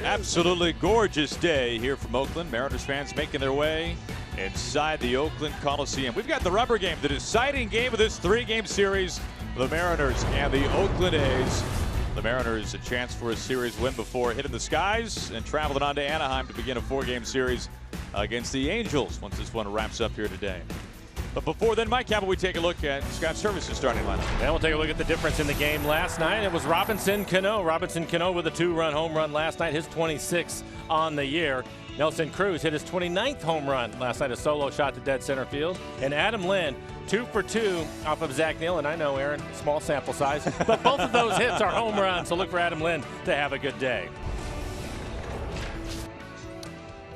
Absolutely gorgeous day here from Oakland. Mariners fans making their way inside the Oakland Coliseum. We've got the rubber game, the deciding game of this three-game series for the Mariners and the Oakland A's. The Mariners a chance for a series win before hitting the skies and traveling on to Anaheim to begin a four-game series against the Angels once this one wraps up here today. But before then, Mike, how about we take a look at Scott Servais' starting lineup? Then we'll take a look at the difference in the game last night. It was Robinson Cano. Robinson Cano with a two-run home run last night, his 26th on the year. Nelson Cruz hit his 29th home run last night, a solo shot to dead center field. And Adam Lind, 2 for 2 off of Zach Neal. And I know, Aaron, small sample size, but both of those hits are home runs. So look for Adam Lind to have a good day.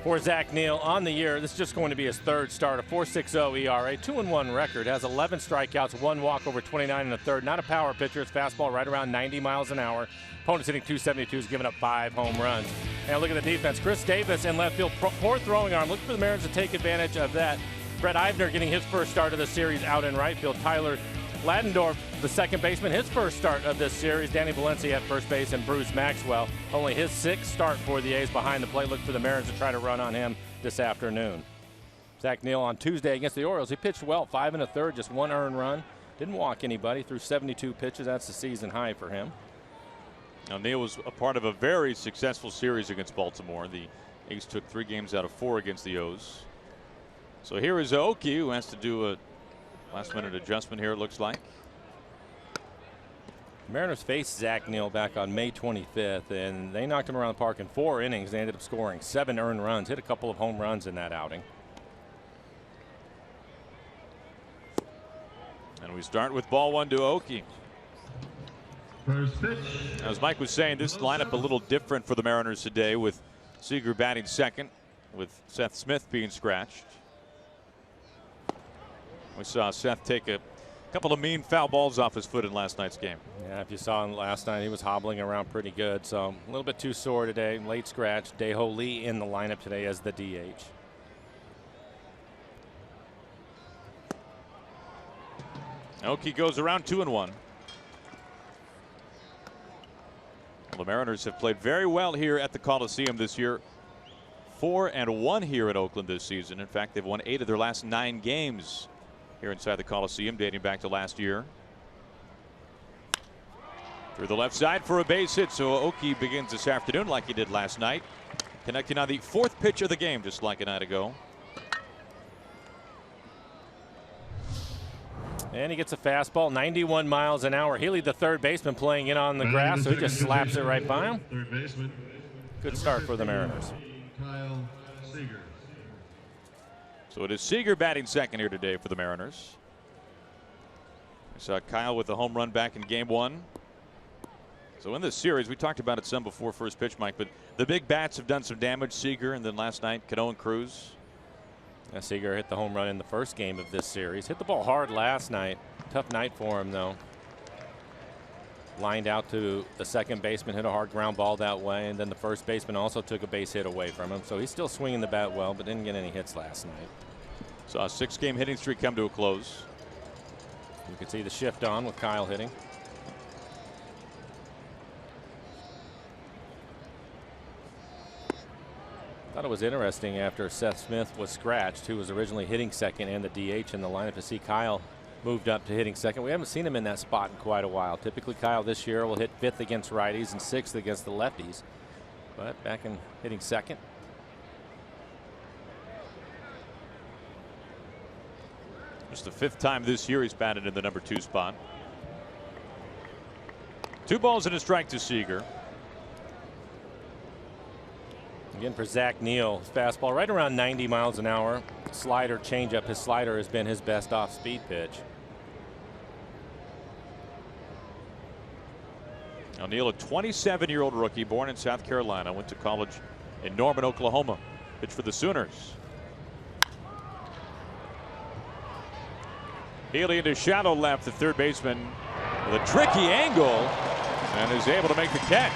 For Zach Neal on the year, this is just going to be his third start, a 4.60 ERA, 2-1 record, has 11 strikeouts, 1 walk over 29 and a third. Not a power pitcher, his fastball right around 90 miles an hour. Opponent's hitting 272, has given up 5 home runs. And look at the defense. Chris Davis in left field, poor throwing arm. Look for the Mariners to take advantage of that. Brett Eibner getting his first start of the series out in right field. Tyler Ladendorf, the second baseman, his first start of this series. Danny Valencia at first base, and Bruce Maxwell, only his 6th start for the A's behind the plate. Look for the Mariners to try to run on him this afternoon. Zach Neal on Tuesday against the Orioles, he pitched well, 5 1/3, just 1 earned run. Didn't walk anybody, threw 72 pitches. That's the season high for him. Now, Neal was a part of a very successful series against Baltimore. The A's took 3 games out of 4 against the O's. So here is Aoki, who has to do a last-minute adjustment here, it looks like. Mariners faced Zach Neal back on May 25th, and they knocked him around the park in 4 innings. They ended up scoring 7 earned runs, hit a couple of home runs in that outing. And we start with ball 1 to Aoki. First pitch. As Mike was saying, this lineup a little different for the Mariners today, with Seager batting second, with Seth Smith being scratched. We saw Seth take a couple of mean foul balls off his foot in last night's game. Yeah, if you saw him last night, he was hobbling around pretty good. So a little bit too sore today. Late scratch. Dae-Ho Lee in the lineup today as the DH. Aoki goes around 2-1. Well, the Mariners have played very well here at the Coliseum this year. 4-1 here in Oakland this season. In fact, they've won 8 of their last 9 games here inside the Coliseum, dating back to last year. Through the left side for a base hit, so Aoki begins this afternoon like he did last night, connecting on the 4th pitch of the game, just like a night ago. And he gets a fastball, 91 miles an hour. Healy, the third baseman, playing in on the grass, so he just slaps it right by him. Third baseman. Good start for the Mariners. Kyle Seager. So it is Seager batting second here today for the Mariners. We saw Kyle with the home run back in game 1. So in this series, we talked about it some before first pitch, Mike, but the big bats have done some damage. Seager, and then last night, Cano and Cruz. Yeah, Seager hit the home run in the first game of this series. Hit the ball hard last night. Tough night for him, though. Lined out to the second baseman, hit a hard ground ball that way, and then the first baseman also took a base hit away from him. So he's still swinging the bat well, but didn't get any hits last night. Saw a 6-game hitting streak come to a close. You can see the shift on with Kyle hitting. Thought it was interesting after Seth Smith was scratched, who was originally hitting second and the DH in the lineup, to see Kyle moved up to hitting second. We haven't seen him in that spot in quite a while. Typically, Kyle this year will hit 5th against righties and 6th against the lefties, but back in hitting second. It's the 5th time this year he's batted in the number 2 spot. 2 balls and a strike to Seager. Again for Zach Neal, fastball right around 90 miles an hour. Slider, changeup. His slider has been his best off-speed pitch. Now Neal, a 27-year-old rookie born in South Carolina, went to college in Norman, Oklahoma. Pitched for the Sooners. Healy into shallow left, the third baseman with a tricky angle, and is able to make the catch.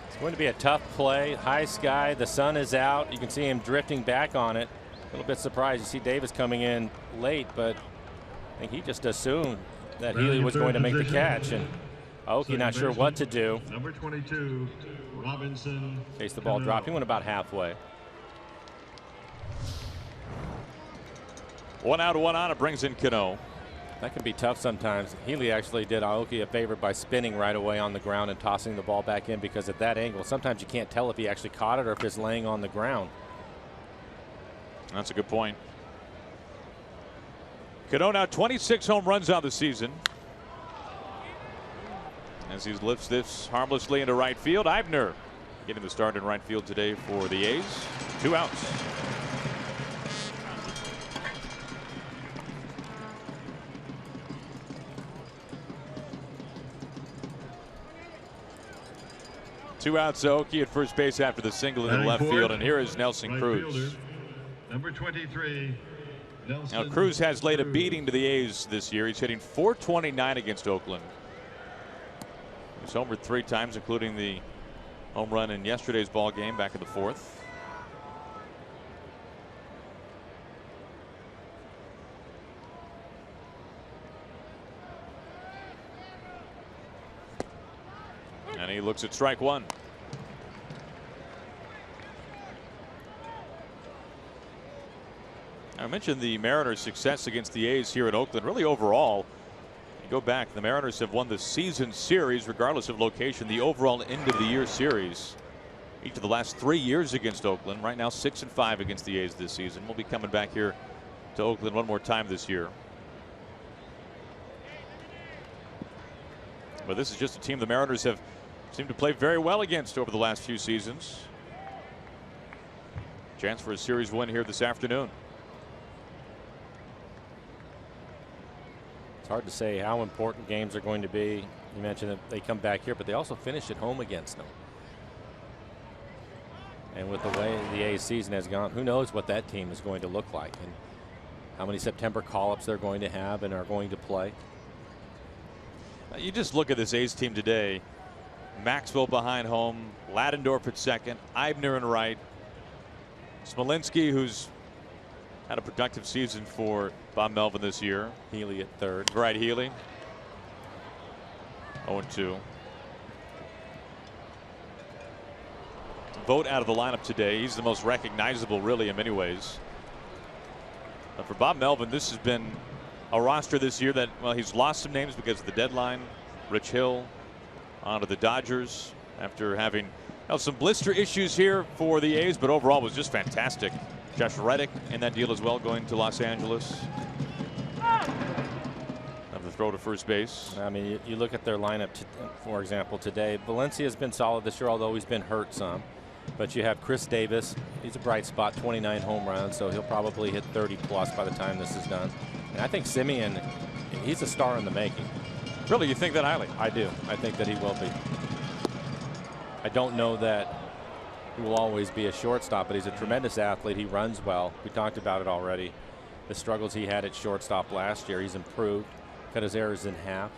It's going to be a tough play. High sky, the sun is out. You can see him drifting back on it. A little bit surprised. You see Davis coming in late, but think he just assumed that Healy was going to make the catch, and Aoki not sure what to do. Number 22, Robinson. In case the ball dropped, he went about halfway. 1 out, 1 on. It brings in Cano. That can be tough sometimes. Healy actually did Aoki a favor by spinning right away on the ground and tossing the ball back in, because at that angle, sometimes you can't tell if he actually caught it or if it's laying on the ground. That's a good point. Cano now 26 home runs on the season. As he lifts this harmlessly into right field. Eibner getting the start in right field today for the A's. 2 outs. Two outs, Aoki at first base after the single in the left field, and here is Nelson Right Cruz. fielder, number 23, Nelson. Now Cruz has laid a beating to the A's this year. He's hitting .429 against Oakland. He's homered 3 times, including the home run in yesterday's ball game back in the 4th. And he looks at strike 1. I mentioned the Mariners' success against the A's here in Oakland. Really overall, you go back, the Mariners have won the season series regardless of location, the overall end of the year series each of the last 3 years against Oakland. Right now 6-5 against the A's this season. We'll be coming back here to Oakland one more time this year. But this is just a team the Mariners have seemed to play very well against over the last few seasons. Chance for a series win here this afternoon. It's hard to say how important games are going to be. You mentioned that they come back here, but they also finish at home against them. And with the way the A's season has gone, who knows what that team is going to look like and how many September call-ups they're going to have and are going to play. You just look at this A's team today. Maxwell behind home, Ladendorf at second, Eibner in right, Smolinski, who's had a productive season for Bob Melvin this year. Healy at third. Right, Healy. 0-2. Vogt out of the lineup today. He's the most recognizable, really, in many ways. But for Bob Melvin, this has been a roster this year that, well, he's lost some names because of the deadline. Rich Hill onto the Dodgers after having some blister issues here for the A's, but overall was just fantastic. Josh Reddick in that deal as well, going to Los Angeles. Of the throw to first base. I mean, you look at their lineup, for example, today. Valencia has been solid this year, although he's been hurt some. But you have Chris Davis. He's a bright spot, 29 home runs, so he'll probably hit 30 plus by the time this is done. And I think Simeon, he's a star in the making. Really, you think that highly? I do. I think that he will be. I don't know that he will always be a shortstop, but he's a tremendous athlete. He runs well. We talked about it already. The struggles he had at shortstop last year, he's improved, cut his errors in half.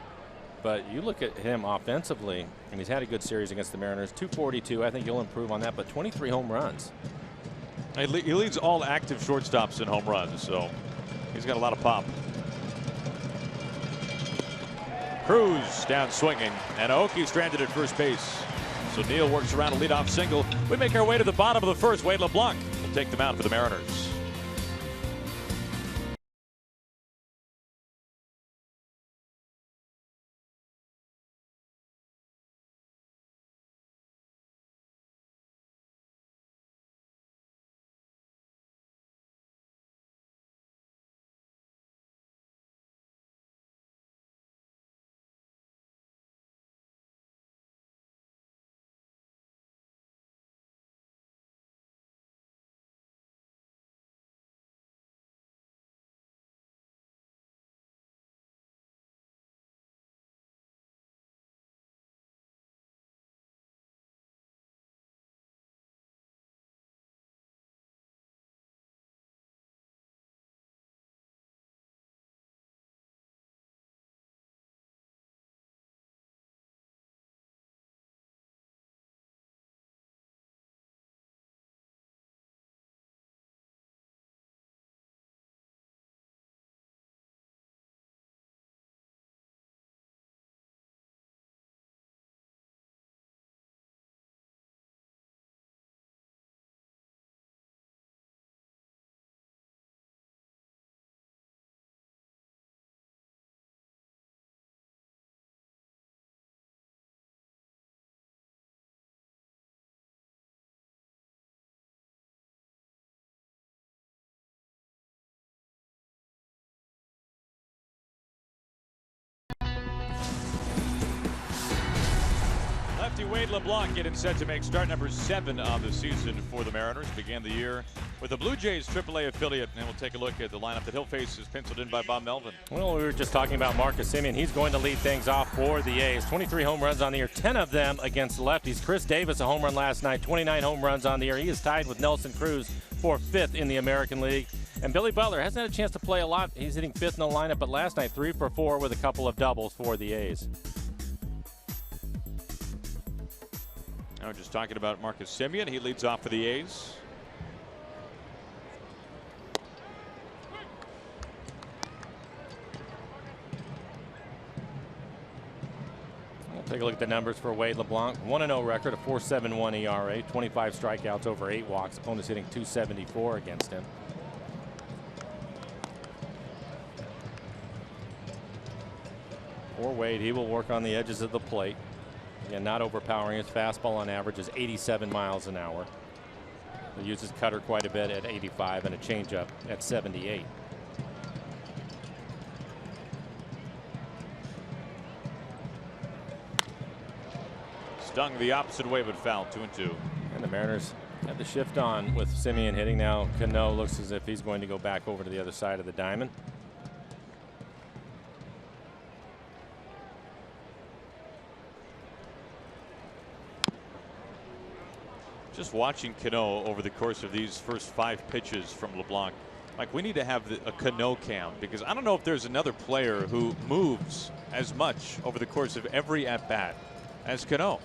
But you look at him offensively, and he's had a good series against the Mariners. 242, I think he'll improve on that, but 23 home runs. He leads all active shortstops in home runs, so he's got a lot of pop. Cruz down swinging, and Aoki stranded at first base. So Neal works around a leadoff single. We make our way to the bottom of the first. Wade LeBlanc will take them out for the Mariners. Wade LeBlanc getting set to make start number 7 of the season for the Mariners. Began the year with the Blue Jays AAA affiliate, and we'll take a look at the lineup that he'll face is penciled in by Bob Melvin. Well, we were just talking about Marcus Semien. He's going to lead things off for the A's. 23 home runs on the year, 10 of them against lefties. Chris Davis, a home run last night, 29 home runs on the year. He is tied with Nelson Cruz for 5th in the American League. And Billy Butler hasn't had a chance to play a lot. He's hitting 5th in the lineup, but last night 3 for 4 with a couple of doubles for the A's. Now just talking about Marcus Semien. He leads off for the A's. We'll take a look at the numbers for Wade LeBlanc. 1-0 record, a 4.71 ERA, 25 strikeouts over 8 walks. Opponents hitting .274 against him. For Wade, he will work on the edges of the plate. Again, not overpowering. His fastball on average is 87 miles an hour. He uses cutter quite a bit at 85 and a changeup at 78. Stung the opposite way, but foul. 2-2. And the Mariners have the shift on with Semien hitting now. Cano looks as if he's going to go back over to the other side of the diamond. Just watching Cano over the course of these first 5 pitches from LeBlanc. Mike, we need to have a Cano count, because I don't know if there's another player who moves as much over the course of every at-bat as Cano.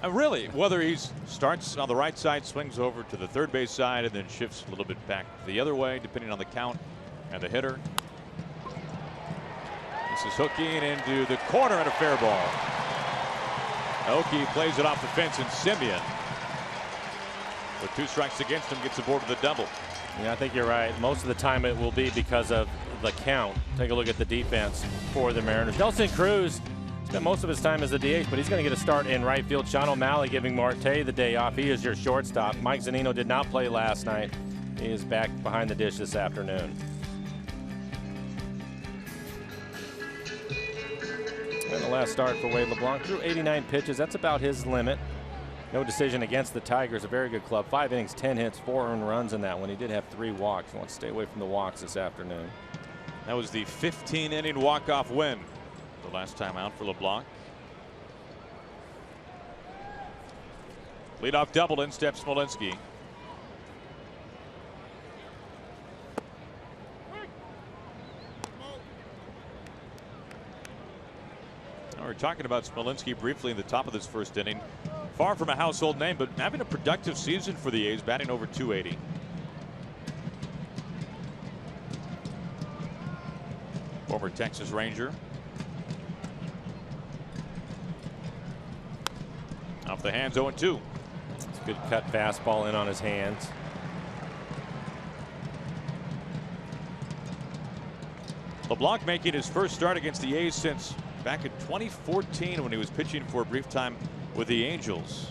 Really, whether he starts on the right side, swings over to the third base side, and then shifts a little bit back the other way, depending on the count and the hitter. This is hooking into the corner and a fair ball. Aoki plays it off the fence, and Semien, with 2 strikes against him, gets aboard with a double. Yeah, I think you're right. Most of the time it will be because of the count. Take a look at the defense for the Mariners. Nelson Cruz spent most of his time as the DH, but he's going to get a start in right field. Sean O'Malley giving Marte the day off. He is your shortstop. Mike Zunino did not play last night. He is back behind the dish this afternoon. And the last start for Wade LeBlanc, threw 89 pitches. That's about his limit. No decision against the Tigers. A very good club. 5 innings, 10 hits, 4 earned runs in that one. He did have 3 walks. He wants to stay away from the walks this afternoon. That was the 15-inning walk-off win the last time out for LeBlanc. Leadoff double, in steps Smolinski. We're talking about Smolinski briefly in the top of this first inning. Far from a household name, but having a productive season for the A's, batting over .280. Former Texas Ranger. Off the hands, 0-2. It's a good cut fastball in on his hands. LeBlanc making his first start against the A's since back in 2014 when he was pitching for a brief time with the Angels.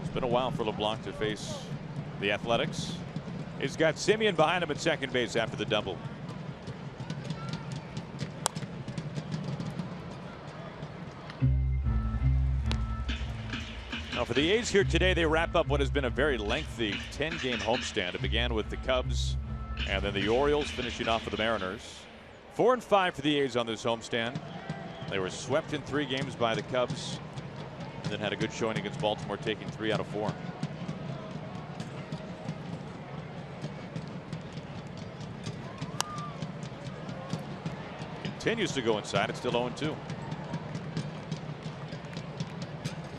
It's been a while for LeBlanc to face the Athletics. He's got Semien behind him at second base after the double. Now for the A's here today, they wrap up what has been a very lengthy 10-game homestand. It began with the Cubs and then the Orioles, finishing off with the Mariners. 4-5 for the A's on this homestand. They were swept in 3 games by the Cubs, and then had a good showing against Baltimore, taking 3 out of 4. Continues to go inside. It's still 0-2.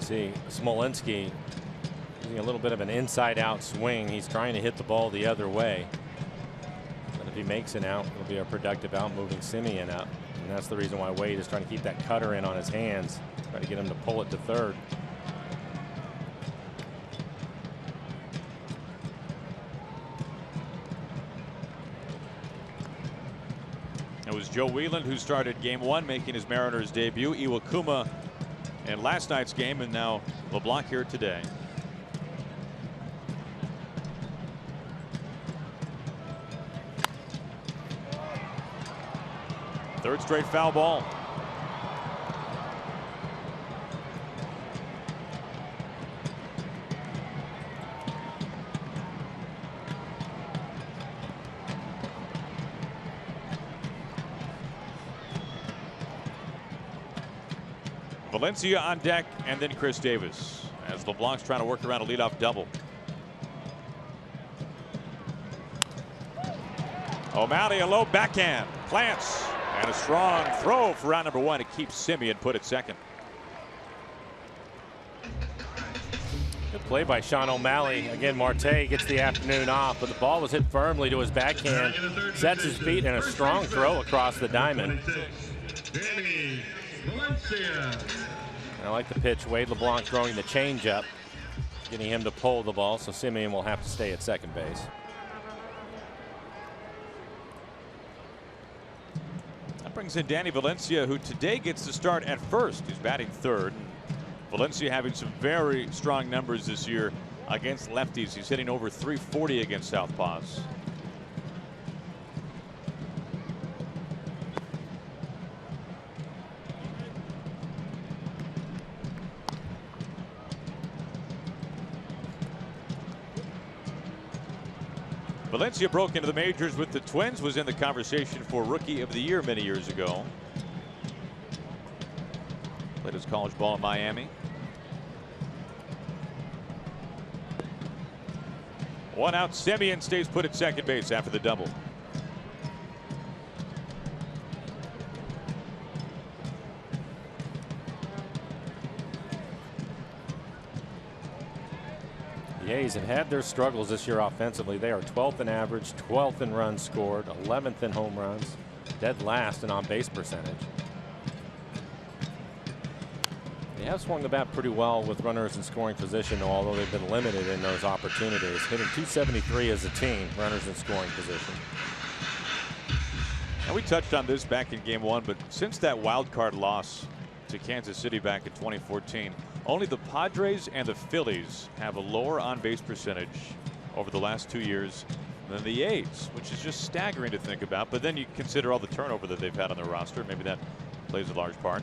See Smolinski using a little bit of an inside-out swing. He's trying to hit the ball the other way. But if he makes it out, it'll be a productive out, moving Semien up. And that's the reason why Wade is trying to keep that cutter in on his hands, try to get him to pull it to third. It was Joe Wheeland who started game 1, making his Mariners debut. Iwakuma in last night's game, and now LeBlanc here today. Third straight foul ball. Valencia on deck, and then Chris Davis as LeBlanc's trying to work around a leadoff double. O'Malley, a low backhand, plants, and a strong throw for round number one to keep Semien put at second. Good play by Sean O'Malley. Again, Marte gets the afternoon off, but the ball was hit firmly to his backhand, sets his feet, and a strong throw across the diamond. Danny Valencia. I like the pitch. Wade LeBlanc throwing the changeup, getting him to pull the ball, so Semien will have to stay at second base. That brings in Danny Valencia, who today gets to start at first. He's batting third. Valencia having some very strong numbers this year against lefties. He's hitting over 340 against southpaws. Valencia broke into the majors with the Twins, was in the conversation for Rookie of the Year many years ago. Played his college ball in Miami. One out, Semien stays put at second base after the double. The A's have had their struggles this year offensively. They are 12th in average, 12th in runs scored, 11th in home runs, dead last in on-base percentage. They have swung the bat pretty well with runners in scoring position, although they've been limited in those opportunities. Hitting .273 as a team, runners in scoring position. And we touched on this back in game one, but since that wild card loss to Kansas City back in 2014, only the Padres and the Phillies have a lower on-base percentage over the last 2 years than the A's, which is just staggering to think about. But then you consider all the turnover that they've had on their roster. Maybe that plays a large part.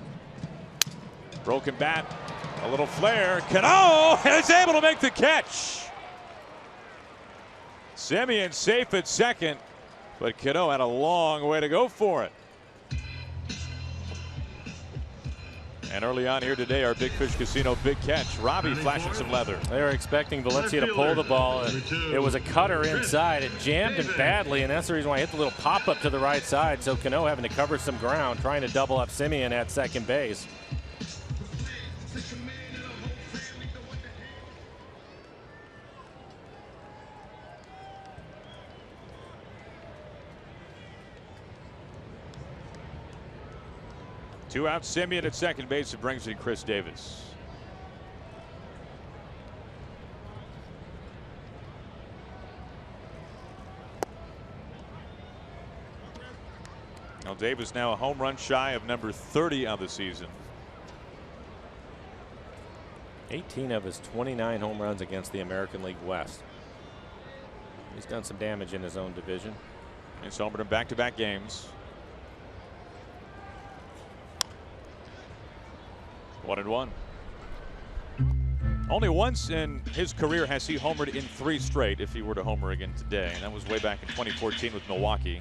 Broken bat, a little flare. Cano is able to make the catch. Semien safe at second, but Cano had a long way to go for it. And early on here today, our Big Fish Casino big catch. Robbie flashing some leather. They were expecting Valencia to pull the ball. It was a cutter inside. It jammed him badly, and that's the reason why I hit the little pop-up to the right side. So Cano having to cover some ground, trying to double up Semien at second base. Two out, Semien at second base. It brings in Chris Davis. Now Davis now a home run shy of number 30 on the season. 18 of his 29 home runs against the American League West. He's done some damage in his own division. He's homered in back-to-back games. 1-1. Only once in his career has he homered in 3 straight if he were to homer again today, and that was way back in 2014 with Milwaukee.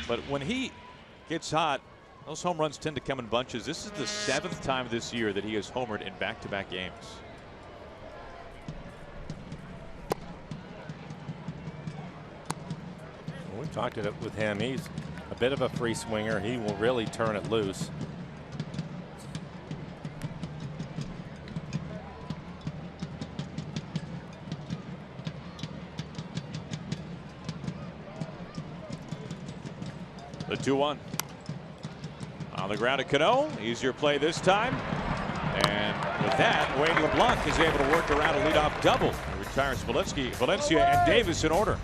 But when he gets hot, those home runs tend to come in bunches. This is the 7th time this year that he has homered in back-to-back games. Well, we've talked it with him. He's a bit of a free swinger. He will really turn it loose. The 2-1. On the ground to Cano. Easier play this time. And with that, Wade LeBlanc is able to work around a leadoff double. He retires Valencia and Davis in order.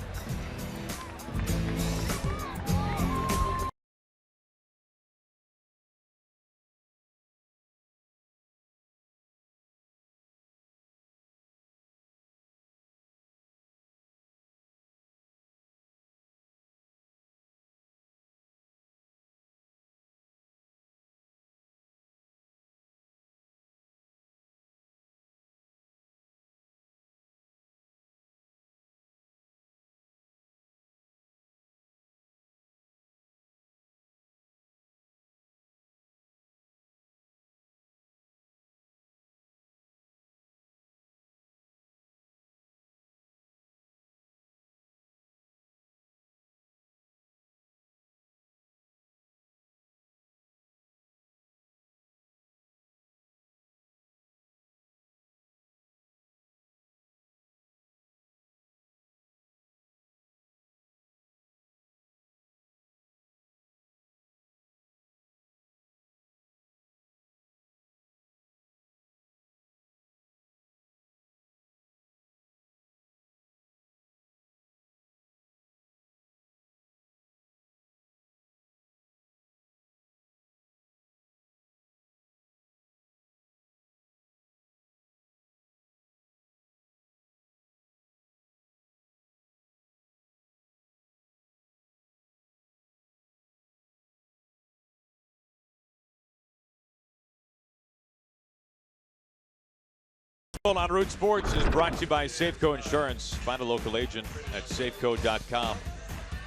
On Root Sports is brought to you by Safeco Insurance. Find a local agent at safeco.com.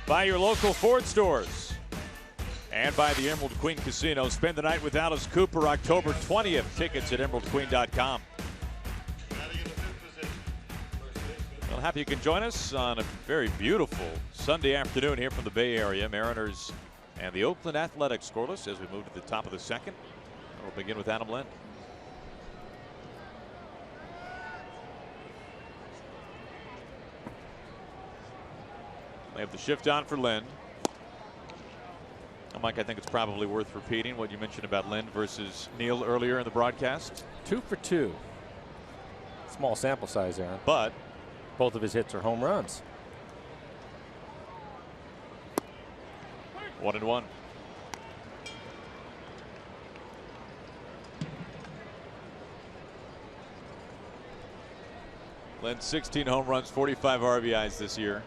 By your local Ford stores. And by the Emerald Queen Casino. Spend the night with Alice Cooper October 20th. Tickets at emeraldqueen.com. Well, happy you can join us on a very beautiful Sunday afternoon here from the Bay Area. Mariners and the Oakland Athletics scoreless as we move to the top of the second. We'll begin with Adam Lind. They have the shift on for Lind. Mike, I think it's probably worth repeating what you mentioned about Lind versus Neal earlier in the broadcast. 2 for 2. Small sample size, Aaron. But both of his hits are home runs. 1-1. Lind 16 home runs, 45 RBIs this year.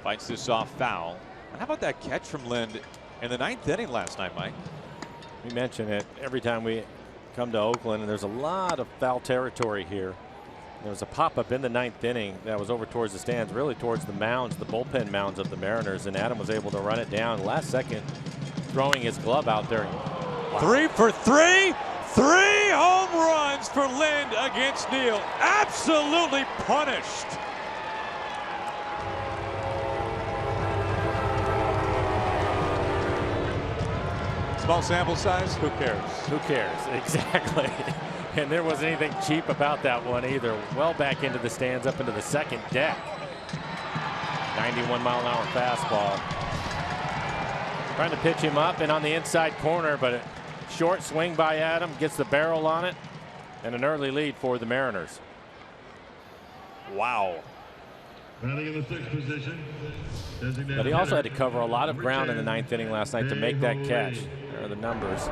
Fights this off foul. And how about that catch from Lind in the 9th inning last night, Mike? We mention it every time we come to Oakland, and there's a lot of foul territory here. There was a pop-up in the 9th inning that was over towards the stands, really towards the mounds, the bullpen mounds of the Mariners, and Adam was able to run it down last second, throwing his glove out there. Wow. 3 for 3. 3 home runs for Lind against Neal. Absolutely punished. Small sample size. Who cares? Who cares? Exactly. And there wasn't anything cheap about that one either. Well back into the stands, up into the second deck. 91-mile-an-hour fastball. Trying to pitch him up and on the inside corner, but a short swing by Adam gets the barrel on it, and an early lead for the Mariners. Wow. Batting in the 6th position. But he also had to cover a lot of ground in the 9th inning last night to make that catch. There are the numbers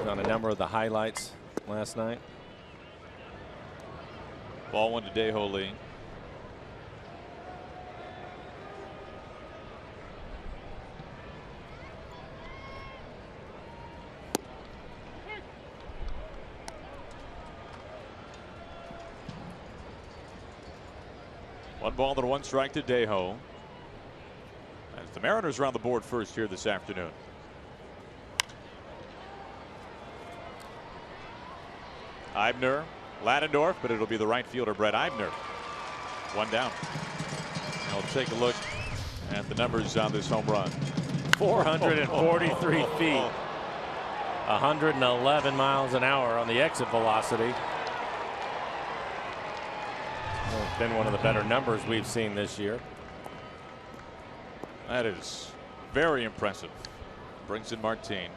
on a number of the highlights last night. Ball 1 to Dae-Ho Lee. One ball and 1 strike to Dae-Ho. As the Mariners are on the board first here this afternoon. Eibner, Ladendorf, but it'll be the right fielder Brett Eibner. 1 down. I'll take a look at the numbers on this home run. 443 feet. 111 miles an hour on the exit velocity. It's been one of the better numbers we've seen this year. That is very impressive. Brings in Martin.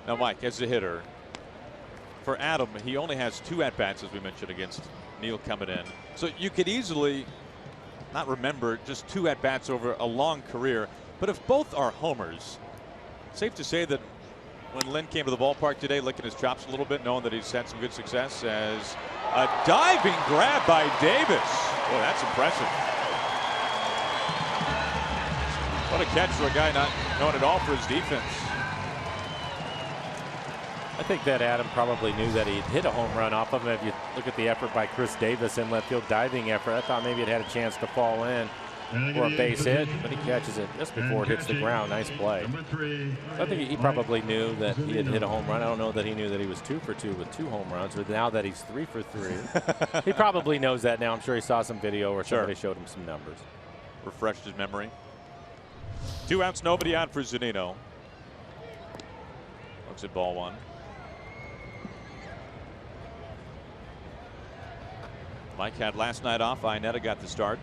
Now, Mike, as a hitter, for Adam, he only has 2 at-bats, as we mentioned, against Neal coming in. So you could easily not remember just 2 at-bats over a long career. But if both are homers, safe to say that when Lind came to the ballpark today, licking his chops a little bit, knowing that he's had some good success, as a diving grab by Davis. Boy, that's impressive. What a catch for a guy not knowing at all for his defense. I think that Adam probably knew that he'd hit a home run off of him. If you look at the effort by Chris Davis in left field, diving effort, I thought maybe it had a chance to fall in for a base hit, but he catches it just before it hits the ground. Nice play. I think he probably knew that he had hit a home run. I don't know that he knew that he was 2 for 2 with 2 home runs, but now that he's 3 for 3, he probably knows that now. I'm sure he saw some video or somebody showed him some numbers. Refreshed his memory. 2 outs, nobody out for Zunino. Looks at ball 1. Mike had last night off. Iannetta got the start.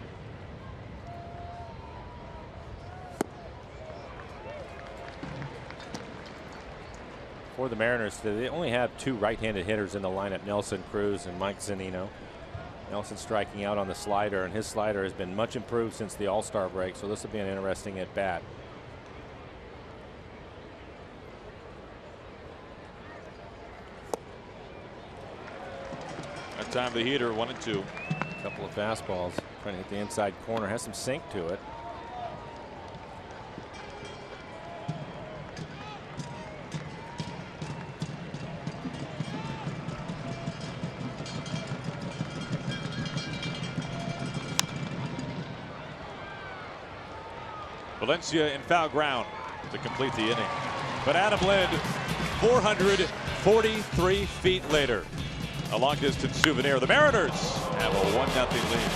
For the Mariners, they only have 2 right-handed hitters in the lineup, Nelson Cruz and Mike Zunino. Nelson striking out on the slider, and his slider has been much improved since the All-Star break, so this will be an interesting at-bat. Time of the heater, 1-2. A couple of fastballs trying to hit the inside corner. Has some sink to it. Valencia in foul ground to complete the inning. But Adam Lind, 443 feet later, a long-distance souvenir. The Mariners have a 1-0 lead.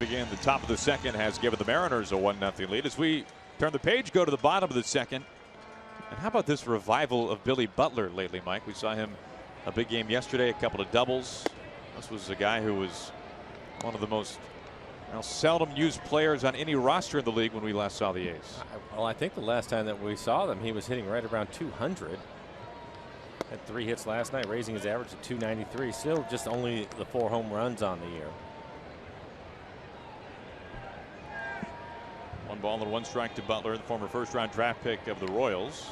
Again, the top of the second has given the Mariners a 1-0 lead. As we turn the page, go to the bottom of the second. And how about this revival of Billy Butler lately, Mike? We saw him a big game yesterday, a couple of doubles. This was a guy who was one of the most seldom used players on any roster in the league when we last saw the A's. Well, I think the last time that we saw them, he was hitting right around 200. Had 3 hits last night, raising his average to 293. Still just only the 4 home runs on the year. 1 ball and 1 strike to Butler, the former first-round draft pick of the Royals.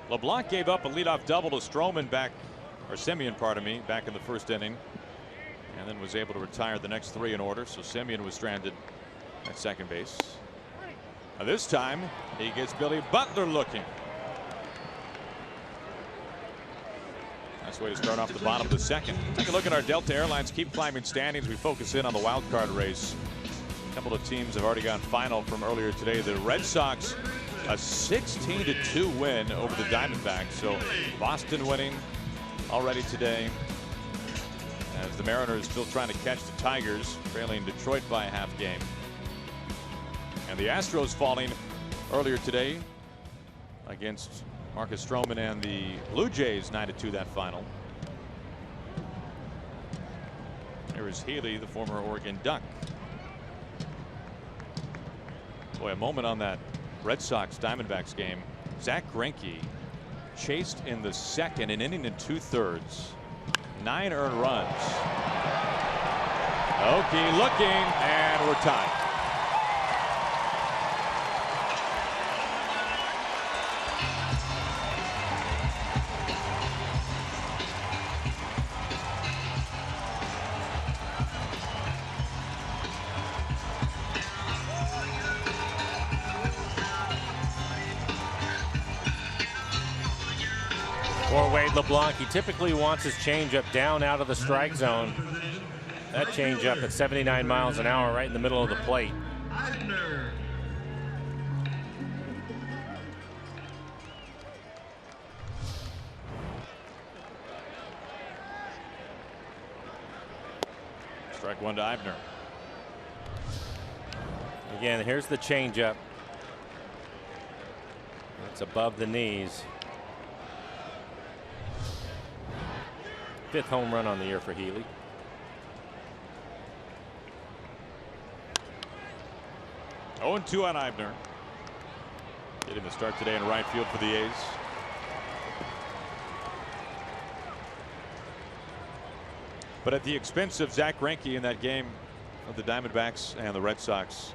LeBlanc gave up a leadoff double to Stroman Semien, pardon me, back in the first inning, and then was able to retire the next 3 in order. So Semien was stranded at second base. Now this time he gets Billy Butler looking. Nice way to start off the bottom of the second. Take a look at our Delta Airlines keep climbing standings. We focus in on the wild card race. A couple of teams have already gone final from earlier today. The Red Sox, a 16-2 win over the Diamondbacks. So Boston winning already today, as the Mariners still trying to catch the Tigers, trailing Detroit by a half game. And the Astros falling earlier today against Marcus Stroman and the Blue Jays, 9-2 that final. There is Healy, the former Oregon Duck. Boy, a moment on that Red Sox Diamondbacks game. Zach Greinke chased in the second, an inning and 2/3. 9 earned runs. Okie looking, and we're tied. For Wade LeBlanc, he typically wants his changeup down out of the strike zone. That changeup at 79 miles an hour right in the middle of the plate. Strike one to Eibner. Again, here's the changeup. It's above the knees. 5th home run on the year for Healy. Oh, 2 on Eibner. Getting the start today in right field for the A's. But at the expense of Zach Greinke in that game of the Diamondbacks and the Red Sox,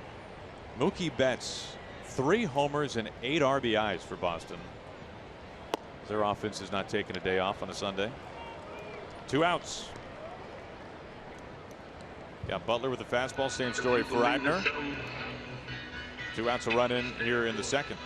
Mookie Betts 3 homers and 8 RBIs for Boston. Their offense is not taking a day off on a Sunday. 2 outs. Got Butler with the fastball. Same story for Eibner. 2 outs, a run in here in the second.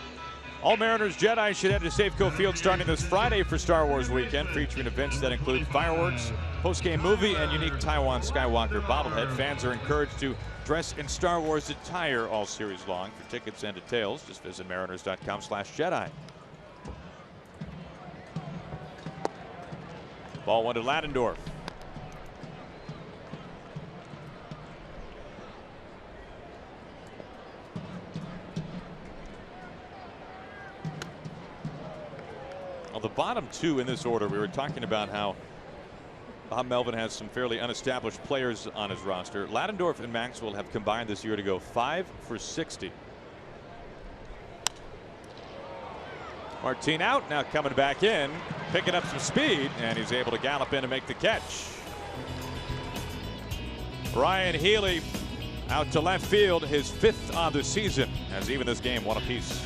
All Mariners Jedi should head to Safeco Field starting this Friday for Star Wars weekend, featuring events that include fireworks, post-game movie, and unique Taiwan Skywalker bobblehead. Fans are encouraged to dress in Star Wars attire all series long. For tickets and details, just visit mariners.com/Jedi. Ball 1 to Ladendorf. Well, the bottom 2 in this order, we were talking about how Bob Melvin has some fairly unestablished players on his roster. Ladendorf and Maxwell have combined this year to go 5 for 60. Martin out, now coming back in, picking up some speed, and he's able to gallop in and make the catch. Ryan Healy out to left field, his 5th on the season, as even this game 1 apiece.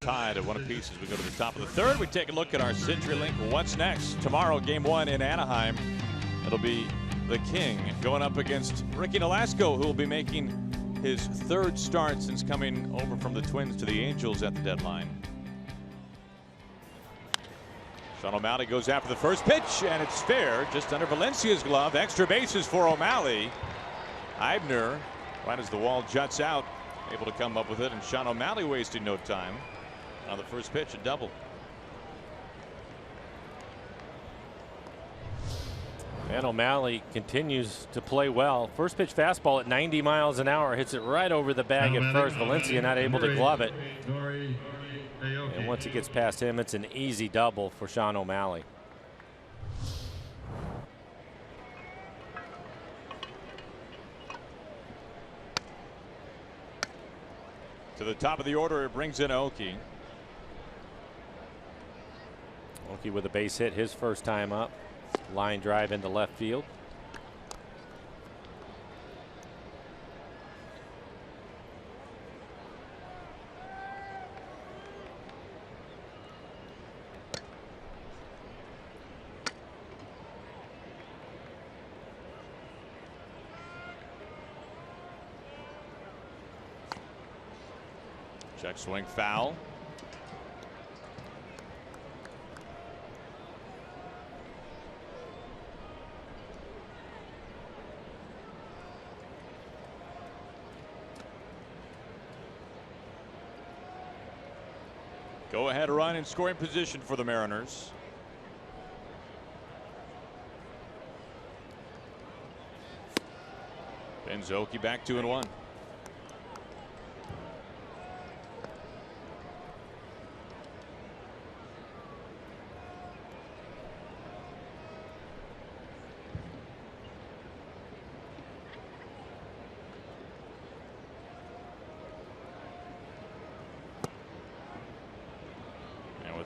Tied at 1 apiece as we go to the top of the 3rd. We take a look at our CenturyLink What's Next. Tomorrow, game 1 in Anaheim. It'll be the King going up against Ricky Nolasco, who will be making his 3rd start since coming over from the Twins to the Angels at the deadline. Sean O'Malley goes after the first pitch, and it's fair, just under Valencia's glove. Extra bases for O'Malley. Eibner, right as the wall juts out, able to come up with it, and Sean O'Malley wasting no time on the first pitch, a double. And O'Malley continues to play well. First pitch fastball at 90 miles an hour, hits it right over the bag at first. Valencia not able to glove it. And once it gets past him, it's an easy double for Sean O'Malley. To the top of the order, it brings in Oki. Oki with a base hit his first time up. Line drive into left field. Check swing foul. Go ahead run in scoring position for the Mariners. Benzoki back 2-1.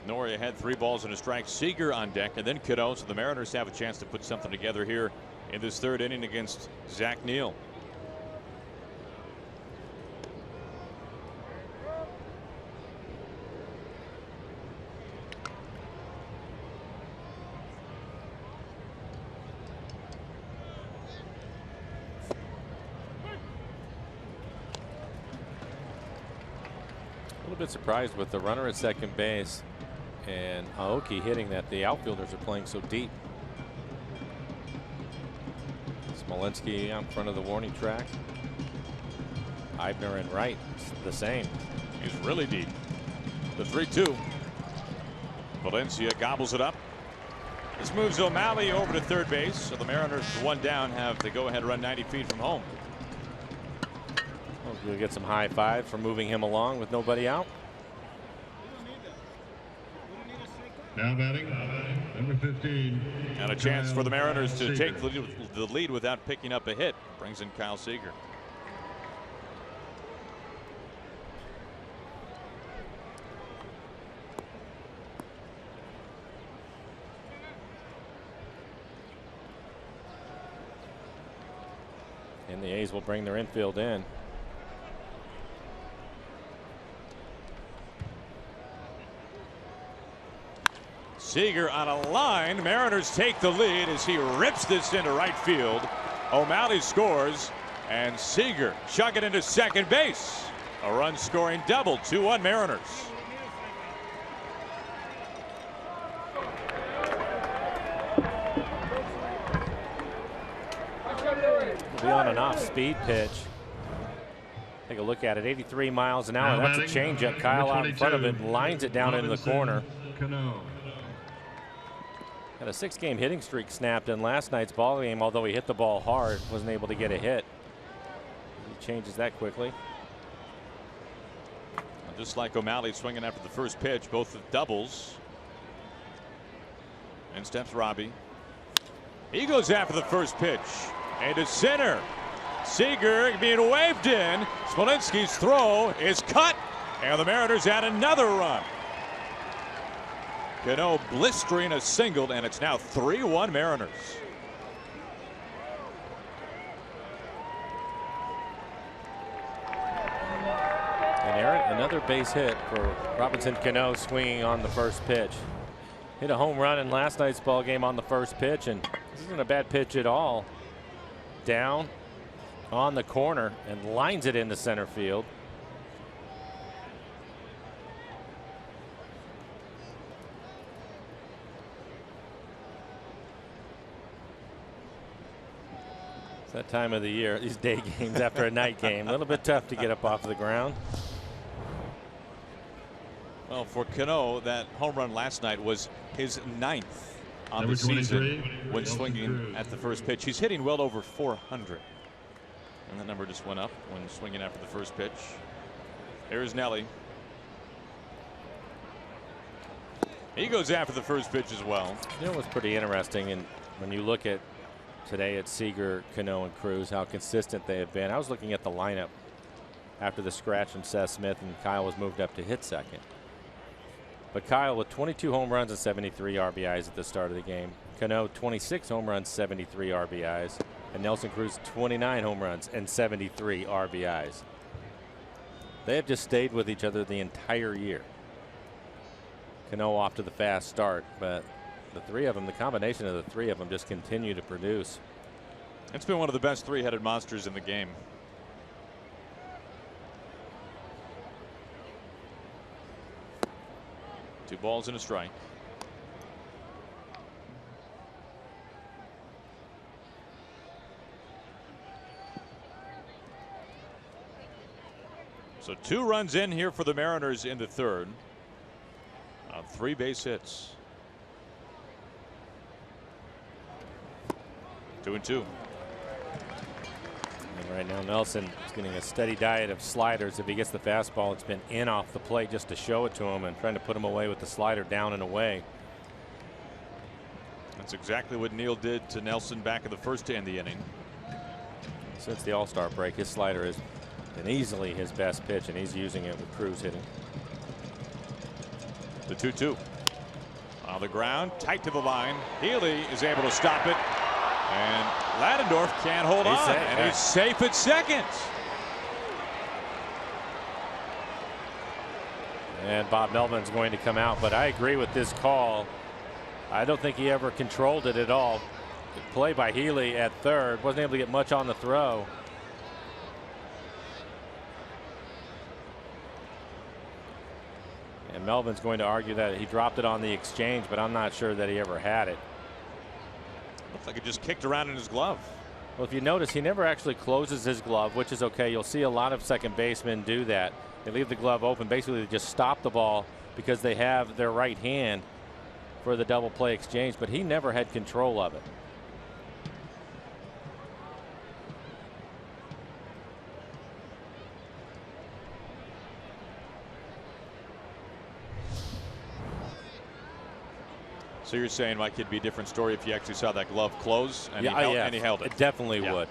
Noria had 3 balls and a strike. Seager on deck, and then Cano. So the Mariners have a chance to put something together here in this 3rd inning against Zach Neal. A little bit surprised with the runner at second base and Aoki hitting that the outfielders are playing so deep. Smolinski out in front of the warning track. Eibner and Wright the same. He's really deep. The 3-2. Valencia gobbles it up. This moves O'Malley over to third base. So the Mariners, 1 down, have the go-ahead run 90 feet from home. Well, we'll get some high five for moving him along with nobody out. Now batting, number 15. And a chance for the Mariners to take the lead without picking up a hit. Brings in Kyle Seager. And the A's will bring their infield in. Seager on a line. Mariners take the lead as he rips this into right field. O'Malley scores, and Seager chuck it into second base. A run scoring double. 2-1 Mariners. Be on an off-speed pitch. Take a look at it. 83 miles an hour. That's a changeup. Kyle out in front of it, lines it down into the corner. Had a 6-game hitting streak snapped in last night's ball game, although he hit the ball hard, wasn't able to get a hit. He changes that quickly. Just like O'Malley swinging after the first pitch, both with doubles. And steps Robbie. He goes after the first pitch. And to center. Seager being waved in. Smolinski's throw is cut. And the Mariners add another run. Cano blistering a single, and it's now 3-1 Mariners. And Aaron, another base hit for Robinson Cano, swinging on the first pitch. Hit a home run in last night's ball game on the first pitch, and this isn't a bad pitch at all. Down on the corner and lines it into center field. It's that time of the year, these day games after a night game. A little bit tough to get up off the ground. Well, for Cano, that home run last night was his 9th on the season when swinging at the first pitch. He's hitting well over 400. And the number just went up when swinging after the first pitch. There's Nelly. He goes after the first pitch as well. You know what's pretty interesting, and when you look at today at Seager, Cano, and Cruz, how consistent they have been. I was looking at the lineup after the scratch from Seth Smith, and Kyle was moved up to hit second. But Kyle with 22 home runs and 73 RBIs at the start of the game. Cano 26 home runs, 73 RBIs. And Nelson Cruz 29 home runs and 73 RBIs. They have just stayed with each other the entire year. Cano off to the fast start, but the three of them, the combination of the three of them, just continue to produce. It's been one of the best three-headed monsters in the game. 2 balls and a strike. So 2 runs in here for the Mariners in the 3rd. 3 base hits. 2-2. And right now Nelson is getting a steady diet of sliders. If he gets the fastball, it's been in off the plate just to show it to him and trying to put him away with the slider down and away. That's exactly what Neal did to Nelson back in the first in the inning. Since the All-Star break, his slider has been easily his best pitch, and he's using it with Cruz hitting. The 2-2 on the ground, tight to the line. Healy is able to stop it, and Ladendorf can't hold on, safe, and he's safe at second. And Bob Melvin's going to come out, but I agree with this call. I don't think he ever controlled it at all. The play by Healy at third, wasn't able to get much on the throw. And Melvin's going to argue that he dropped it on the exchange, but I'm not sure that he ever had it. Looks like it just kicked around in his glove. Well, if you notice, he never actually closes his glove, which is okay. You'll see a lot of second basemen do that. They leave the glove open. Basically, they just stop the ball because they have their right hand for the double play exchange, but he never had control of it. So you're saying, Mike, it'd be a different story if you actually saw that glove close and, Yeah, he held it. It definitely would.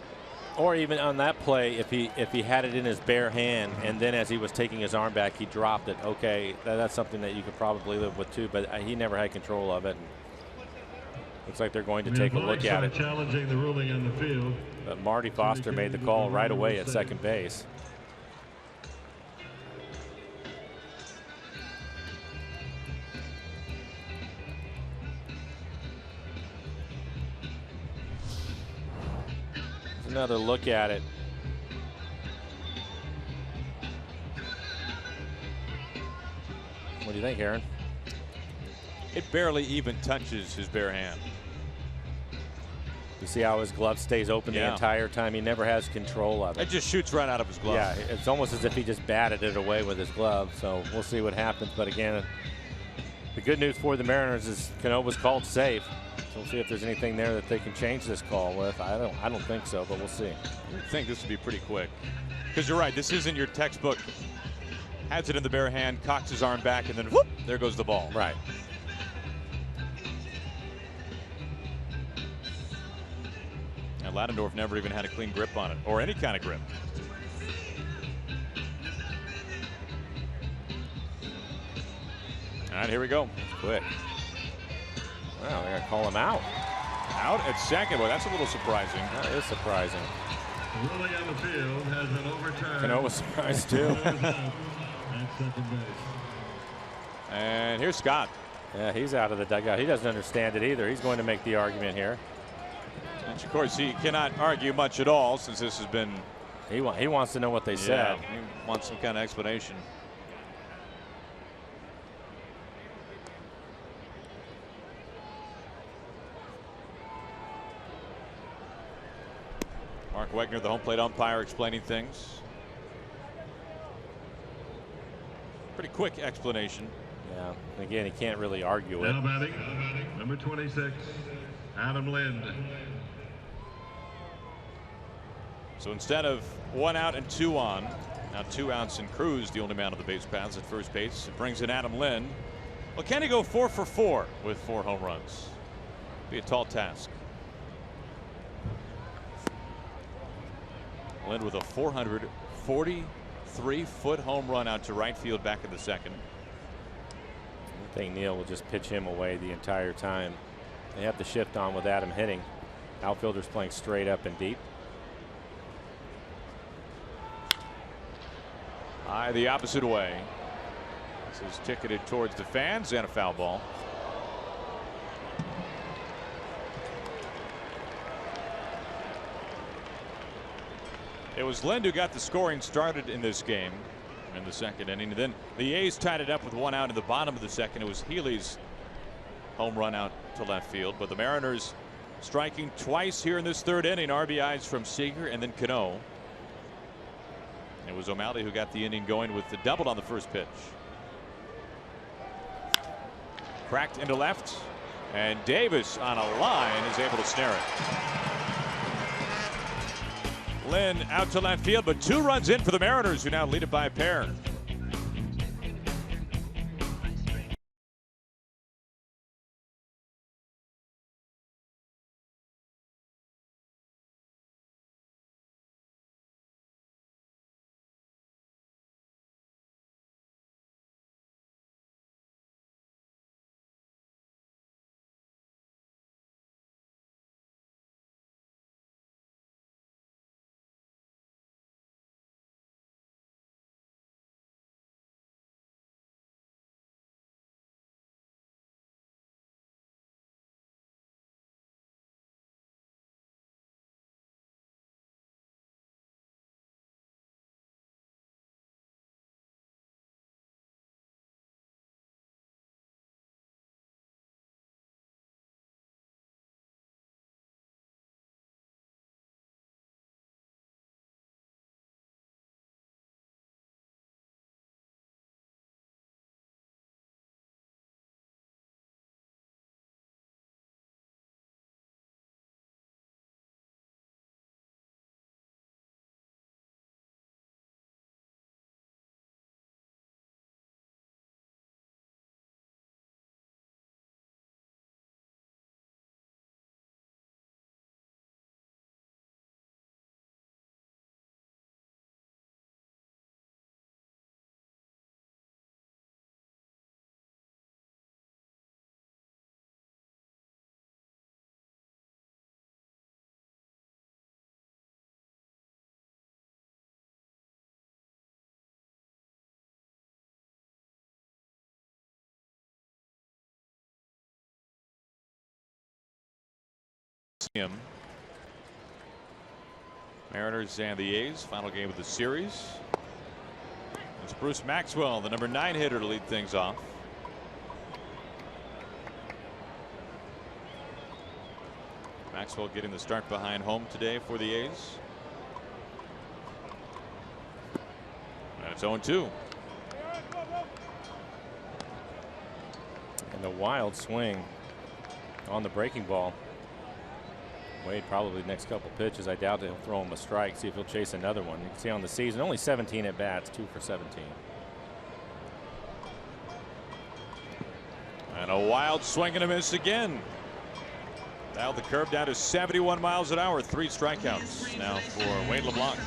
Or even on that play, if he had it in his bare hand and then as he was taking his arm back, he dropped it. Okay, that's something that you could probably live with too. But he never had control of it. Looks like they're going to take a look at it. Challenging the ruling on the field. But Marty Foster made the call right away at second base. Another look at it. What do you think, Aaron? It barely even touches his bare hand. You see how his glove stays open the entire time. He never has control of it. It just shoots right out of his glove. Yeah, it's almost as if he just batted it away with his glove. So we'll see what happens. But again, the good news for the Mariners is Cano was called safe. So we'll see if there's anything there that they can change this call with. I don't think so, but we'll see. I think this would be pretty quick. Because you're right, this isn't your textbook. Has it in the bare hand, cocks his arm back, and then whoop, there goes the ball. Right. And Ladendorf never even had a clean grip on it, or any kind of grip. All right, here we go. Quick. Wow, they're going to call him out. Out at second. Boy, that's a little surprising. That is surprising. The ruling on the field has been overturned. Cano was surprised too. At second base. And here's Scott. Yeah, he's out of the dugout. He doesn't understand it either. He's going to make the argument here. And of course, he cannot argue much at all since this has been. He wants to know what they said. He wants some kind of explanation. Mark Wegner, the home plate umpire, explaining things. Pretty quick explanation. Yeah, again, he can't really argue it. Now batting, number 26, Adam Lind. So instead of 1 out and 2 on, now 2 outs and Cruz, the only man on the base paths at first base. It brings in Adam Lind. Well, can he go 4 for 4 with 4 home runs? Be a tall task. Lind with a 443-foot home run out to right field back in the second. I think Neal will just pitch him away the entire time. They have the shift on with Adam hitting. Outfielders playing straight up and deep. High the opposite way. This is ticketed towards the fans and a foul ball. It was Lind who got the scoring started in this game. in the second inning. Then the A's tied it up with 1 out in the bottom of the second. It was Healy's home run out to left field, but the Mariners striking twice here in this third inning. RBIs from Seager and then Cano. It was O'Malley who got the inning going with the double on the first pitch. Cracked into left, and Davis on a line is able to snare it. Lynn out to left field, but 2 runs in for the Mariners, who now lead it by a pair. Mariners and the A's, final game of the series. It's Bruce Maxwell, the number 9 hitter, to lead things off. Maxwell getting the start behind home today for the A's. And it's 0-2. And the wild swing on the breaking ball. Wade probably the next couple pitches. I doubt he'll throw him a strike. See if he'll chase another one. You can see on the season only 17 at bats, 2 for 17. And a wild swing and a miss again. Dialed the curve down to 71 miles an hour. 3 strikeouts now for Wade LeBlanc.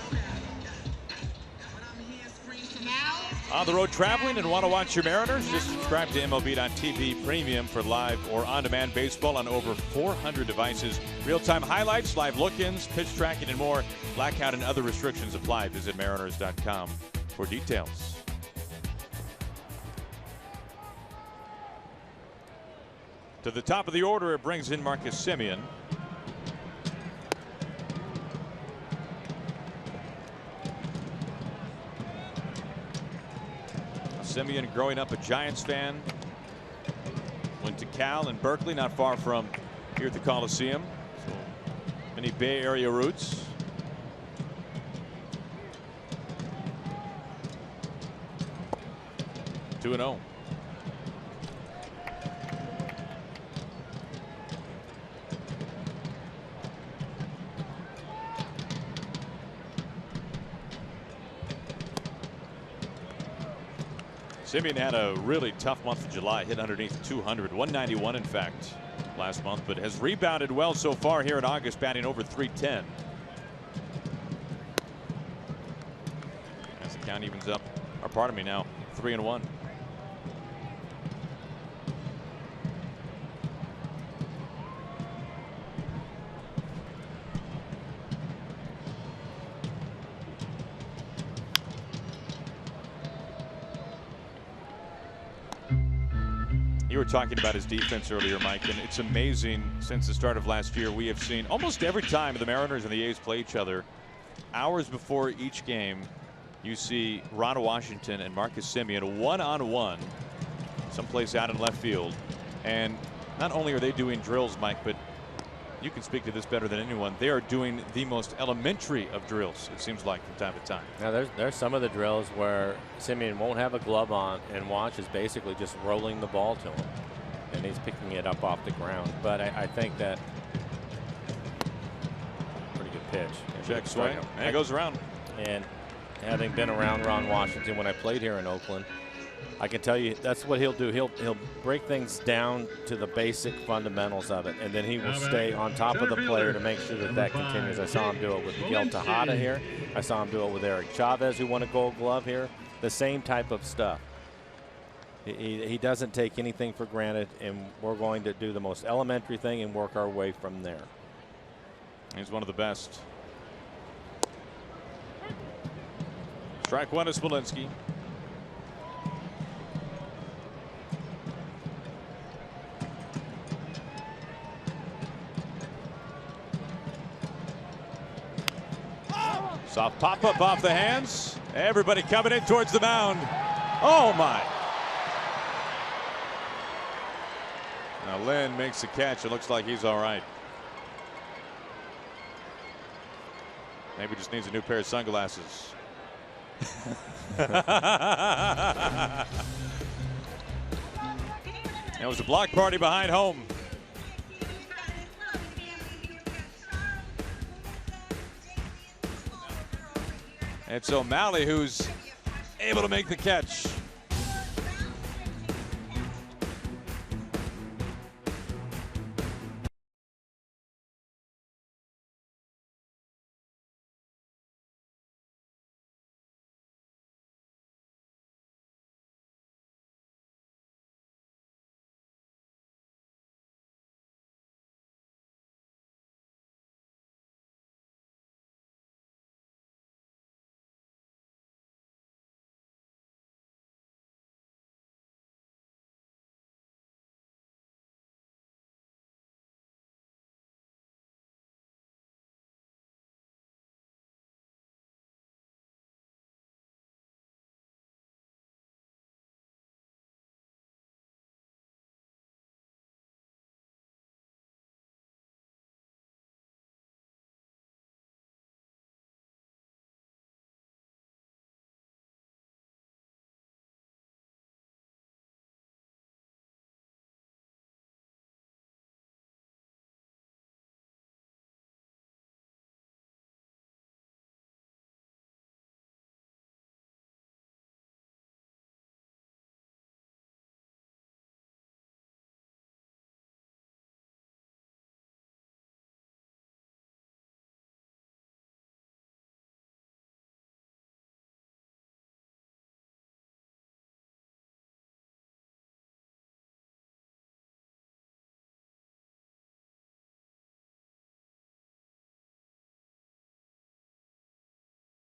On the road traveling and want to watch your Mariners? Just subscribe to MLB.TV Premium for live or on-demand baseball on over 400 devices. Real-time highlights, live look-ins, pitch tracking, and more. Blackout and other restrictions apply. Visit Mariners.com for details. To the top of the order, it brings in Marcus Semien. Semien growing up a Giants fan. Went to Cal and Berkeley, not far from here at the Coliseum. So many Bay Area roots. Two 2-0. Semien had a really tough month of July, hit underneath 200, 191 in fact last month, but has rebounded well so far here in August, batting over 310. As the count evens up, or pardon me, now 3-1. You were talking about his defense earlier, Mike, and it's amazing since the start of last year. We have seen almost every time the Mariners and the A's play each other, hours before each game, you see Ron Washington and Marcus Semien one-on-one someplace out in left field. And not only are they doing drills, Mike, but you can speak to this better than anyone. They are doing the most elementary of drills, it seems like, from time to time. Now there's some of the drills where Semien won't have a glove on and Wash is basically just rolling the ball to him. And he's picking it up off the ground. But I think that pretty good pitch. Check swing. And it goes around. And having been around Ron Washington when I played here in Oakland, I can tell you that's what he'll do. He'll break things down to the basic fundamentals of it, and then he will stay on top of the player to make sure that that continues. I saw him do it with Miguel Tejada here. I saw him do it with Eric Chavez, who won a Gold Glove here. The same type of stuff. He doesn't take anything for granted, and we're going to do the most elementary thing and work our way from there. He's one of the best. Strike one to Smolinski. Soft pop-up off the hands. Everybody coming in towards the mound. Oh, my. Now Lynn makes the catch. It looks like he's all right. Maybe just needs a new pair of sunglasses. It was a block party behind home. It's O'Malley who's able to make the catch.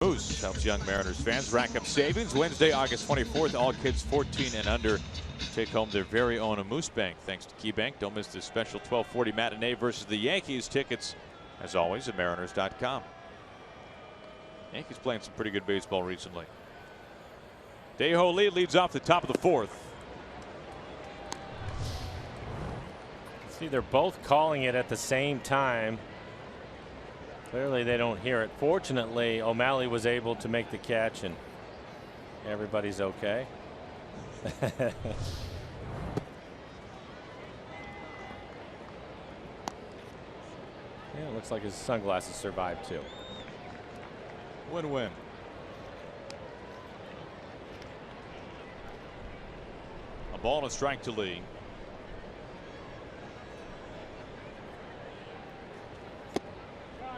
Moose helps young Mariners fans rack up savings. Wednesday, August 24th, all kids 14 and under take home their very own Moose Bank thanks to KeyBank. Don't miss this special 12:40 matinee versus the Yankees. Tickets, as always, at Mariners.com. Yankees playing some pretty good baseball recently. Dae-Ho Lee leads off the top of the fourth. See, they're both calling it at the same time. Clearly they don't hear it. Fortunately, O'Malley was able to make the catch and everybody's okay. Yeah, it looks like his sunglasses survived too. Win-win. A ball and a strike to Lee.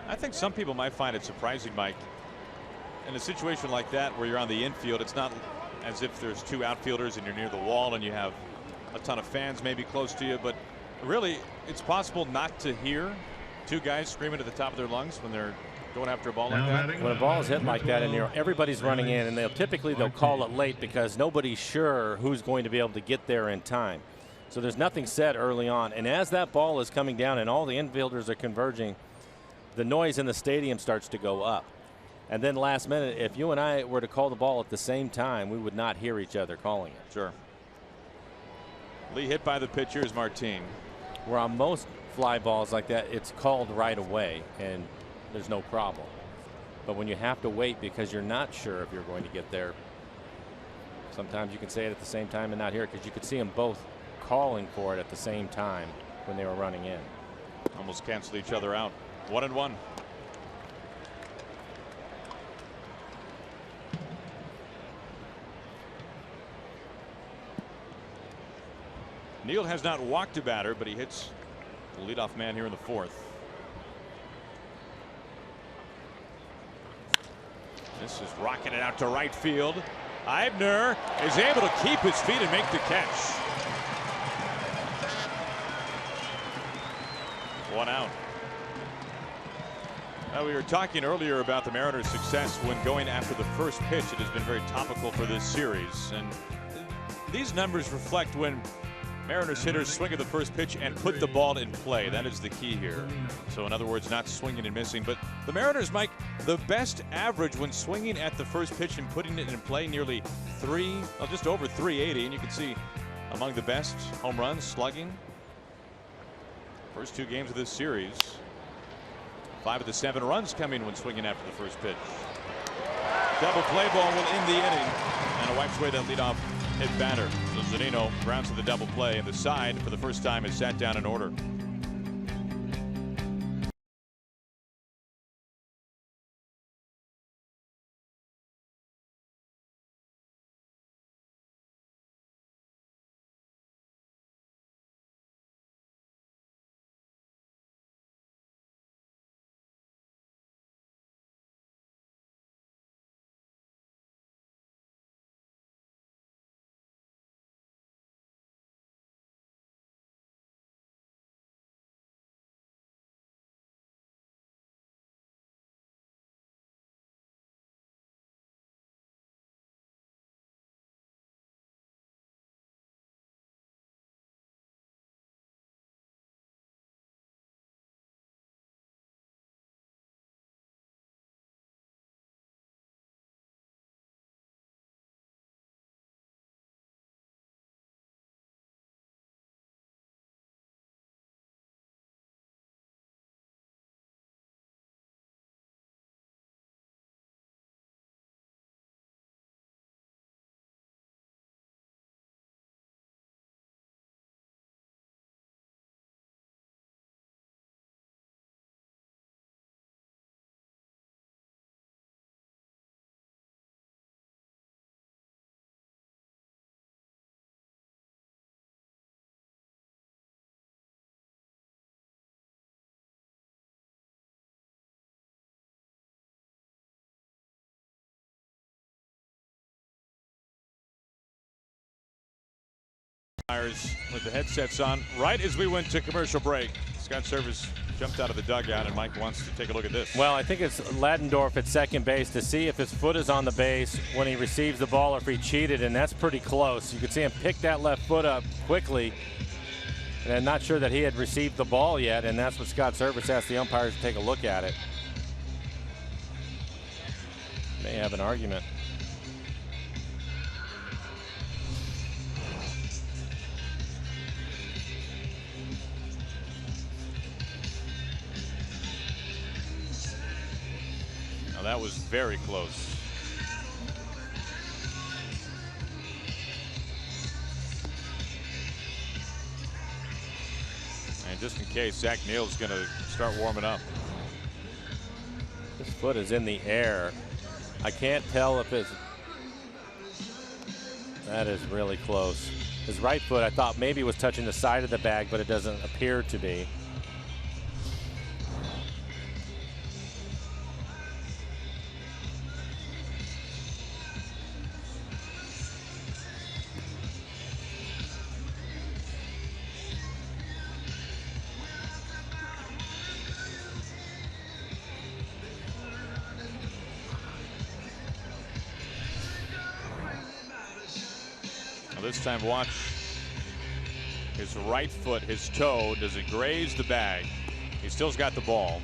I think some people might find it surprising, Mike, in a situation like that where you're on the infield. It's not as if there's two outfielders and you're near the wall and you have a ton of fans maybe close to you, but really it's possible not to hear two guys screaming at the top of their lungs when they're going after a ball like that. When a ball is hit like that and everybody's running in, and they'll call it late because nobody's sure who's going to be able to get there in time. So there's nothing said early on, and as that ball is coming down and all the infielders are converging, the noise in the stadium starts to go up. And then last minute, if you and I were to call the ball at the same time, we would not hear each other calling it. Sure. Lee hit by the pitcher is Martin. Where on most fly balls like that, it's called right away and there's no problem. But when you have to wait because you're not sure if you're going to get there, sometimes you can say it at the same time and not hear it, because you could see them both calling for it at the same time when they were running in. Almost cancel each other out. 1-1. Neal has not walked a batter, but he hits the leadoff man here in the fourth. This is rocking it out to right field. Eibner is able to keep his feet and make the catch. 1 out. Now, we were talking earlier about the Mariners' success when going after the first pitch. It has been very topical for this series, and these numbers reflect when Mariners hitters swing at the first pitch and put the ball in play. That is the key here. So in other words, not swinging and missing. But the Mariners, Mike, the best average when swinging at the first pitch and putting it in play, nearly just over 380. And you can see among the best home runs, slugging. First 2 games of this series. 5 of the 7 runs coming when swinging after the first pitch. Double play ball will end the inning, and it wipes away that leadoff hit batter. So Zunino grounds to the double play, and the side for the first time is sat down in order. With the headsets on right as we went to commercial break. Scott Servais jumped out of the dugout, and Mike wants to take a look at this. Well, I think it's Ladendorf at second base to see if his foot is on the base when he receives the ball or if he cheated, and that's pretty close. You can see him pick that left foot up quickly, and I'm not sure that he had received the ball yet, and that's what Scott Servais asked the umpires to take a look at it. May have an argument. That was very close. And just in case, Zach Neal's going to start warming up. His foot is in the air. I can't tell if it's... That is really close. His right foot, I thought maybe was touching the side of the bag, but it doesn't appear to be. This time, watch his right foot, his toe. Does it graze the bag? He still's got the ball.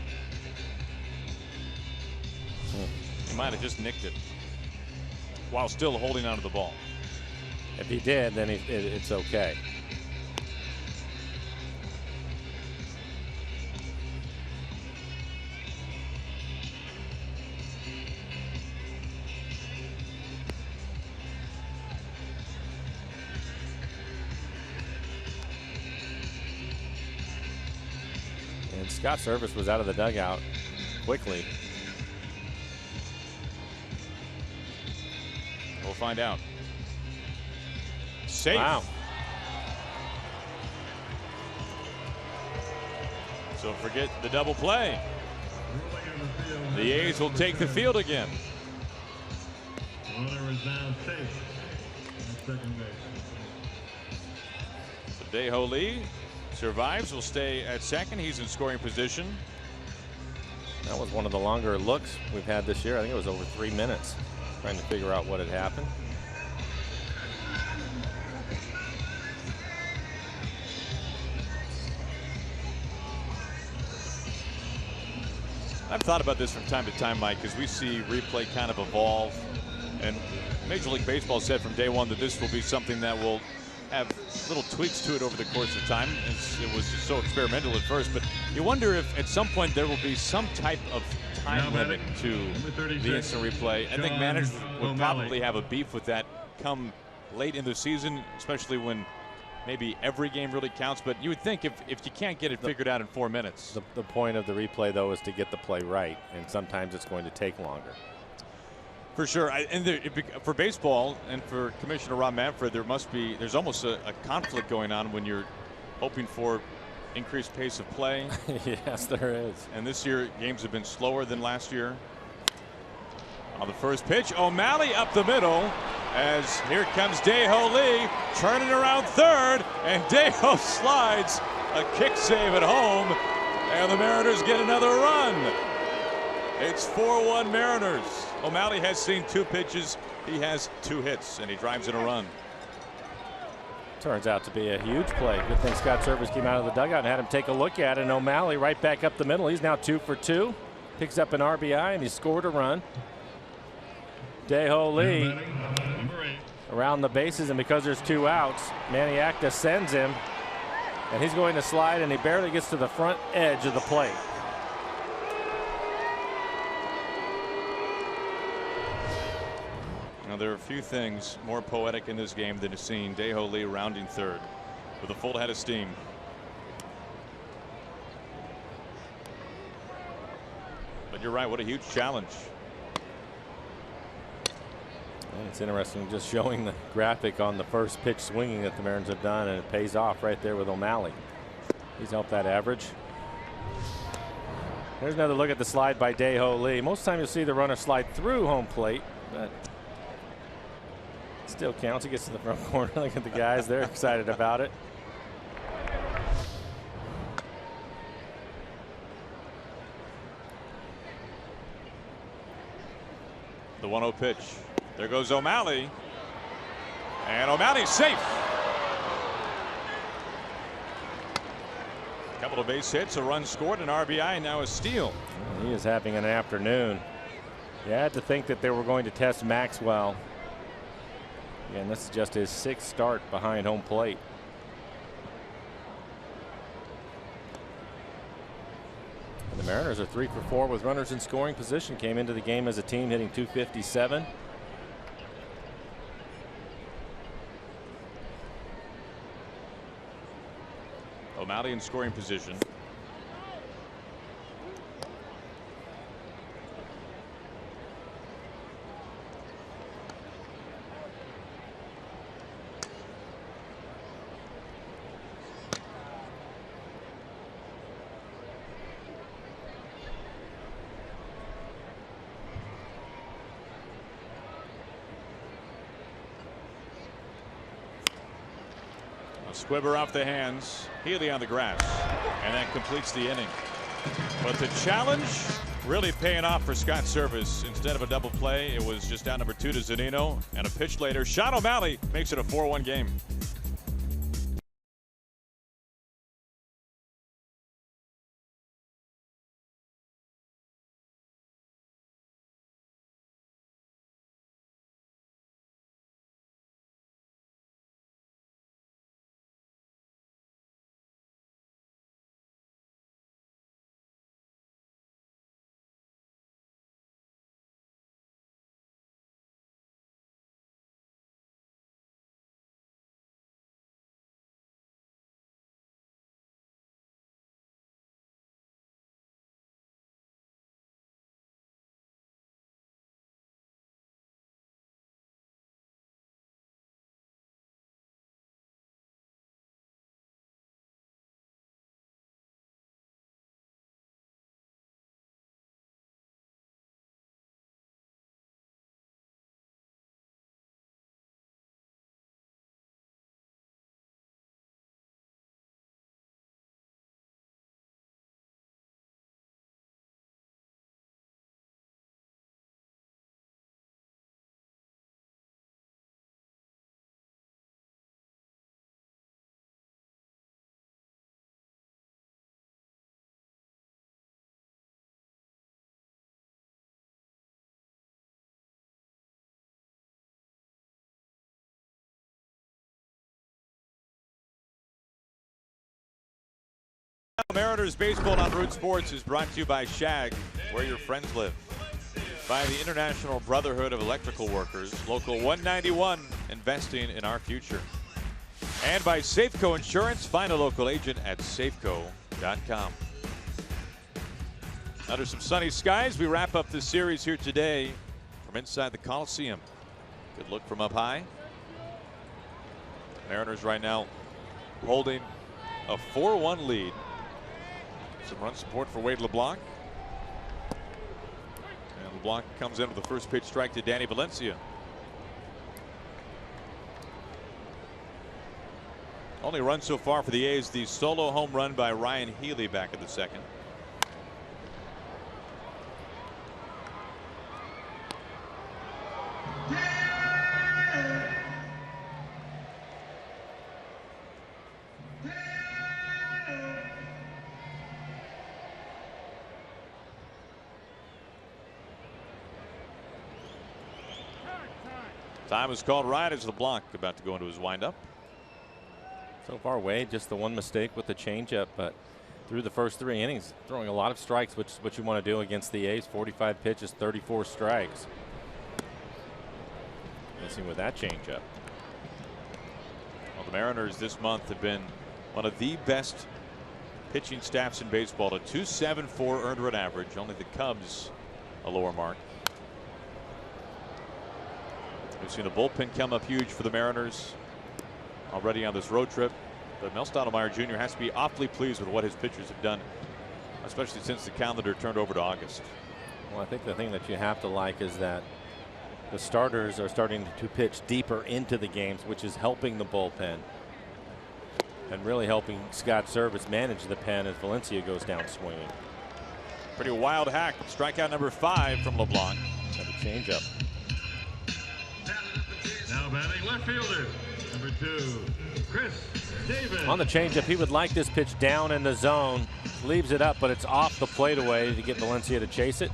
He might have just nicked it while still holding onto the ball. If he did, then it's okay. And Scott Servais was out of the dugout quickly. We'll find out. Safe. Wow. So forget the double play. The A's will take the field again. Runner is now safe at second base. So Dae-Ho Lee survives, will stay at second. He's in scoring position. That was one of the longer looks we've had this year. I think it was over 3 minutes, trying to figure out what had happened. I've thought about this from time to time, Mike, because we see replay kind of evolve. And Major League Baseball said from day one that this will be something that will have little tweaks to it over the course of time. It was just so experimental at first, but you wonder if at some point there will be some type of time limit to the instant replay. I think managers would probably have a beef with that come late in the season, especially when maybe every game really counts. But you would think if you can't get it figured out in 4 minutes. The point of the replay, though, is to get the play right, and sometimes it's going to take longer. For sure. For baseball and for Commissioner Rob Manfred, there's almost a conflict going on when you're hoping for increased pace of play. Yes, there is. And this year games have been slower than last year. On the first pitch, O'Malley up the middle, as here comes Dae-Ho Lee turning around third, and Dae-Ho slides a kick save at home, and the Mariners get another run. It's 4-1 Mariners. O'Malley has seen 2 pitches. He has 2 hits, and he drives in a run. Turns out to be a huge play. Good thing Scott Servais came out of the dugout and had him take a look at it. And O'Malley right back up the middle. He's now 2 for 2. Picks up an RBI, and he scored a run. Dae-Ho Lee around the bases, and because there's 2 outs, Manny Acta sends him, and he's going to slide, and he barely gets to the front edge of the plate. Now, there are a few things more poetic in this game than seeing Dae-Ho Lee rounding third with a full head of steam. But you're right, what a huge challenge. And it's interesting just showing the graphic on the first pitch swinging that the Mariners have done, and it pays off right there with O'Malley. He's helped that average. Here's another look at the slide by Dae-Ho Lee. Most of the time you'll see the runner slide through home plate, but still counts. He gets to the front corner. Look at the guys. They're excited about it. The 1-0 pitch. There goes O'Malley. And O'Malley's safe. A couple of base hits, a run scored, an RBI, and now a steal. He is having an afternoon. You had to think that they were going to test Maxwell. Again, this is just his 6th start behind home plate. And the Mariners are 3 for 4 with runners in scoring position. Came into the game as a team hitting .257. O'Malley in scoring position. Squibber off the hands, Healy on the grass, and that completes the inning. But the challenge really paying off for Scott Servais. Instead of a double play, it was just out number 2 to Zunino, and a pitch later, Sean O'Malley makes it a 4-1 game. Mariners baseball on Root Sports is brought to you by Shag, where your friends live. By the International Brotherhood of Electrical Workers, Local 191, investing in our future. And by Safeco Insurance. Find a local agent at safeco.com. Under some sunny skies, we wrap up this series here today from inside the Coliseum. Good look from up high. Mariners right now holding a 4-1 lead. Some run support for Wade LeBlanc. And LeBlanc comes in with the first pitch strike to Danny Valencia. Only run so far for the A's, the solo home run by Ryan Healy back in the second. Time is called right as LeBlanc about to go into his windup. So far, Wade, just the one mistake with the changeup, but through the first 3 innings, throwing a lot of strikes, which is what you want to do against the A's. 45 pitches, 34 strikes. Missing with that changeup. Well, the Mariners this month have been one of the best pitching staffs in baseball. A 2.74 earned run average. Only the Cubs a lower mark. We've seen the bullpen come up huge for the Mariners already on this road trip. But Mel Stottlemyre Jr. has to be awfully pleased with what his pitchers have done, especially since the calendar turned over to August. Well, I think the thing that you have to like is that the starters are starting to pitch deeper into the games, which is helping the bullpen and really helping Scott Servais manage the pen as Valencia goes down swinging. Pretty wild hack. Strikeout number 5 from LeBlanc. And a changeup. Now batting left fielder, number 2, Chris Davis. On the changeup, he would like this pitch down in the zone. Leaves it up, but it's off the plate away to get Valencia to chase it.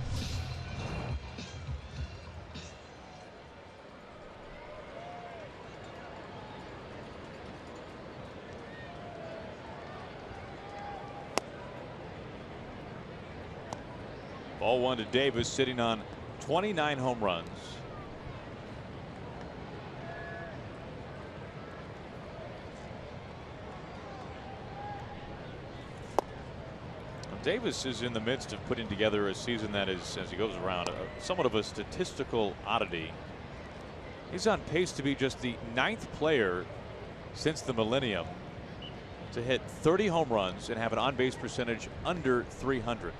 Ball 1 to Davis, sitting on 29 home runs. Davis is in the midst of putting together a season that is, as he goes around, somewhat of a statistical oddity. He's on pace to be just the 9th player since the millennium to hit 30 home runs and have an on-base percentage under 300.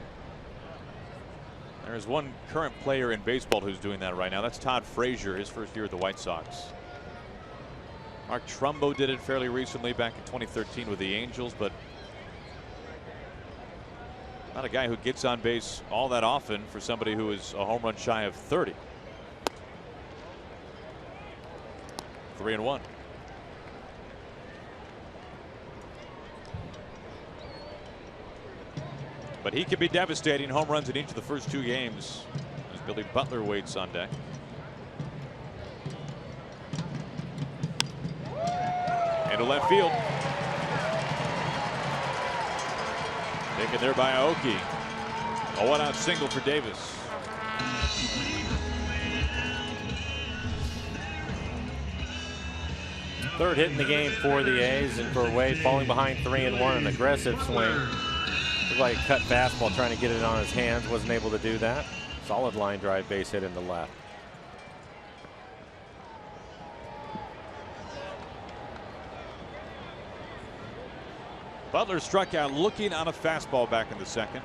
There's one current player in baseball who's doing that right now. That's Todd Frazier, his first year at the White Sox. Mark Trumbo did it fairly recently back in 2013 with the Angels, but not a guy who gets on base all that often for somebody who is a home run shy of 30. 3-1. But he can be devastating. Home runs in each of the first 2 games as Billy Butler waits on deck. Into left field. Taken there by Aoki. A 1-out single for Davis. Third hit in the game for the A's, and for Wade, falling behind 3-1, an aggressive swing. Looked like a cut fastball, trying to get it on his hands. Wasn't able to do that. Solid line drive base hit in the left. Butler struck out looking on a fastball back in the second.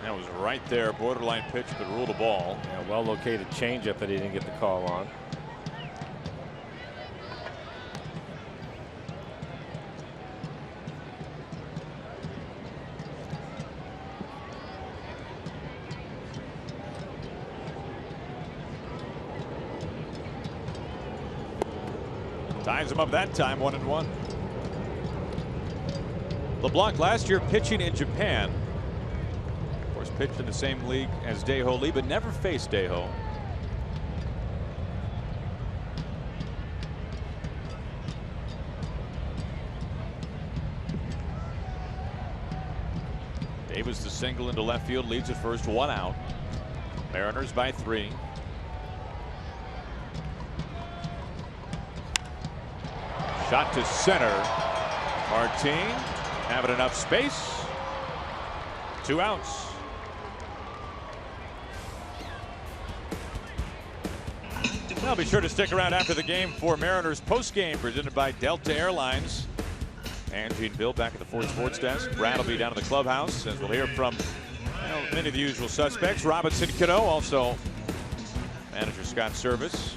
That was right there, borderline pitch, but ruled a ball. Yeah, well located changeup that he didn't get the call on. Ties him up that time, 1-1. LeBlanc last year pitching in Japan. Of course, pitched in the same league as Dae-Ho Lee, but never faced Dae-Ho. Davis the single into left field, leads at first, 1 out. Mariners by 3. Shot to center. Martin having enough space. 2 outs. Well, be sure to stick around after the game for Mariners postgame presented by Delta Airlines. Angie and Bill back at the Ford Sports Desk. Brad will be down at the clubhouse as we'll hear from many of the usual suspects. Robinson Cano, also manager Scott Service.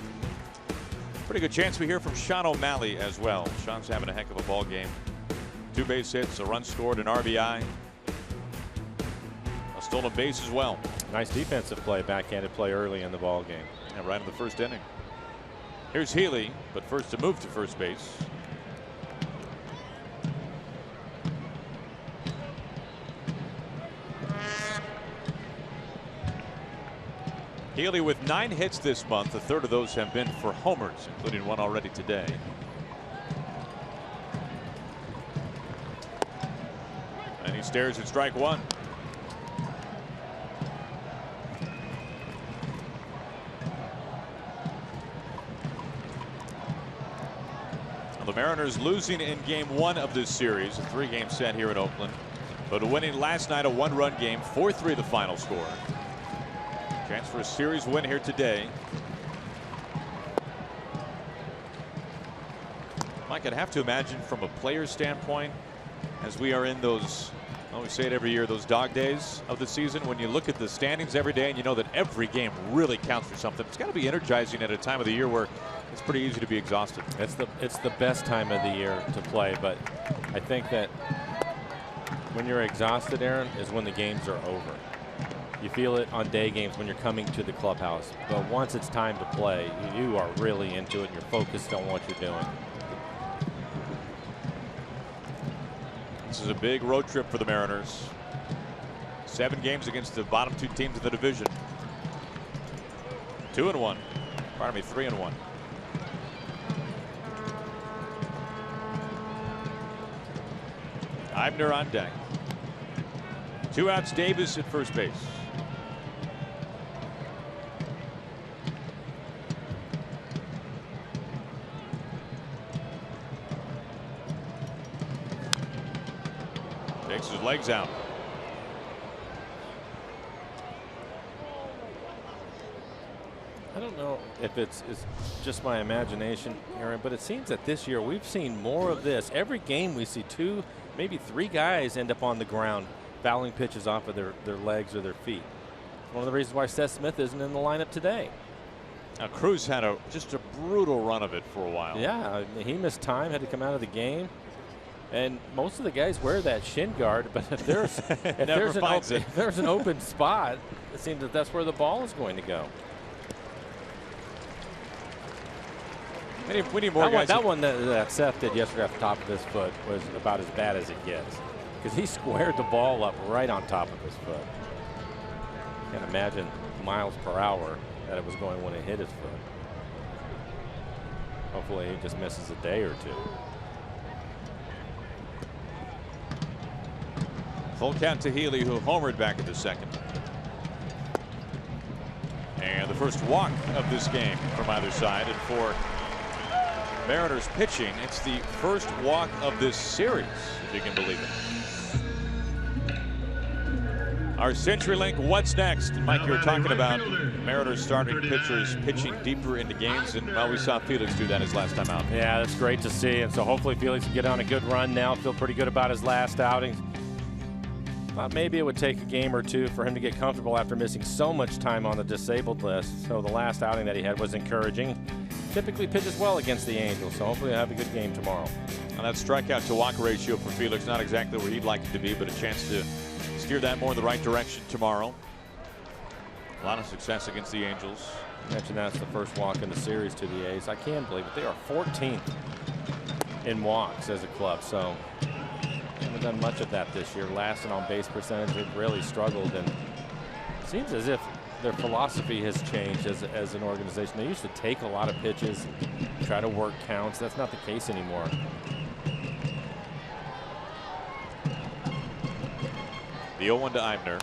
Pretty good chance we hear from Sean O'Malley as well. Sean's having a heck of a ball game. 2 base hits, a run scored, an RBI. A stolen base as well. Nice defensive play, backhanded play early in the ball game. Yeah, right in the first inning. Here's Healy, but first to move to first base. Healy with 9 hits this month. A third of those have been for homers, including 1 already today. And he stares at strike 1. Well, the Mariners losing in game 1 of this series, a 3-game set here in Oakland, but winning last night a 1-run game, 4-3 the final score. Chance for a series win here today. Mike, I'd have to imagine from a player's standpoint, as we are in those, I always say it every year, those dog days of the season, when you look at the standings every day and you know that every game really counts for something, it's got to be energizing at a time of the year where it's pretty easy to be exhausted. It's the best time of the year to play, but I think that when you're exhausted, Aaron, is when the games are over. You feel it on day games when you're coming to the clubhouse, but once it's time to play, you are really into it and you're focused on what you're doing. This is a big road trip for the Mariners. 7 games against the bottom 2 teams in the division. 2-1. Pardon me, 3-1. Eibner on deck. 2 outs, Davis at first base. Takes his legs out. I don't know if it's just my imagination, Aaron, but it seems that this year we've seen more of this. Every game we see 2, maybe 3 guys end up on the ground fouling pitches off of their legs or their feet. One of the reasons why Seth Smith isn't in the lineup today. Now Cruz had just a brutal run of it for a while. Yeah, he missed time, had to come out of the game. And most of the guys wear that shin guard, but if there's if there's an open spot, it seems that that's where the ball is going to go. We need more guys. That one that Seth did yesterday off the top of his foot was about as bad as it gets, because he squared the ball up right on top of his foot. Can't imagine miles per hour that it was going when it hit his foot. Hopefully he just misses a day or 2. Full count to Healy, who homered back at the second. And the first walk of this game from either side. And for Mariners pitching, it's the first walk of this series, if you can believe it. Our CenturyLink What's Next? Mike, you were talking about Mariners starting pitchers pitching deeper into games, and well, we saw Felix do that his last time out. Yeah, that's great to see, and so hopefully Felix can get on a good run now. Feel pretty good about his last outing. Thought maybe it would take a game or 2 for him to get comfortable after missing so much time on the disabled list. So the last outing that he had was encouraging. Typically pitches well against the Angels, so hopefully he'll have a good game tomorrow. And that strikeout to walk ratio for Felix, not exactly where he'd like it to be, but a chance to steer that more in the right direction tomorrow. A lot of success against the Angels. I mentioned that's the first walk in the series to the A's. I can't believe it. They are 14th in walks as a club, so haven't done much of that this year. Last in on base percentage, they've really struggled, and it seems as if their philosophy has changed as an organization. They used to take a lot of pitches, try to work counts. That's not the case anymore. The 0-1 to Eibner.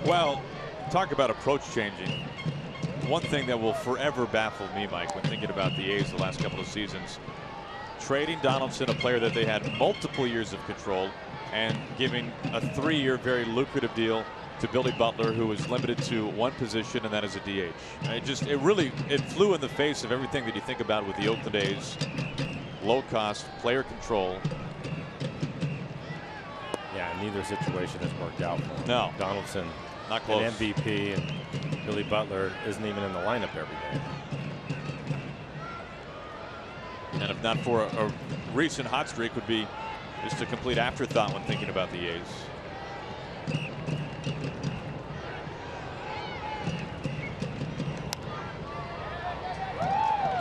Well, talk about approach changing. One thing that will forever baffle me, Mike, when thinking about the A's the last couple of seasons, trading Donaldson, a player that they had multiple years of control, and giving a 3-year very lucrative deal to Billy Butler, who was limited to one position, and that is a DH. It flew in the face of everything that you think about with the Oakland A's. Low cost, player control. Yeah, neither situation has worked out for him. No. Donaldson, not close. An MVP, and Billy Butler isn't even in the lineup every day. And if not for a recent hot streak, would be just a complete afterthought when thinking about the A's.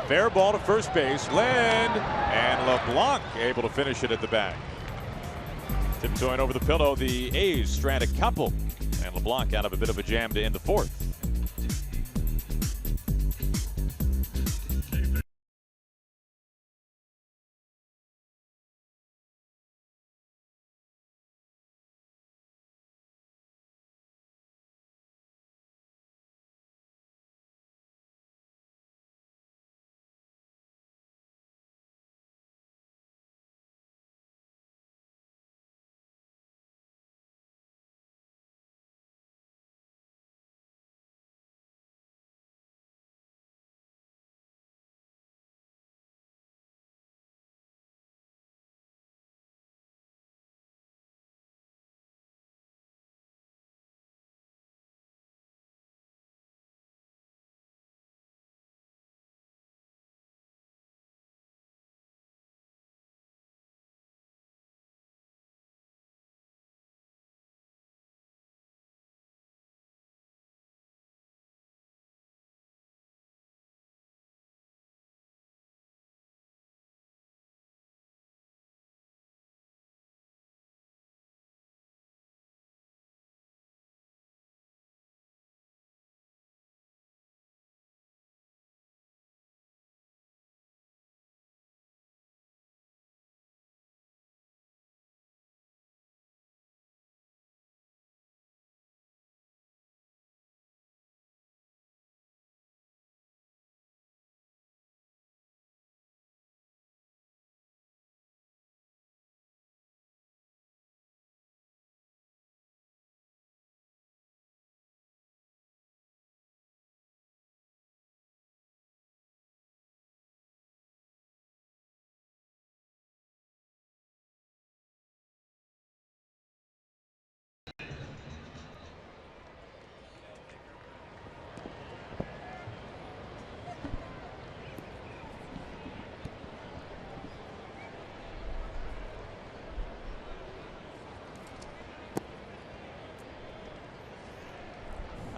Fair ball to first base. Lind and LeBlanc able to finish it at the back. Tiptoeing over the pillow, the A's strand a couple, and LeBlanc out of a bit of a jam to end the fourth.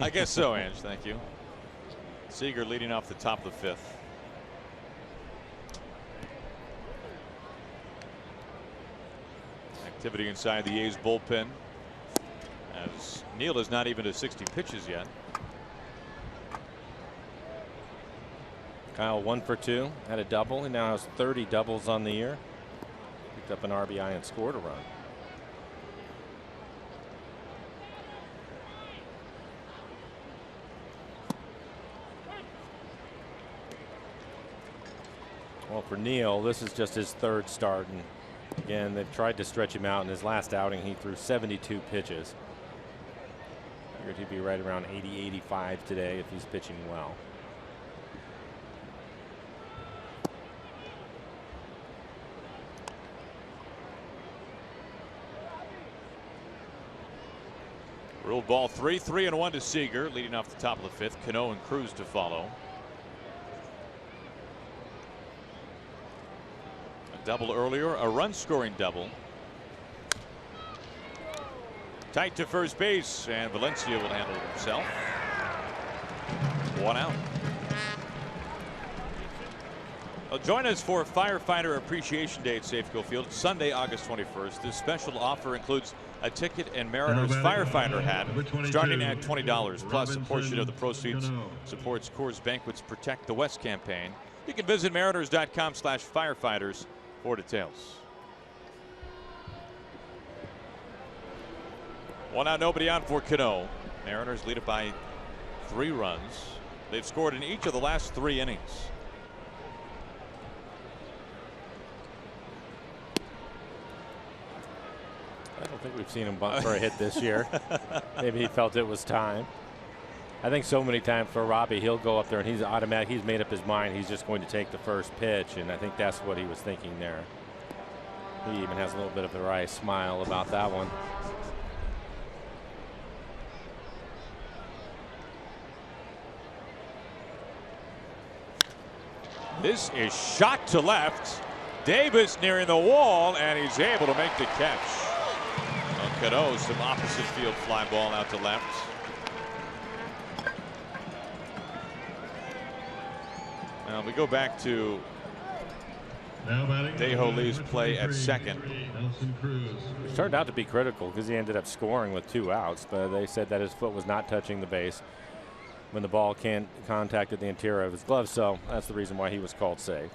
I guess so, Ange. Thank you. Seager leading off the top of the fifth. Activity inside the A's bullpen, as Neal is not even to 60 pitches yet. Kyle 1 for 2, had a double. He now has 30 doubles on the year. Picked up an RBI and scored a run. Well, for Neal, this is just his third start, and again, they've tried to stretch him out. In his last outing, he threw 72 pitches. Figured he'd be right around 80-85 today if he's pitching well. Ruled ball 3-1 to Seager, leading off the top of the fifth. Cano and Cruz to follow. Double earlier, a run scoring double. Tight to first base, and Valencia will handle it himself. 1 out. Well, join us for Firefighter Appreciation Day at Safeco Field, Sunday, August 21st. This special offer includes a ticket and Mariners firefighter hat starting at $20, plus a portion of the proceeds supports Coors Banquet's Protect the West campaign. You can visit mariners.com/firefighters for details. 1 out, nobody on for Cano. Mariners lead it by 3 runs. They've scored in each of the last 3 innings. I don't think we've seen him bunt for a hit this year. Maybe he felt it was time. I think so many times for Robbie, he'll go up there and he's automatic. He's made up his mind. He's just going to take the first pitch, and I think that's what he was thinking there. He even has a little bit of a wry smile about that one. This is shot to left. Davis nearing the wall, and he's able to make the catch. Cano, some opposite field fly ball out to left. Now we go back to Dae-Ho Lee's play at second. Which turned out to be critical because he ended up scoring with 2 outs, but they said that his foot was not touching the base when the ball contacted the interior of his glove, so that's the reason why he was called safe.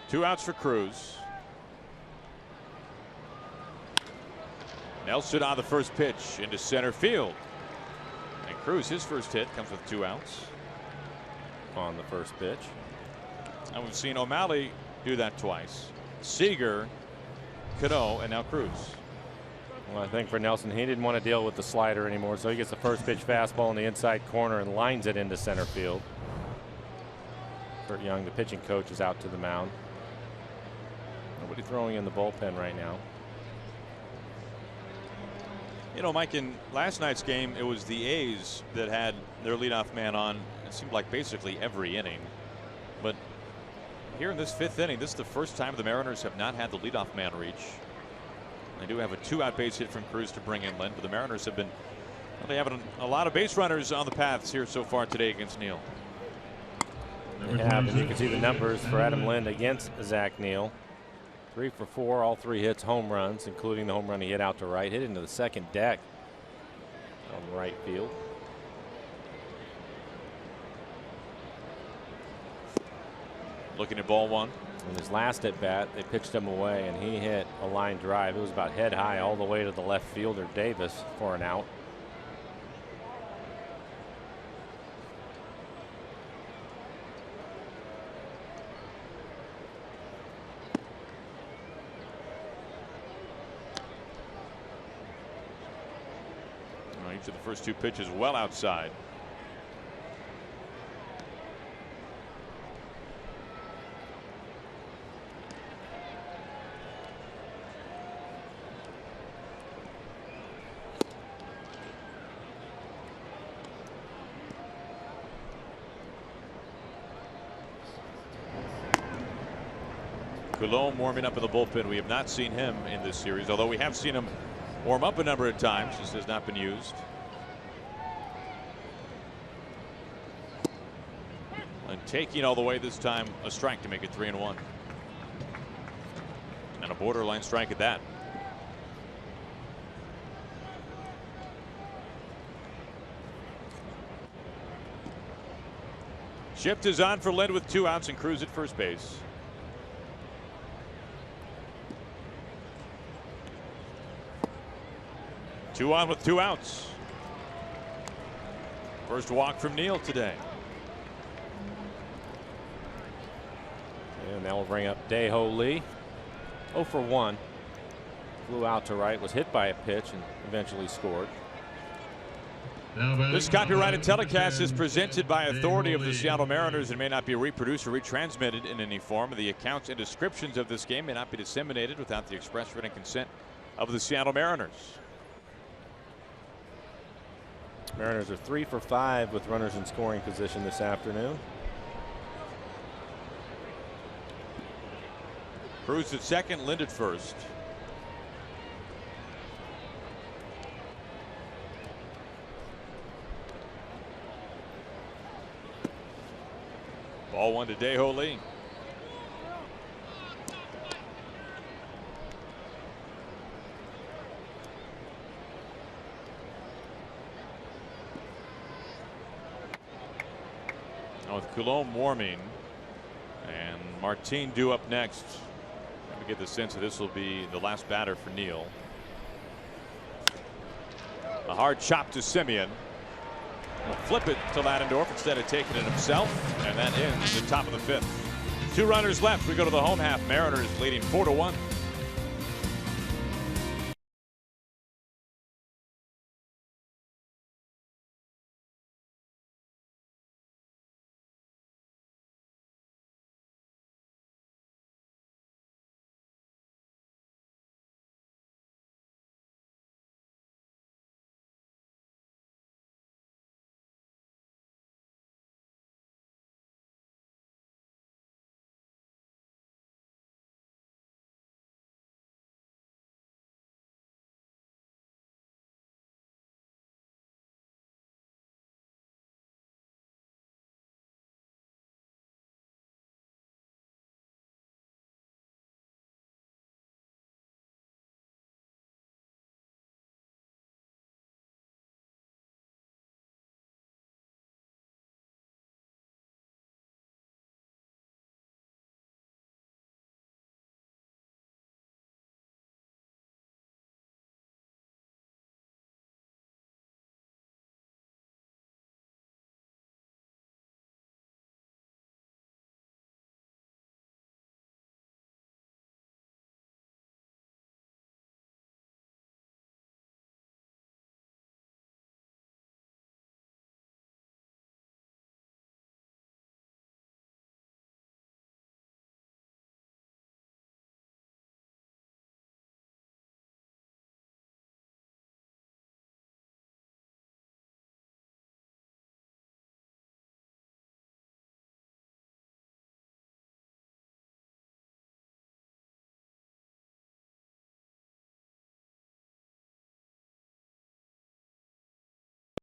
Two outs for Cruz. Nelson on the first pitch into center field. And Cruz, his first hit comes with 2 outs. On the first pitch. And we've seen O'Malley do that twice. Seager, Cano, and now Cruz. Well, I think for Nelson, he didn't want to deal with the slider anymore, so he gets the first pitch fastball in the inside corner and lines it into center field. Kurt Young, the pitching coach, is out to the mound. Nobody throwing in the bullpen right now. You know, Mike, in last night's game, it was the A's that had their leadoff man on, it seemed like basically every inning. But here in this 5th inning, this is the first time the Mariners have not had the leadoff man reach. They do have a 2-out base hit from Cruz to bring in Lind, but the Mariners have been, well, they have a lot of base runners on the paths here so far today against Neal. They have, and you can see the numbers for Adam Lind against Zach Neal. 3 for 4, all 3 hits, home runs, including the home run he hit out to right, hit into the second deck on right field. Looking at ball 1. In his last at bat, they pitched him away, and he hit a line drive. It was about head high all the way to the left fielder Davis for an out. Each of the first 2 pitches well outside. Coulombe warming up in the bullpen. We have not seen him in this series, although we have seen him warm up a number of times. Just has not been used. And taking all the way this time, a strike to make it 3-1. And a borderline strike at that. Shift is on for Lind with 2 outs and Cruz at first base. Two on with 2 outs. First walk from Neal today. And that will bring up Dae-Ho Lee. 0 for 1. Flew out to right, was hit by a pitch, and eventually scored. This copyrighted telecast is presented by authority of the Seattle Mariners and may not be reproduced or retransmitted in any form. The accounts and descriptions of this game may not be disseminated without the express written consent of the Seattle Mariners. Mariners are 3 for 5 with runners in scoring position this afternoon. Cruz at second, Lind at first. Ball one to Dae-Ho Lee. Now with Coulombe warming and Martin due up next, let me get the sense that this will be the last batter for Neal. A hard chop to Semien. Will flip it to Ladendorf instead of taking it himself, and that ends the top of the 5th. 2 runners left. We go to the home half. Mariners leading 4-1.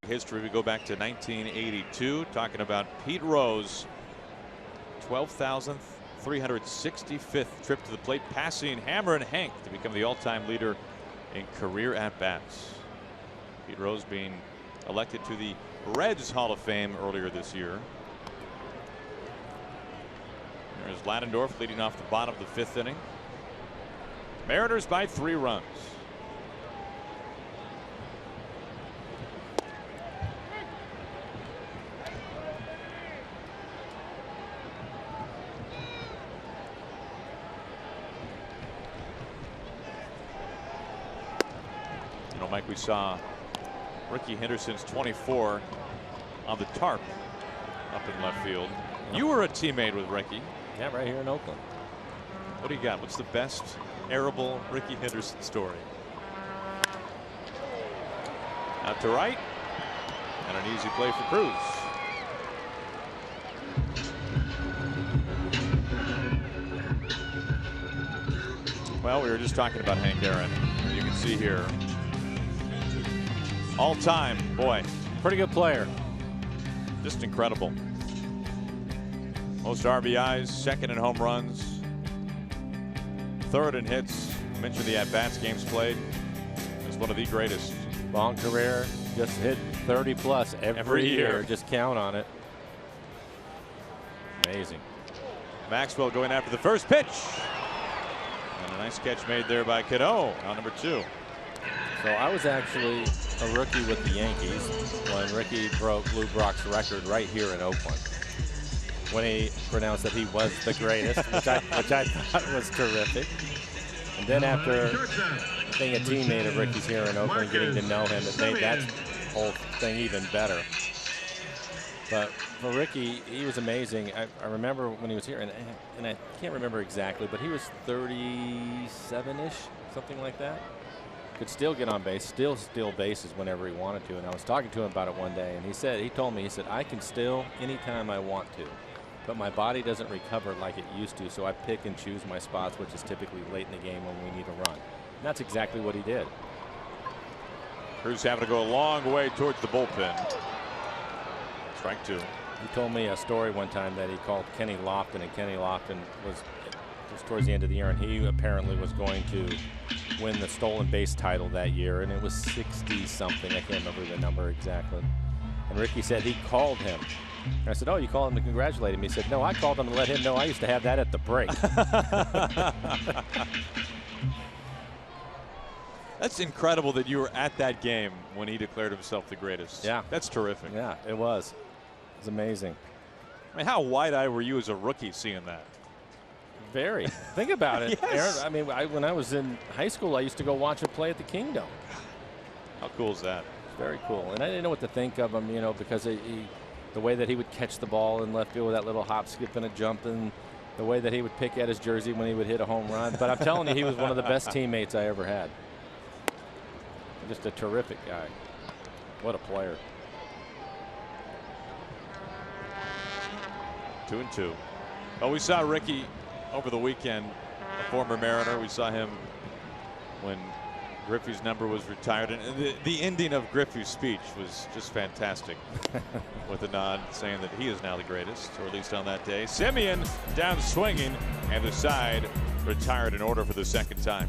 History, we go back to 1982, talking about Pete Rose, 12,365th trip to the plate, passing Hammer and Hank to become the all-time leader in career at-bats. Pete Rose being elected to the Reds Hall of Fame earlier this year. There's Ladendorf leading off the bottom of the 5th inning. Mariners by 3 runs. Mike, we saw Rickey Henderson's 24 on the tarp up in left field. You were a teammate with Rickey. Yeah, right here in Oakland. What do you got? What's the best arable Rickey Henderson story? Out to right, and an easy play for Cruz. Well, we were just talking about Hank Aaron. You can see here. All time, boy. Pretty good player. Just incredible. Most RBIs, 2nd in home runs, 3rd in hits. I mentioned the at-bats, games played. He's one of the greatest. Long career, just hit 30 plus every year. Just count on it. Amazing. Maxwell going after the first pitch. And a nice catch made there by Cano on number 2. So I was actually a rookie with the Yankees when Rickey broke Lou Brock's record right here in Oakland, when he pronounced that he was the greatest, which I thought was terrific. And then after being a teammate of Rickey's here in Oakland, getting to know him, it made that whole thing even better. But for Rickey, he was amazing. I remember when he was here, and I can't remember exactly, but he was 37-ish, something like that. Could still get on base, still steal bases whenever he wanted to. And I was talking to him about it one day, and he told me, he said, I can steal anytime I want to, but my body doesn't recover like it used to, so I pick and choose my spots, which is typically late in the game when we need a run. And that's exactly what he did. Cruz having to go a long way towards the bullpen. Strike 2. He told me a story one time that he called Kenny Lofton, and Kenny Lofton was towards the end of the year, and he apparently was going to win the stolen base title that year, and it was 60-something. I can't remember the number exactly. And Ricky said he called him. And I said, oh, you called him to congratulate him? He said, no, I called him to let him know I used to have that at the break. That's incredible that you were at that game when he declared himself the greatest. Yeah. That's terrific. Yeah, it was. It was amazing. I mean, how wide-eyed were you as a rookie seeing that? Very. Think about it, Yes. Aaron. I mean, when I was in high school, I used to go watch him play at the Kingdom. How cool is that? Very cool. And I didn't know what to think of him, you know, because the way that he would catch the ball in left field with that little hop, skip, and a jump, and the way that he would pick at his jersey when he would hit a home run. But I'm telling you, he was one of the best teammates I ever had. Just a terrific guy. What a player. 2-2. Well, we saw Ricky over the weekend, a former Mariner. We saw him when Griffey's number was retired, and the ending of Griffey's speech was just fantastic with a nod saying that he is now the greatest, or at least on that day. Semien down swinging, and the side retired in order for the second time.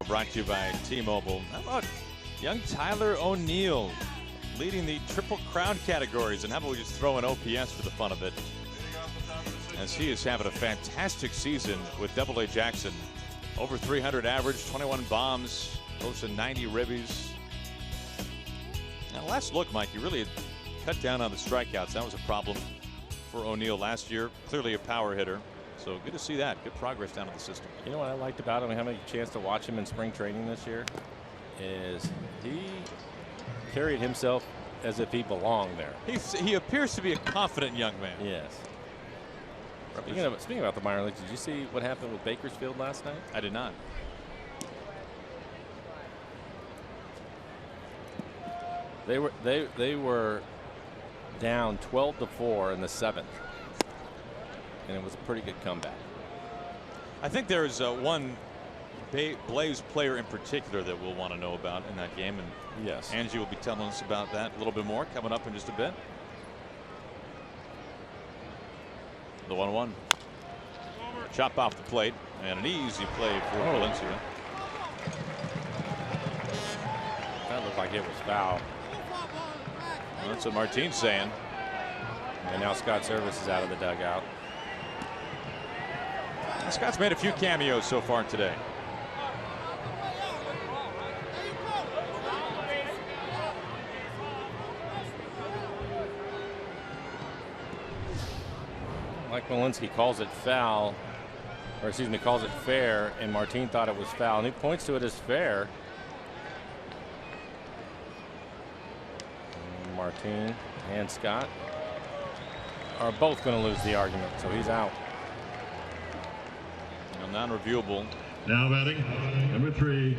Brought to you by T-Mobile. How about young Tyler O'Neill leading the Triple Crown categories? And how about we just throw in OPS for the fun of it, as he is having a fantastic season with Double-A Jackson. Over 300 average, 21 bombs, close to 90 ribbies. Now, last look, Mike, you really had cut down on the strikeouts. That was a problem for O'Neill last year. Clearly a power hitter. So good to see that. Good progress down in the system. You know what I liked about him, having a chance to watch him in spring training this year, is he carried himself as if he belonged there. He appears to be a confident young man. Yes. Speaking about the minor leagues, did you see what happened with Bakersfield last night? I did not. They were down 12-4 in the 7th. And it was a pretty good comeback. I think there's one Blaze player in particular that we'll want to know about in that game, and yes, Angie will be telling us about that a little bit more coming up in just a bit. The 1-1. Chop off the plate, and an easy play for Valencia. That looked like it was foul. Well, that's what Martine's saying. And now Scott Service is out of the dugout. Scott's made a few cameos so far today. Mike Malinsky calls it foul, or excuse me, calls it fair, and Martine thought it was foul, and he points to it as fair. And Martine and Scott are both going to lose the argument, so he's out. non-reviewable. Now batting, number 3,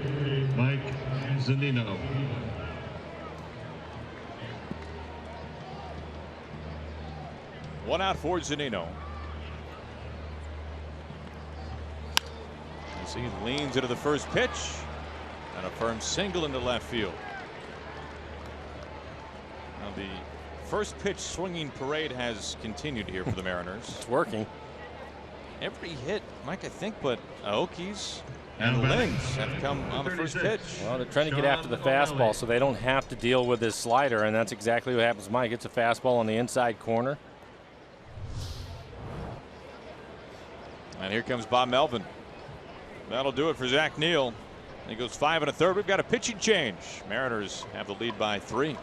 Mike Zunino. One out for Zunino. As he leans into the first pitch, and a firm single into left field. Now the first pitch swinging parade has continued here for the Mariners. It's working. Every hit, Mike, I think, but Aoki's and Lynn's have come on the first pitch. Well, they're trying to get after the fastball so they don't have to deal with this slider, and that's exactly what happens. Mike gets a fastball on the inside corner. And here comes Bob Melvin. That'll do it for Zach Neal. He goes 5 1/3. We've got a pitching change. Mariners have the lead by 3.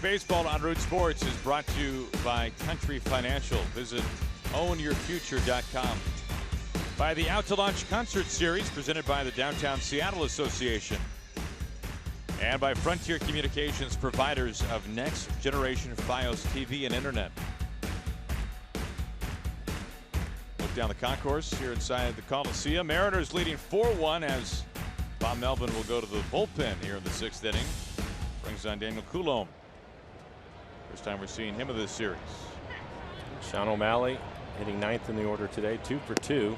Baseball on Root Sports is brought to you by Country Financial. Visit ownyourfuture.com. By the Out to Launch Concert Series presented by the Downtown Seattle Association. And by Frontier Communications, providers of next generation Fios TV and internet. Look down the concourse here inside the Coliseum. Mariners leading 4-1 as Bob Melvin will go to the bullpen here in the 6th inning. Brings on Daniel Coulombe. First time we're seeing him of this series. Sean O'Malley hitting 9th in the order today, 2 for 2.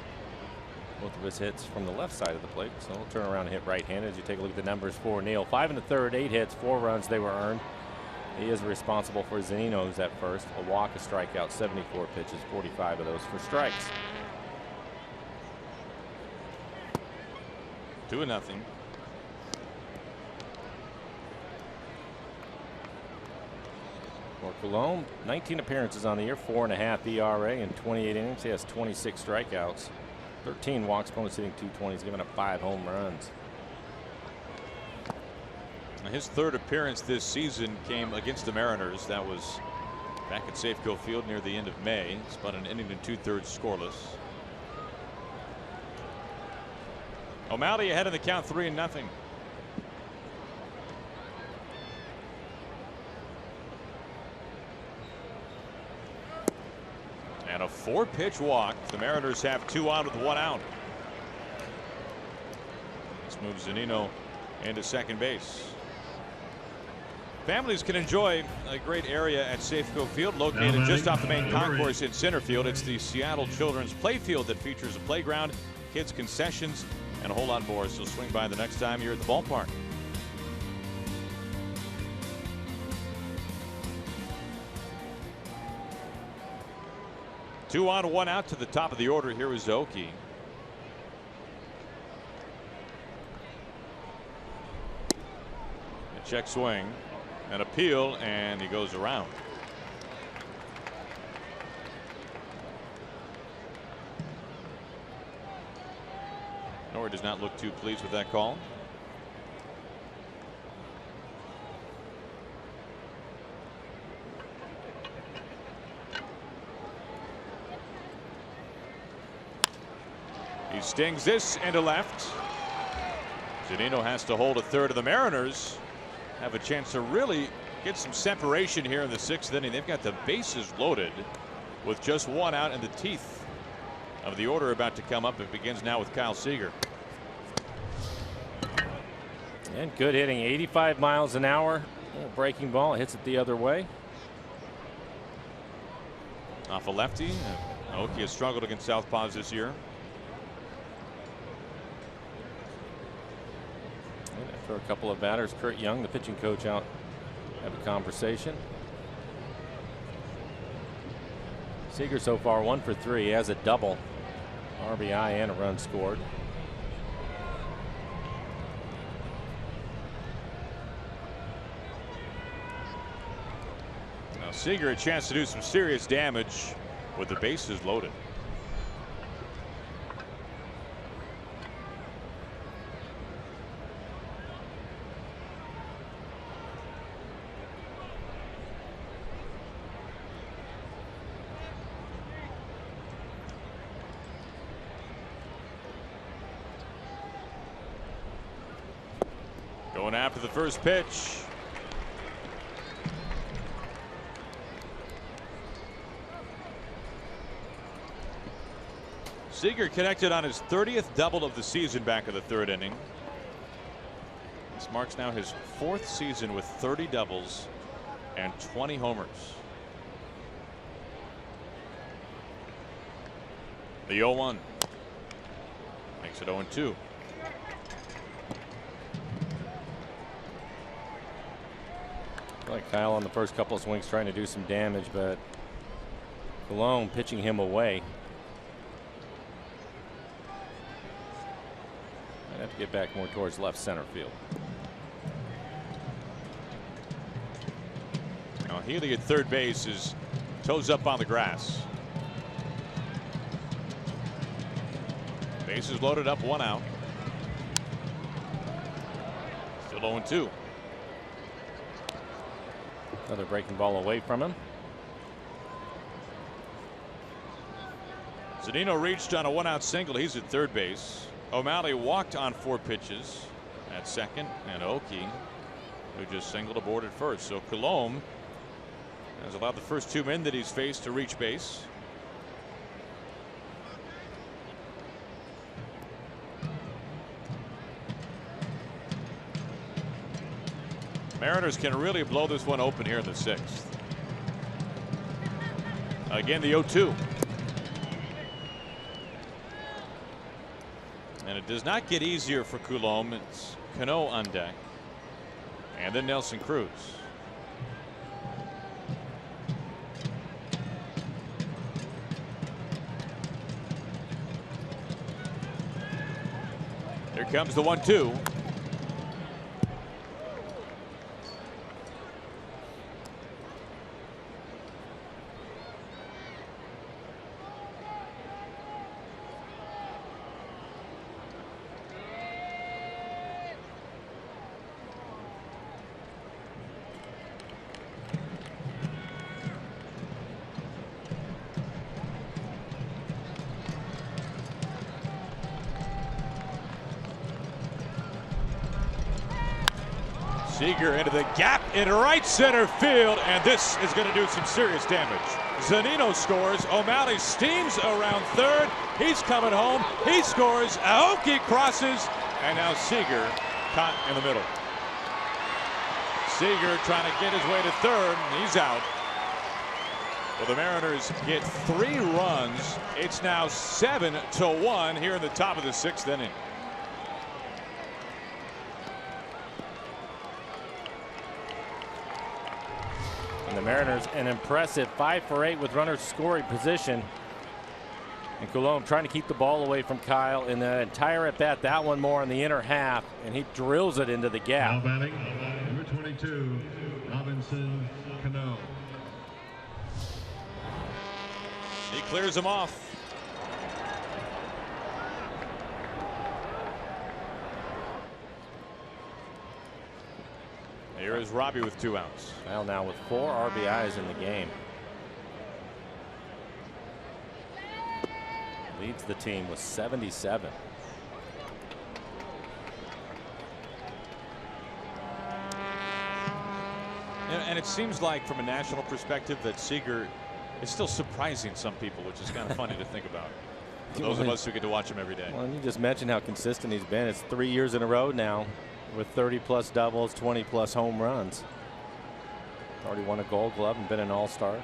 Both of his hits from the left side of the plate, so he'll turn around and hit right-handed. As you take a look at the numbers for Neal, 5 1/3, 8 hits, 4 runs. They were earned. He is responsible for Zunino's at first. A walk, a strikeout, 74 pitches, 45 of those for strikes. 2-0. For Coulombe, 19 appearances on the year, 4.5 ERA in 28 innings. He has 26 strikeouts, 13 walks, opponents hitting .220. He's given up 5 home runs. His 3rd appearance this season came against the Mariners. That was back at Safeco Field near the end of May. Spun an inning and 2/3 scoreless. O'Malley ahead in the count, 3-0. And a 4-pitch walk. The Mariners have 2 on with 1 out. This moves Zunino into second base. Families can enjoy a great area at Safeco Field, located just off the main concourse in center field. It's the Seattle Children's Playfield that features a playground, kids concessions, and a whole lot more. So swing by the next time you're at the ballpark. Two on, 1 out to the top of the order. Here is Aoki. A check swing, an appeal, and he goes around. Norrie does not look too pleased with that call. He stings this into left. Zunino has to hold a third of the Mariners. Have a chance to really get some separation here in the 6th inning. They've got the bases loaded with just one out, and the teeth of the order about to come up. It begins now with Kyle Seager. And good hitting, 85 miles an hour. Breaking ball, hits it the other way. Off a lefty. Aoki has struggled against southpaws this year. And after a couple of batters, Kurt Young, the pitching coach, out have a conversation. Seager so far 1 for 3. He has a double, RBI, and a run scored. Now Seager a chance to do some serious damage with the bases loaded. Going after the first pitch. Seager connected on his 30th double of the season back in the 3rd inning. This marks now his 4th season with 30 doubles and 20 homers. The 0-1 makes it 0-2. Like Kyle on the first couple of swings trying to do some damage, but Colon pitching him away. Might have to get back more towards left center field. Now Healy at third base is toes up on the grass. Bases loaded up, 1 out. Still 0-2. Another breaking ball away from him. Zunino reached on a 1-out single. He's at third base. O'Malley walked on 4 pitches at second, and Aoki, who just singled aboard at first. So Colomb has allowed the first 2 men that he's faced to reach base. Mariners can really blow this one open here in the 6th. Again, the 0-2. And it does not get easier for Coulombe. It's Cano on deck. And then Nelson Cruz. Here comes the 1-2. Seager into the gap in right center field, and this is going to do some serious damage. Zunino scores. O'Malley steams around third. He's coming home. He scores. Aoki crosses, and now Seager caught in the middle. Seager trying to get his way to third, and he's out. Well, the Mariners get 3 runs. It's now 7-1 here in the top of the 6th inning. And the Mariners an impressive 5 for 8 with runners scoring position. And Colomb trying to keep the ball away from Kyle in the entire at bat. That one more in the inner half, and he drills it into the gap. Now batting, number 22, Robinson Cano. He clears him off. Here is Robbie with 2 outs. Kyle now with 4 RBIs in the game. Leads the team with 77. And it seems like from a national perspective that Seager is still surprising some people, which is kind of funny to think about. For those of us who get to watch him every day. Well, and you just mentioned how consistent he's been. It's 3 years in a row now with 30+ doubles, 20+ home runs. Already won a Gold Glove and been an All-Star.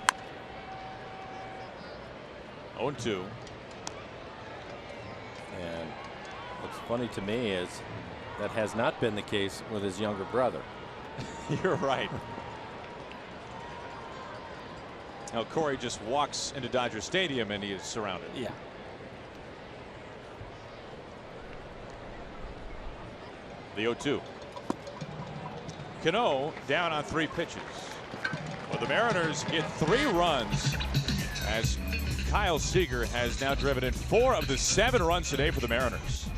0-2. And what's funny to me is that has not been the case with his younger brother. You're right. Now Corey just walks into Dodger Stadium and he is surrounded. Yeah. The 0-2. Cano down on 3 pitches. Well, the Mariners get 3 runs as Kyle Seager has now driven in 4 of the 7 runs today for the Mariners.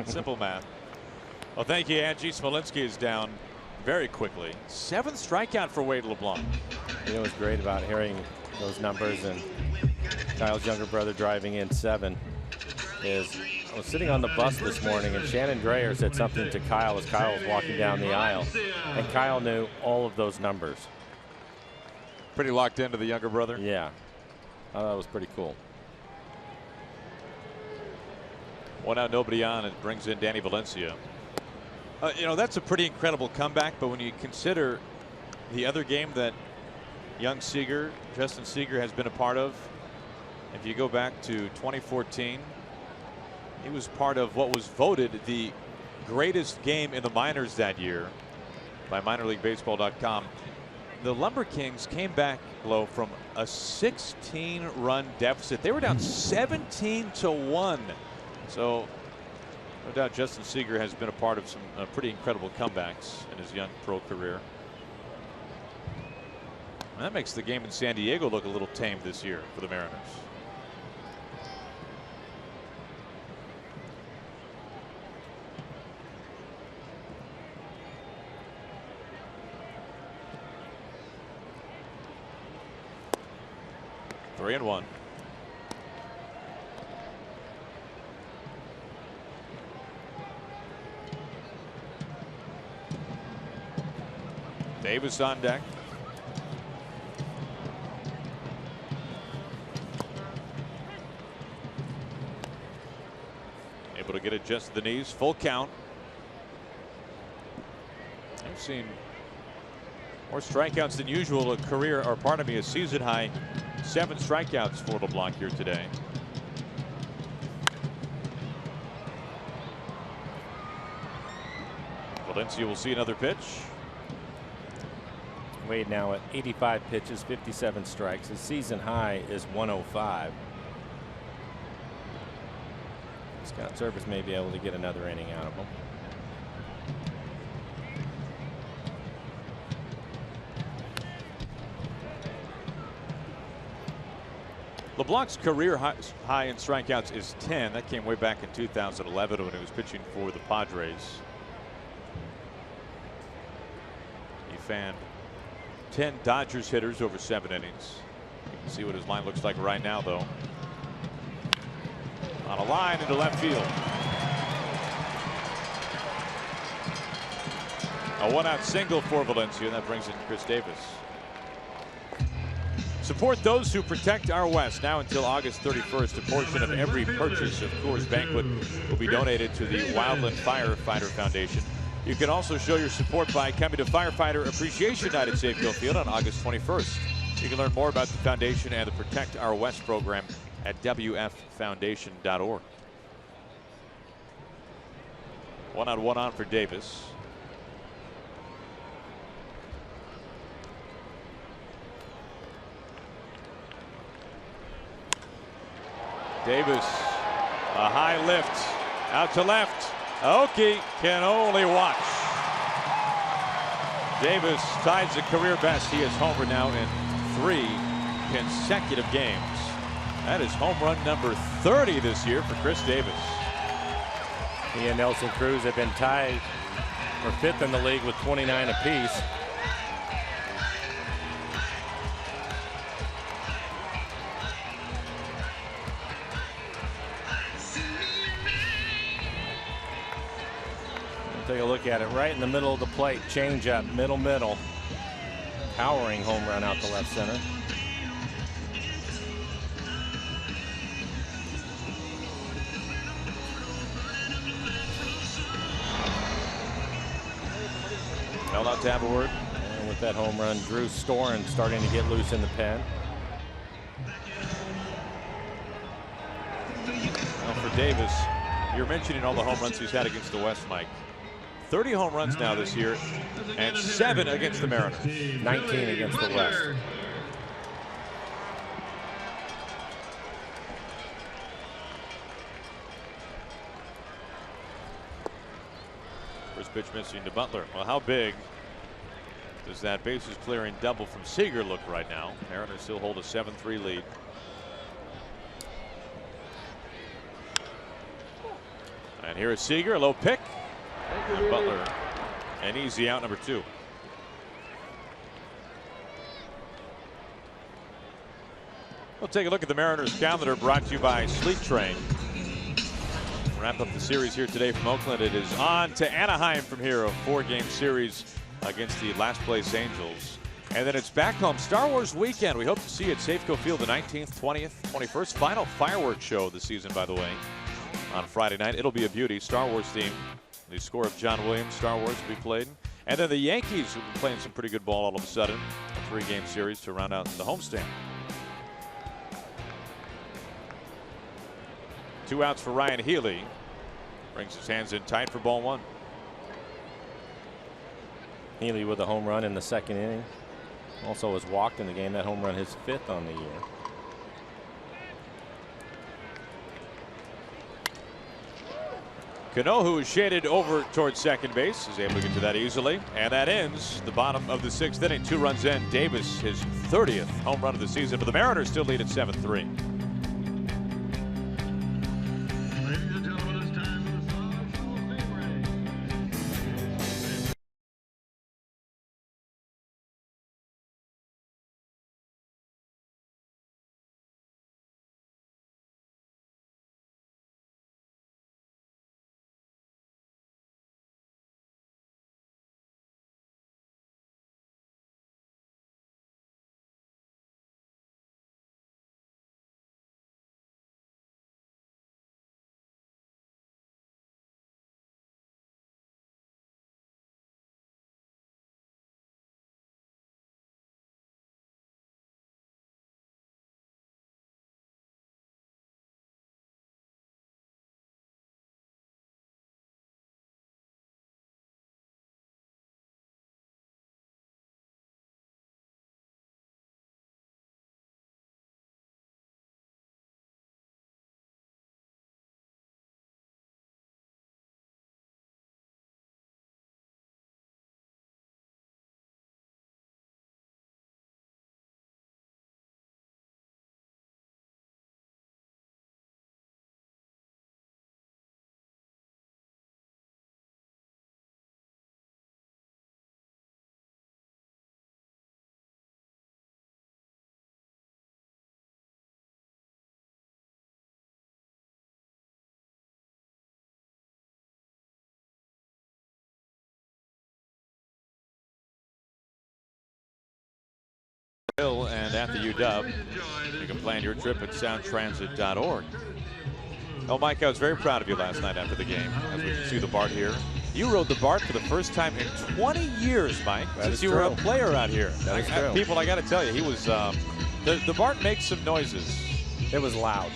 Simple math. Well, thank you, Angie. Smolinski is down very quickly. 7th strikeout for Wade LeBlanc. You know what's great about hearing those numbers and Kyle's younger brother driving in 7 is I was sitting on the bus this morning and Shannon Drayer said something to Kyle as Kyle was walking down the aisle, and Kyle knew all of those numbers. Pretty locked into the younger brother. Yeah, I thought that was pretty cool. 1 out, nobody on. It brings in Danny Valencia. You know, that's a pretty incredible comeback, but when you consider the other game that young Seager, Justin Seager, has been a part of, if you go back to 2014, he was part of what was voted the greatest game in the minors that year by minorleaguebaseball.com. The Lumber Kings came back low from a 16-run deficit. They were down 17-1. So no doubt Justin Seager has been a part of some pretty incredible comebacks in his young pro career. And that makes the game in San Diego look a little tame this year for the Mariners. 3-1. Davis on deck. Able to get it just to the knees. Full count. I've seen more strikeouts than usual. A career, or pardon me, a season high 7 strikeouts for LeBlanc here today. Valencia will see another pitch. Wade now at 85 pitches, 57 strikes. His season high is 105. Scott Servais may be able to get another inning out of him. LeBlanc's career high in strikeouts is 10. That came way back in 2011 when he was pitching for the Padres. He fanned 10 Dodgers hitters over 7 innings. You can see what his line looks like right now, though. On a line into left field. A 1-out single for Valencia, and that brings in Chris Davis. Support those who protect our West. Now until August 31st, a portion of every purchase of Coors Banquet will be donated to the Wildland Firefighter Foundation. You can also show your support by coming to Firefighter Appreciation Night at Safeco Field on August 21st. You can learn more about the foundation and the Protect Our West program at WFFoundation.org. 1 out, 1 on for Davis. Davis, a high lift out to left. Aoki can only watch. Davis ties the career best. He has homered now in 3 consecutive games. That is home run number 30 this year for Chris Davis. He and Nelson Cruz have been tied for 5th in the league with 29 apiece. Take a look at it right in the middle of the plate. Change up, middle. Towering home run out to left center. Held out to Aberward. And with that home run, Drew Storen starting to get loose in the pen. Well, for Davis, you're mentioning all the home runs he's had against the West, Mike. 30 home runs now this year, and 7 against the Mariners. 19 against the West. First pitch missing to Butler. Well, how big does that bases clearing double from Seager look right now? Mariners still hold a 7-3 lead. And here is Seager, a low pick. And Butler, an easy out, number 2. We'll take a look at the Mariners calendar, brought to you by Sleep Train. Wrap up the series here today from Oakland. It is on to Anaheim from here, a 4-game series against the last place Angels. And then it's back home, Star Wars weekend. We hope to see you at Safeco Field the 19th, 20th, 21st. Final fireworks show of the season, by the way, on Friday night. It'll be a beauty, Star Wars theme. The score of John Williams, Star Wars, will be played. And then the Yankees will be playing some pretty good ball all of a sudden. A 3-game series to round out the homestand. 2 outs for Ryan Healy. Brings his hands in tight for ball 1. Healy with a home run in the 2nd inning. Also was walked in the game. That home run his 5th on the year. Cano, who is shaded over towards second base, is able to get to that easily. And that ends the bottom of the 6th inning. 2 runs in. Davis, his 30th home run of the season. But the Mariners still lead at 7-3. at the UW. You can plan your trip at soundtransit.org. Oh, Mike, I was very proud of you last night after the game, as we can see the BART here. You rode the BART for the first time in 20 years, Mike, since you were a player out here. That is true. People, I got to tell you, he was, the BART makes some noises. It was loud.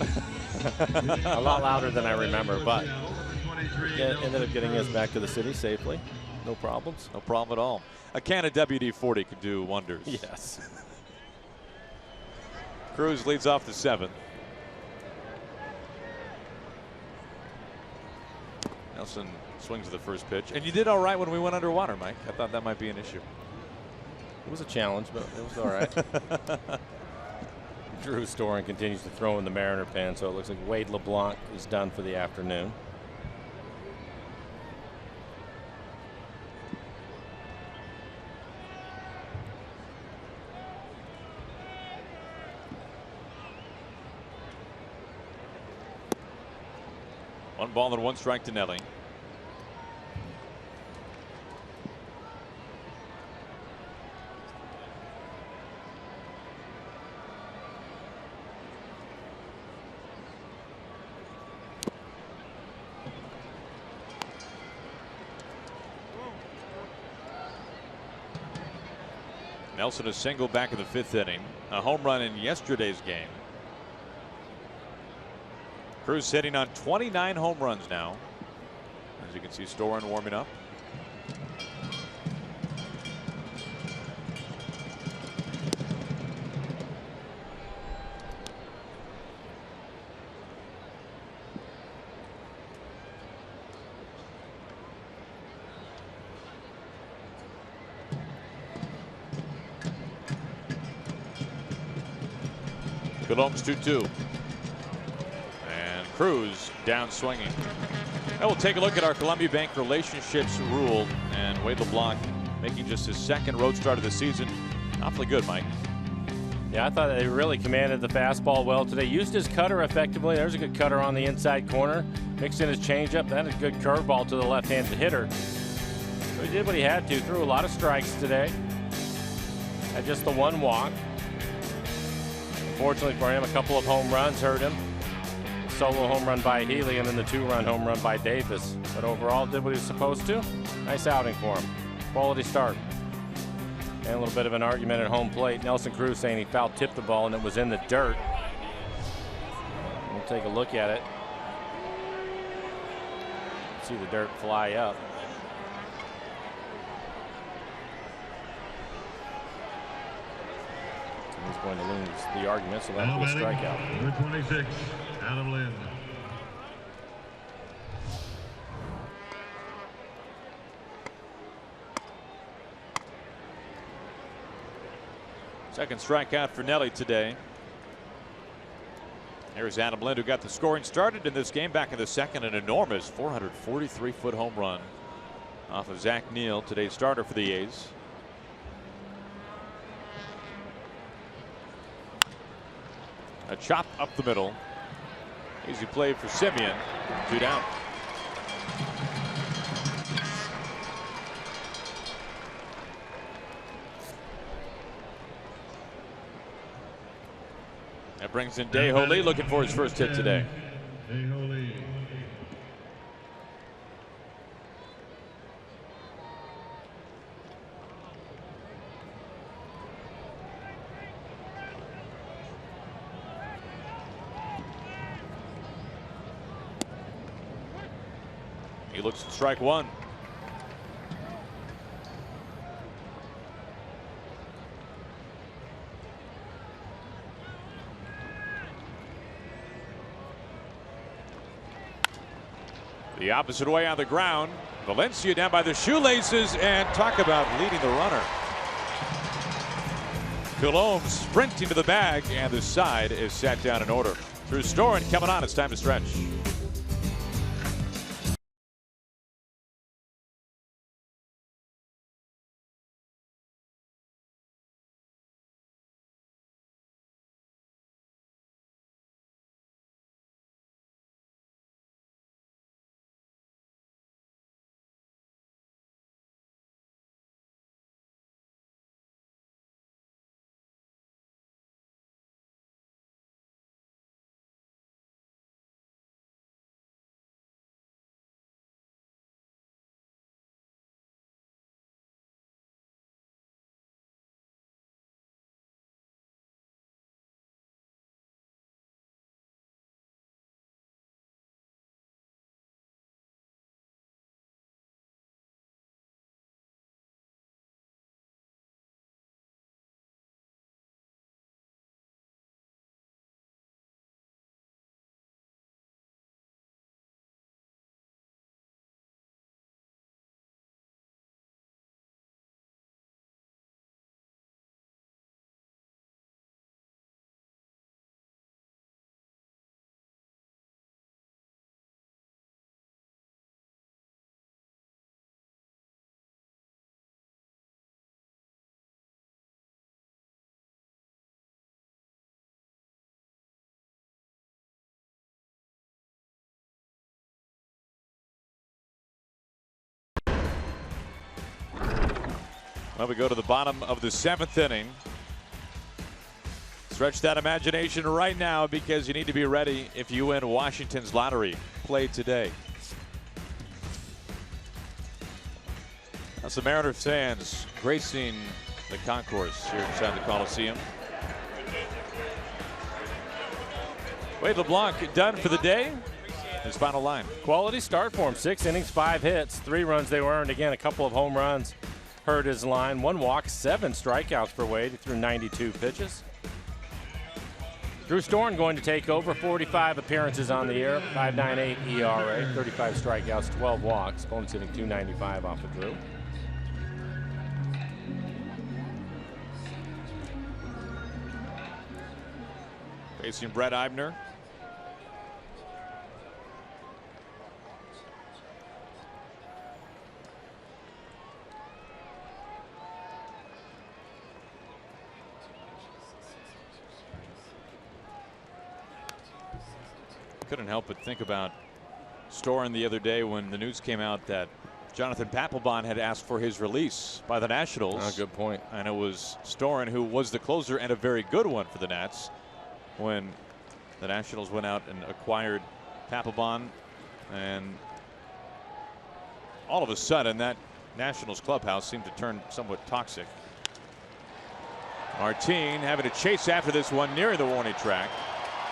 A lot louder than I remember, but it ended up getting us back to the city safely. No problems. No problem at all. A can of WD-40 could do wonders. Yes. Cruz leads off the 7th. Nelson swings the first pitch. And you did all right when we went underwater, Mike. I thought that might be an issue. It was a challenge, but it was all right. Drew Storen continues to throw in the Mariner pen, so it looks like Wade LeBlanc is done for the afternoon. One ball and one strike to Nelly. Nelson a single back in the 5th inning. A home run in yesterday's game. Cruz hitting on 29 home runs now. As you can see, Storen warming up. Colom's 2-2. And Cruz down swinging. Now we'll take a look at our Columbia Bank relationships rule, and Wade LeBlanc making just his 2nd road start of the season. Awfully good, Mike. Yeah, I thought they really commanded the fastball well today. Used his cutter effectively. There's a good cutter on the inside corner. Mixed in his changeup. That is a good curveball to the left-handed hitter. So he did what he had to. Threw a lot of strikes today. Had just the 1 walk. Fortunately for him, a couple of home runs hurt him. Solo home run by Healy and then the 2-run home run by Davis. But overall, did what he was supposed to. Nice outing for him. Quality start. And a little bit of an argument at home plate. Nelson Cruz saying he foul tipped the ball and it was in the dirt. We'll take a look at it. See the dirt fly up. He's going to lose the argument, so that'll be a strikeout. Number 26, Adam Lind. Second strikeout for Nelly today. Here's Adam Lind, who got the scoring started in this game back in the 2nd. An enormous 443-foot home run off of Zach Neal, today's starter for the A's. A chop up the middle. Easy play for Simeon. 2 down. That brings in Dae-Ho Lee, looking for his first hit today. Dae-Ho Lee. He looks at strike 1. The opposite way on the ground. Valencia down by the shoelaces, and talk about leading the runner. Colomb sprinting to the bag, and the side is sat down in order. Drew Storen coming on. It's time to stretch. Well, we go to the bottom of the 7th inning. Stretch that imagination right now because you need to be ready if you win Washington's lottery. Play today. That's the Mariners fans gracing the concourse here inside the Coliseum. Wade LeBlanc done for the day. His final line. Quality start for him. 6 innings, 5 hits, 3 runs they earned. Again, a couple of home runs hurt his line. 1 walk, 7 strikeouts for Wade. He threw 92 pitches. Drew Storen going to take over. 45 appearances on the year. 5.98 ERA. 35 strikeouts, 12 walks. Opponent's hitting .295 off of Drew. Facing Brett Eibner. Couldn't help but think about Storen the other day when the news came out that Jonathan Papelbon had asked for his release by the Nationals. Oh, good point. And it was Storen who was the closer and a very good one for the Nats when the Nationals went out and acquired Papelbon, and all of a sudden that Nationals clubhouse seemed to turn somewhat toxic. Martin having to chase after this one near the warning track,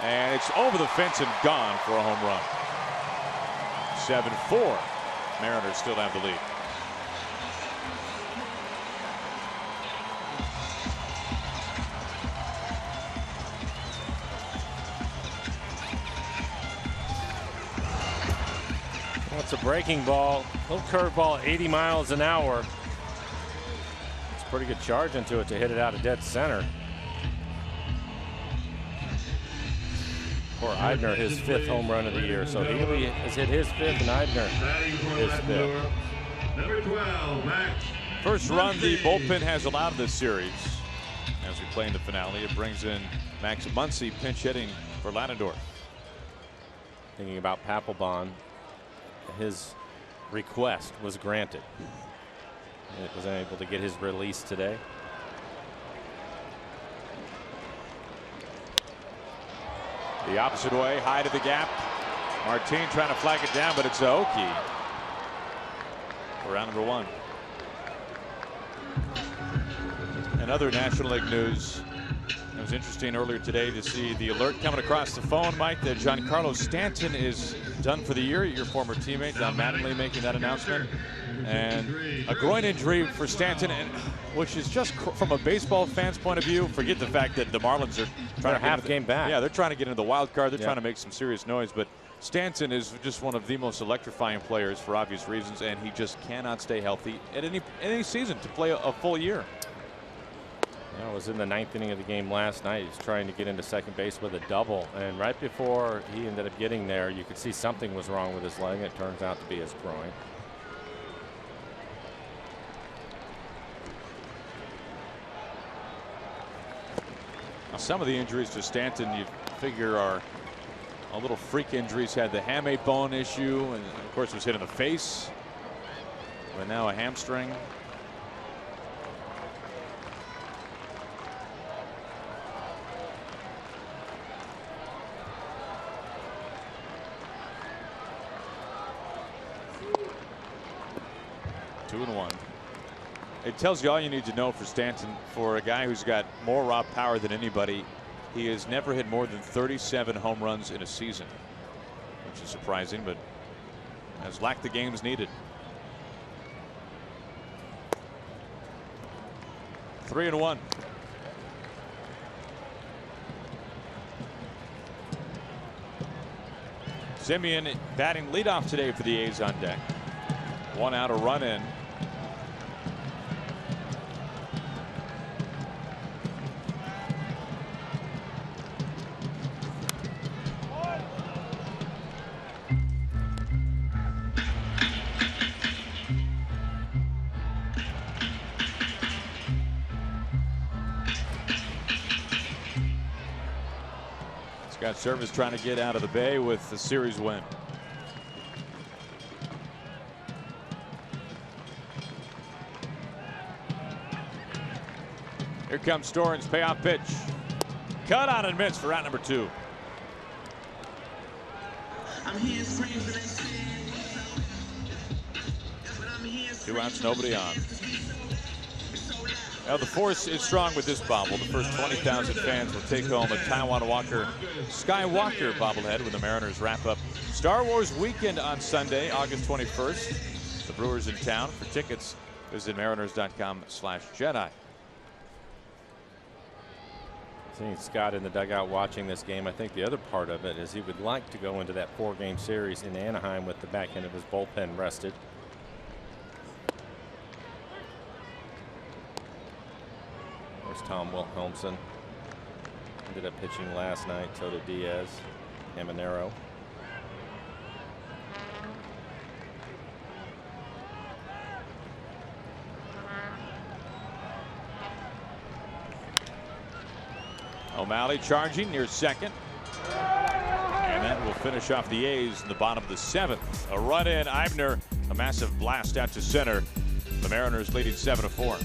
and it's over the fence and gone for a home run. 7-4. Mariners still have the lead. That's a breaking ball. Little curveball, 80 miles an hour. It's a pretty good charge into it to hit it out of dead center. For Eibner, his 5th home run of the year. So Healy has hit his 5th, and Eibner his 5th. Number 12, Max. First run the bullpen has allowed this series. As we play in the finale, it brings in Max Muncy pinch hitting for Latendorf. Thinking about Papelbon, his request was granted. He was able to get his release today. The opposite way, high to the gap. Martin trying to flag it down, but it's Aoki for round number 1. And other National League news. It was interesting earlier today to see the alert coming across the phone, Mike, that Giancarlo Stanton is done for the year. Your former teammate Don Mattingly making that announcement. And a groin injury for Stanton, and which is just from a baseball fan's point of view. Forget the fact that the Marlins are trying to half game back. Yeah, they're trying to get into the wild card. They're trying to make some serious noise, but Stanton is just one of the most electrifying players for obvious reasons, and he just cannot stay healthy at any season to play a full year. I was in the 9th inning of the game last night. He's trying to get into second base with a double, and right before he ended up getting there, you could see something was wrong with his leg, and it turns out to be his groin. Now, some of the injuries to Stanton you figure are a little freak injuries. Had the hamate bone issue, and of course was hit in the face, but now a hamstring. Two and 1. It tells you all you need to know for Stanton. For a guy who's got more raw power than anybody, he has never hit more than 37 home runs in a season, which is surprising, but has lacked the games needed. 3 and 1. Semien batting leadoff today for the A's on deck. 1 out, a run in. Scott Servais trying to get out of the Bay with the series win. comes Storen's payoff pitch. Cut on and miss for out number 2. I'm here screaming and saying, 2 outs, nobody on. Now the force is strong with this bobble. The first 20,000 fans will take home a Taijuan Walker Skywalker bobblehead when the Mariners wrap up Star Wars weekend on Sunday, August 21st. The Brewers in town. For tickets, visit mariners.com/Jedi. Seeing Scott in the dugout watching this game, I think the other part of it is he would like to go into that 4-game series in Anaheim with the back end of his bullpen rested. There's Tom Wilhelmsen. Ended up pitching last night. So did Diaz. Caminero. O'Malley charging near second. And that will finish off the A's in the bottom of the 7th. A run in. Eibner, a massive blast out to center. The Mariners leading 7-4.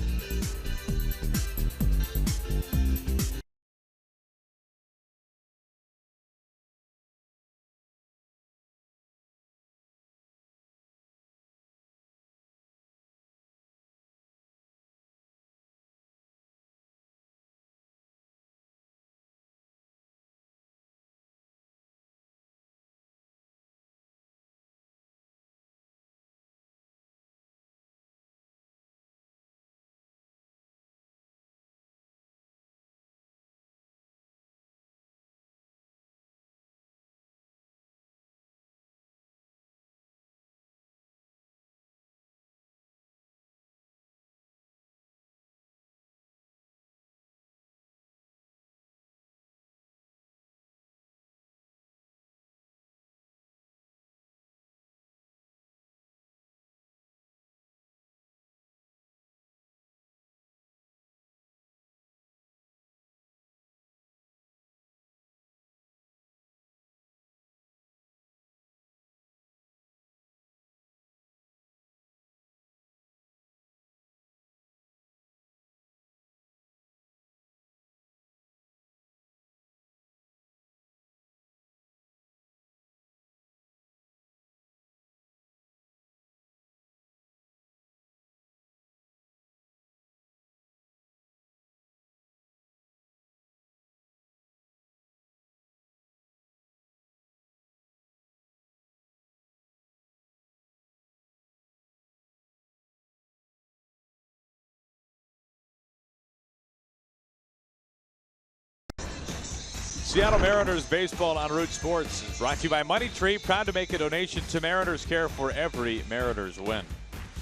Seattle Mariners baseball on Root Sports is brought to you by Money Tree, proud to make a donation to Mariners Care for every Mariners win.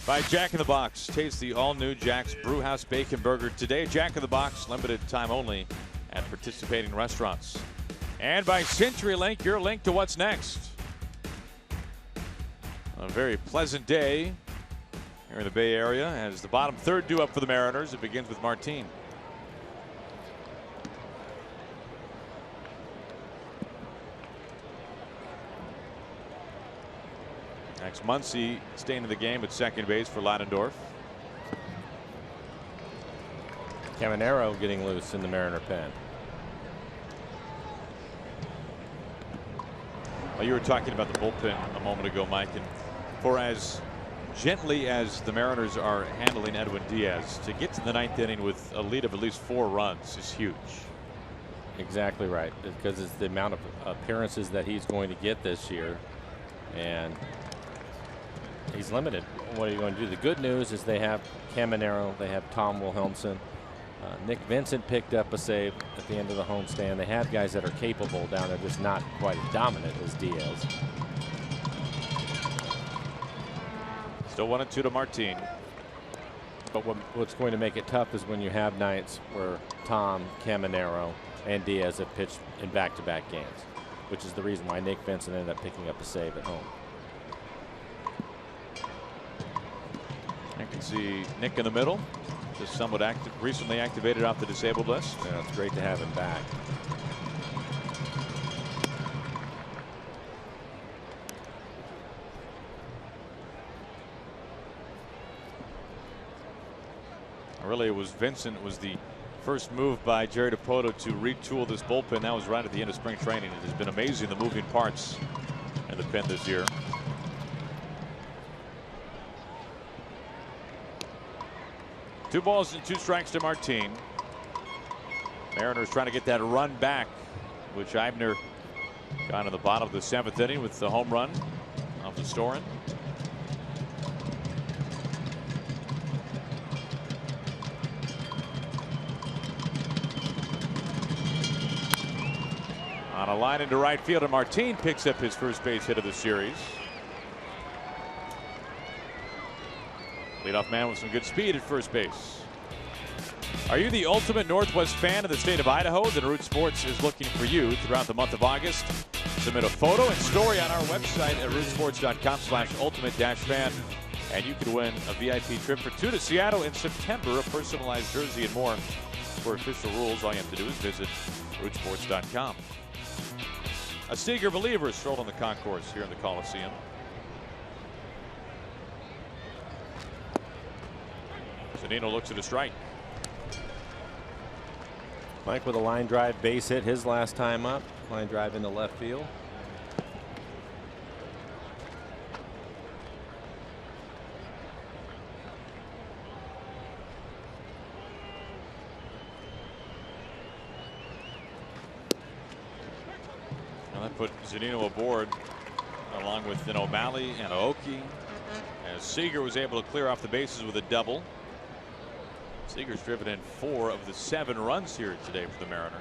By Jack in the Box, taste the all-new Jack's Brewhouse Bacon Burger today. Jack in the Box, limited time only at participating restaurants. And by CenturyLink, your link to what's next. A very pleasant day here in the Bay Area as the bottom third due up for the Mariners. It begins with Martin. Next, Muncy staying in the game at second base for Ladendorf. Caminero getting loose in the Mariner pen. Well, you were talking about the bullpen a moment ago, Mike, and for as gently as the Mariners are handling Edwin Diaz, to get to the 9th inning with a lead of at least 4 runs is huge. Exactly right, because it's the amount of appearances that he's going to get this year, and he's limited. What are you going to do? The good news is they have Caminero, they have Tom Wilhelmsen. Nick Vincent picked up a save at the end of the homestand. They have guys that are capable down there, just not quite as dominant as Diaz. Still 1-2 to Martin. But what's going to make it tough is when you have nights where Tom, Caminero, and Diaz have pitched in back-to-back games, which is the reason why Nick Vincent ended up picking up a save at home. You can see Nick in the middle, just somewhat recently activated off the disabled list. Yeah, it's great to have him back. Really, it was Vincent was the First move by Jerry Dipoto to retool this bullpen. That was right at the end of spring training. It has been amazing, the moving parts in the pen this year. Two balls and 2 strikes to Martin. Mariners trying to get that run back, which Eibner got in the bottom of the 7th inning with the home run off the Storen. On a line into right field, and Martin picks up his first base hit of the series. Leadoff man with some good speed at first base. Are you the ultimate Northwest fan of the state of Idaho? Then Root Sports is looking for you throughout the month of August. Submit a photo and story on our website at rootsports.com/ultimate-fan. And you can win a VIP trip for 2 to Seattle in September, a personalized jersey and more. For official rules, all you have to do is visit rootsports.com. A Seager believer strolled on the concourse here in the Coliseum. Zunino looks at a strike. Mike with a line drive base hit his last time up. Line drive into left field. Now that put Zunino aboard along with O'Malley and Aoki, as Seager was able to clear off the bases with a double. Seager's driven in 4 of the 7 runs here today for the Mariners.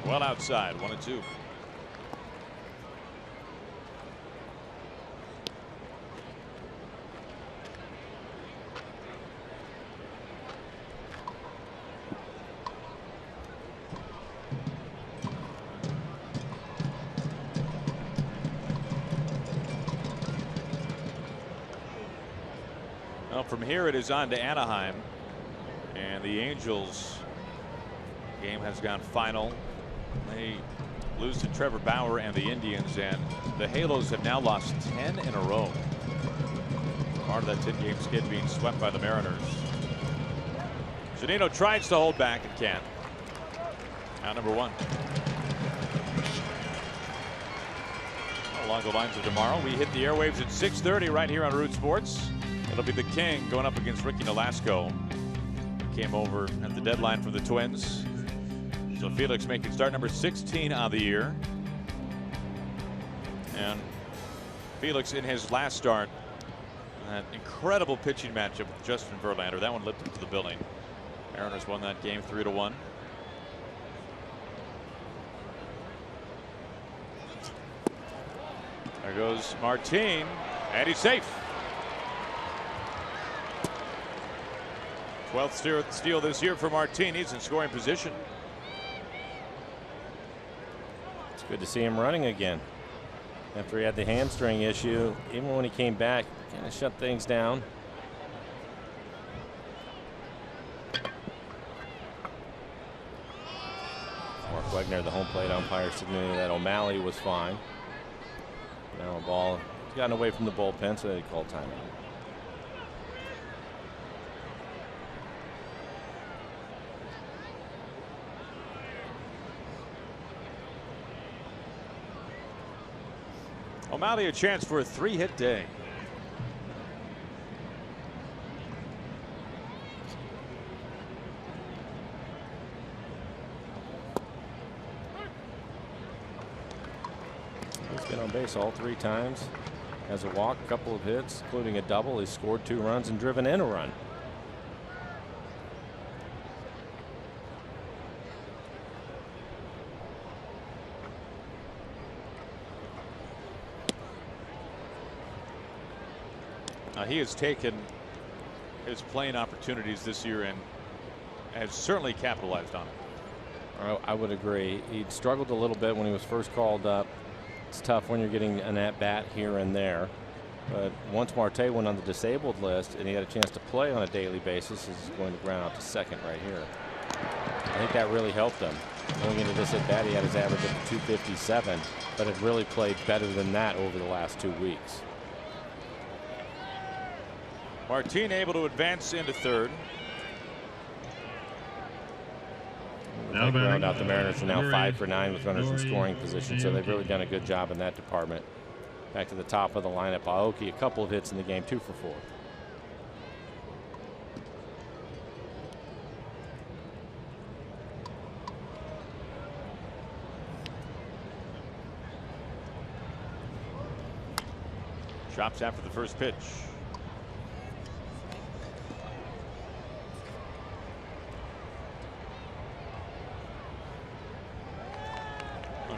Well outside, 1-2. Well, from here it is on to Anaheim, and the Angels game has gone final. They lose to Trevor Bauer and the Indians, and the Halos have now lost 10 in a row. Part of that 10-game skid being swept by the Mariners. Zunino tries to hold back and can't. Out number 1. Along the lines of tomorrow, we hit the airwaves at 6:30 right here on Root Sports. It'll be the King going up against Ricky Nolasco. Came over at the deadline for the Twins. So Felix making start number 16 on the year. And Felix in his last start, that incredible pitching matchup with Justin Verlander. That one lifted to the building. Mariners won that game 3-1. There goes Martin, and he's safe. 12th steal this year for Martin. He's in scoring position. It's good to see him running again. After he had the hamstring issue, even when he came back, kind of shut things down. Mark Wegner, the home plate umpire, signaling that O'Malley was fine. Now a ball has gotten away from the bullpen, so they called timeout. O'Malley a chance for a 3-hit day. He's been on base all 3 times. Has a walk, a couple of hits, including a double. He's scored 2 runs and driven in a run. He has taken his playing opportunities this year and has certainly capitalized on it. I would agree. He struggled a little bit when he was first called up. It's tough when you're getting an at-bat here and there. But once Marte went on the disabled list and he had a chance to play on a daily basis, he's going to ground out to second right here. I think that really helped him. Going into this at-bat, he had his average of 257, but had really played better than that over the last 2 weeks. Martin able to advance into third. Now Round out, the Mariners are now Nuri. 5 for 9 with runners in Nuri scoring position, so they've Aoki. really done a good job in that department. Back to the top of the lineup. Aoki, a couple of hits in the game, 2 for 4. Chops after the first pitch.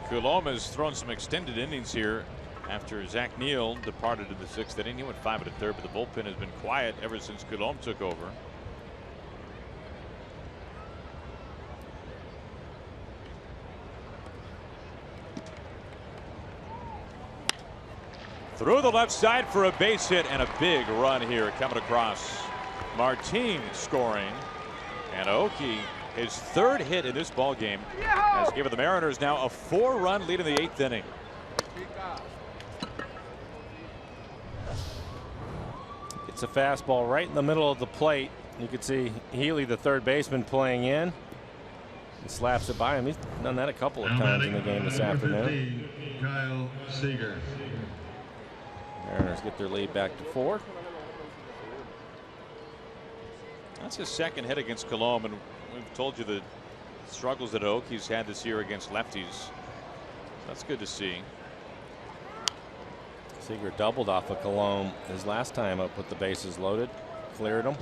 Coulombe has thrown some extended innings here after Zach Neal departed in the 6th inning. He went 5 1/3, but the bullpen has been quiet ever since Coulombe took over. Through the left side for a base hit and a big run here coming across. Martin scoring, and Aoki, his 3rd hit in this ball game, has given the Mariners now a 4-run lead in the 8th inning. It's a fastball right in the middle of the plate. You can see Healy, the third baseman, playing in. He slaps it by him. He's done that a couple of Now times in the batting game this number afternoon. 15, Kyle Seager. Mariners get their lead back to 4. That's his 2nd hit against Coulombe, and we've told you the struggles that Aoki's had this year against lefties. That's good to see. Seager doubled off of Coulombe his last time up with the bases loaded, cleared them.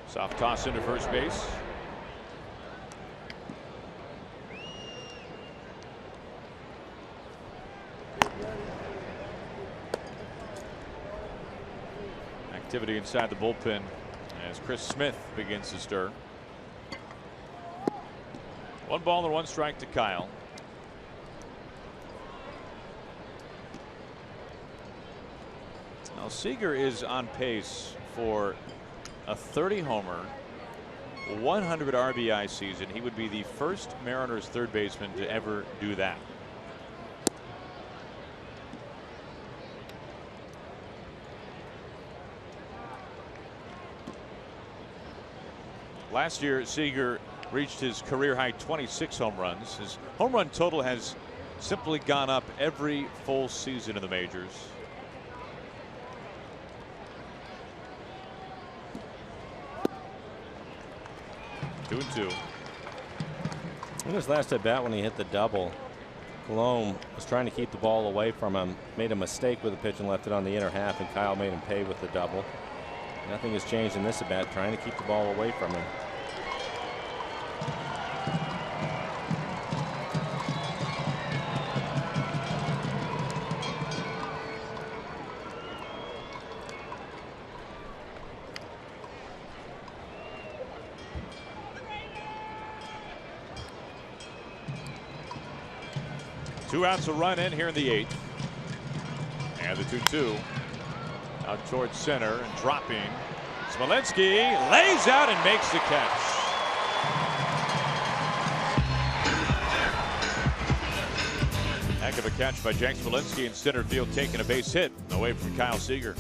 Soft toss into first base. Activity inside the bullpen as Chris Smith begins to stir. 1 ball and 1 strike to Kyle. Now Seager is on pace for a 30 homer, 100 RBI season. He would be the first Mariners third baseman to ever do that. Last year, Seager reached his career high 26 home runs. His home run total has simply gone up every full season in the majors. Two and two. In his last at bat when he hit the double, Coulombe was trying to keep the ball away from him, made a mistake with the pitch and left it on the inner half, and Kyle made him pay with the double. Nothing has changed in this at bat, trying to keep the ball away from him. Two outs, a run in here in the 8th. And the 2-2 out towards center and dropping. Smolinski lays out and makes the catch. Heck of a catch by Jack Smolinski in center field, taking a base hit away from Kyle Seager.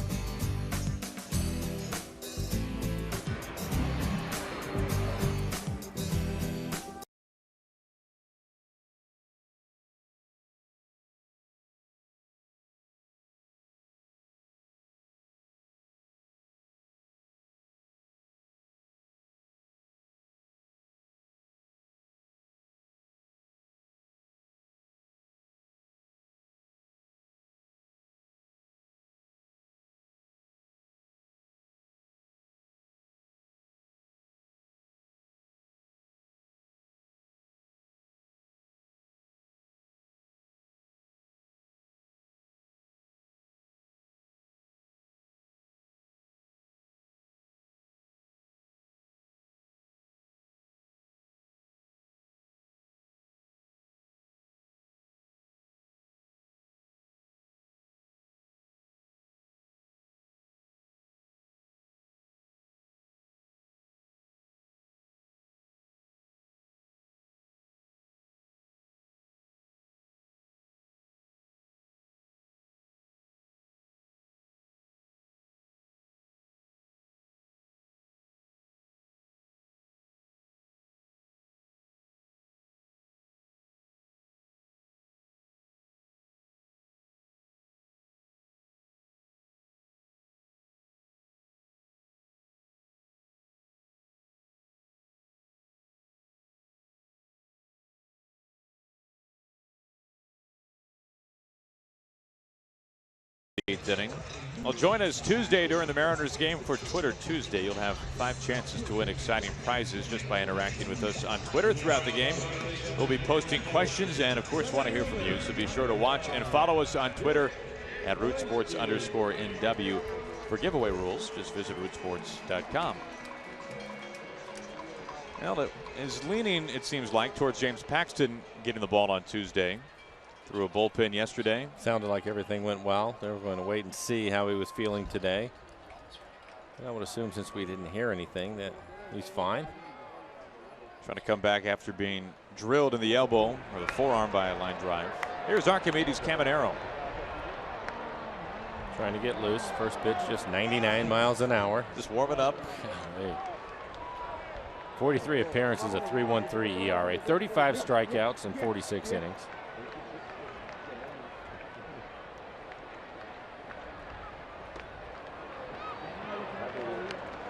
8th inning. Well, join us Tuesday during the Mariners game for Twitter Tuesday. You'll have 5 chances to win exciting prizes just by interacting with us on Twitter throughout the game. We'll be posting questions and, of course, want to hear from you. So be sure to watch and follow us on Twitter at RootSports_NW. For giveaway rules, just visit rootsports.com. Well, it is leaning, it seems like, towards James Paxton getting the ball on Tuesday. Threw a bullpen yesterday. Sounded like everything went well. They were going to wait and see how he was feeling today. And I would assume, since we didn't hear anything, that he's fine. Trying to come back after being drilled in the elbow or the forearm by a line drive. Here's Archimedes Caminero. Trying to get loose. First pitch just 99 miles an hour. Just warming up. 43 appearances, a 3.13 ERA, 35 strikeouts in 46 innings.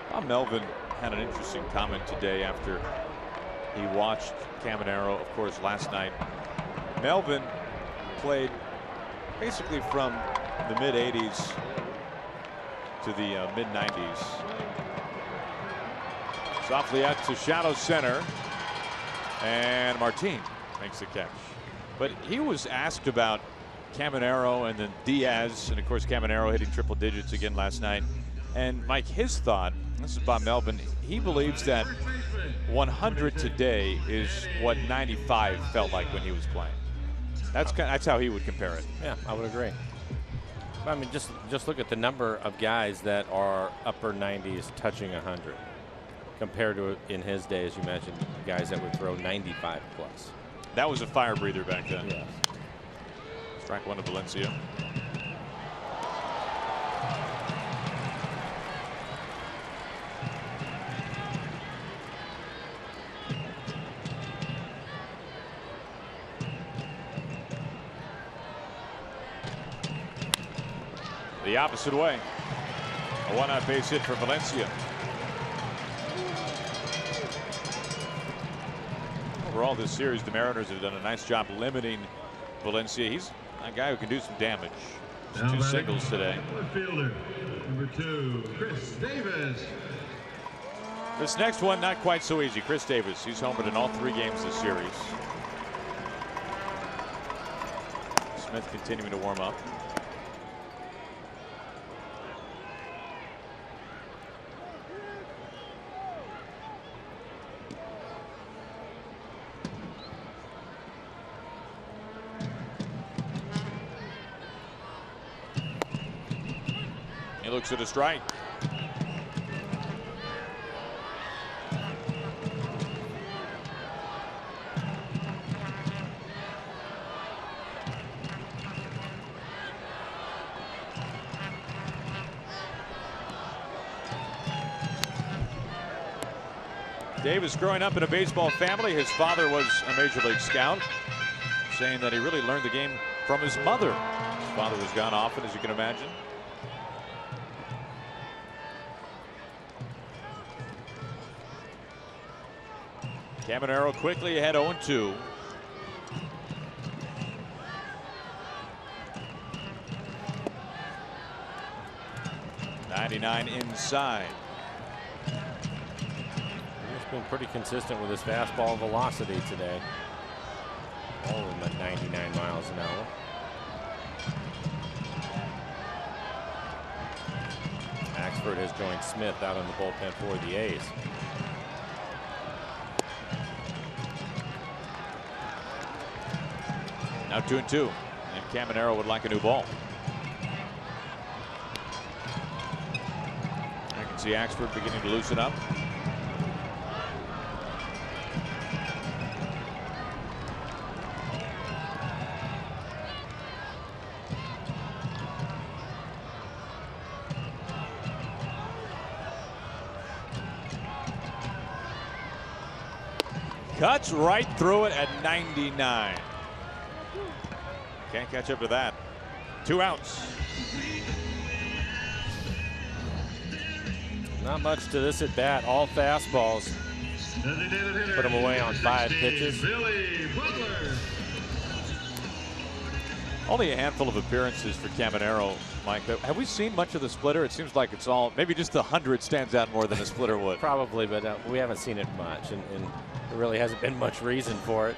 Bob Melvin had an interesting comment today after he watched Caminero, of course, last night. Melvin played basically from the mid-'80s to the mid-'90s. Softly out to shallow center, and Martin makes the catch. But he was asked about Caminero and then Diaz, and of course Caminero hitting triple digits again last night. And Mike, his thought, this is Bob Melvin, he believes that 100 today is what 95 felt like when he was playing. That's how he would compare it. Yeah, I would agree. I mean, just look at the number of guys that are upper 90s touching 100 compared to, in his day, as you mentioned, guys that would throw 95 plus. That was a fire breather back then. Yeah. Strike one to Valencia. The opposite way. A one-out base hit for Valencia. Overall, this series, the Mariners have done a nice job limiting Valencia. He's a guy who can do some damage. Just 2 singles today. Fielder, number 2, Chris Davis. This next one, not quite so easy. Chris Davis, he's homered in all 3 games this series. Smith continuing to warm up. Looks at a strike. Davis growing up in a baseball family. His father was a major league scout, saying that he really learned the game from his mother. His father was gone often, as you can imagine. Caminero quickly ahead 0-2. '99 inside. He's been pretty consistent with his fastball velocity today. All of them at 99 miles an hour. Axford has joined Smith out on the bullpen for the A's. Now 2-2, and Caminero would like a new ball. I can see Axford beginning to loosen up. Cuts right through it at 99. Can't catch up to that. 2 outs. Not much to this at bat. All fastballs. Put him away on 5 pitches. Billy Butler. Only a handful of appearances for Caminero Mike, have we seen much of the splitter? It seems like it's all, maybe just the 100 stands out more than a splitter would. Probably, but we haven't seen it much, and there really hasn't been much reason for it.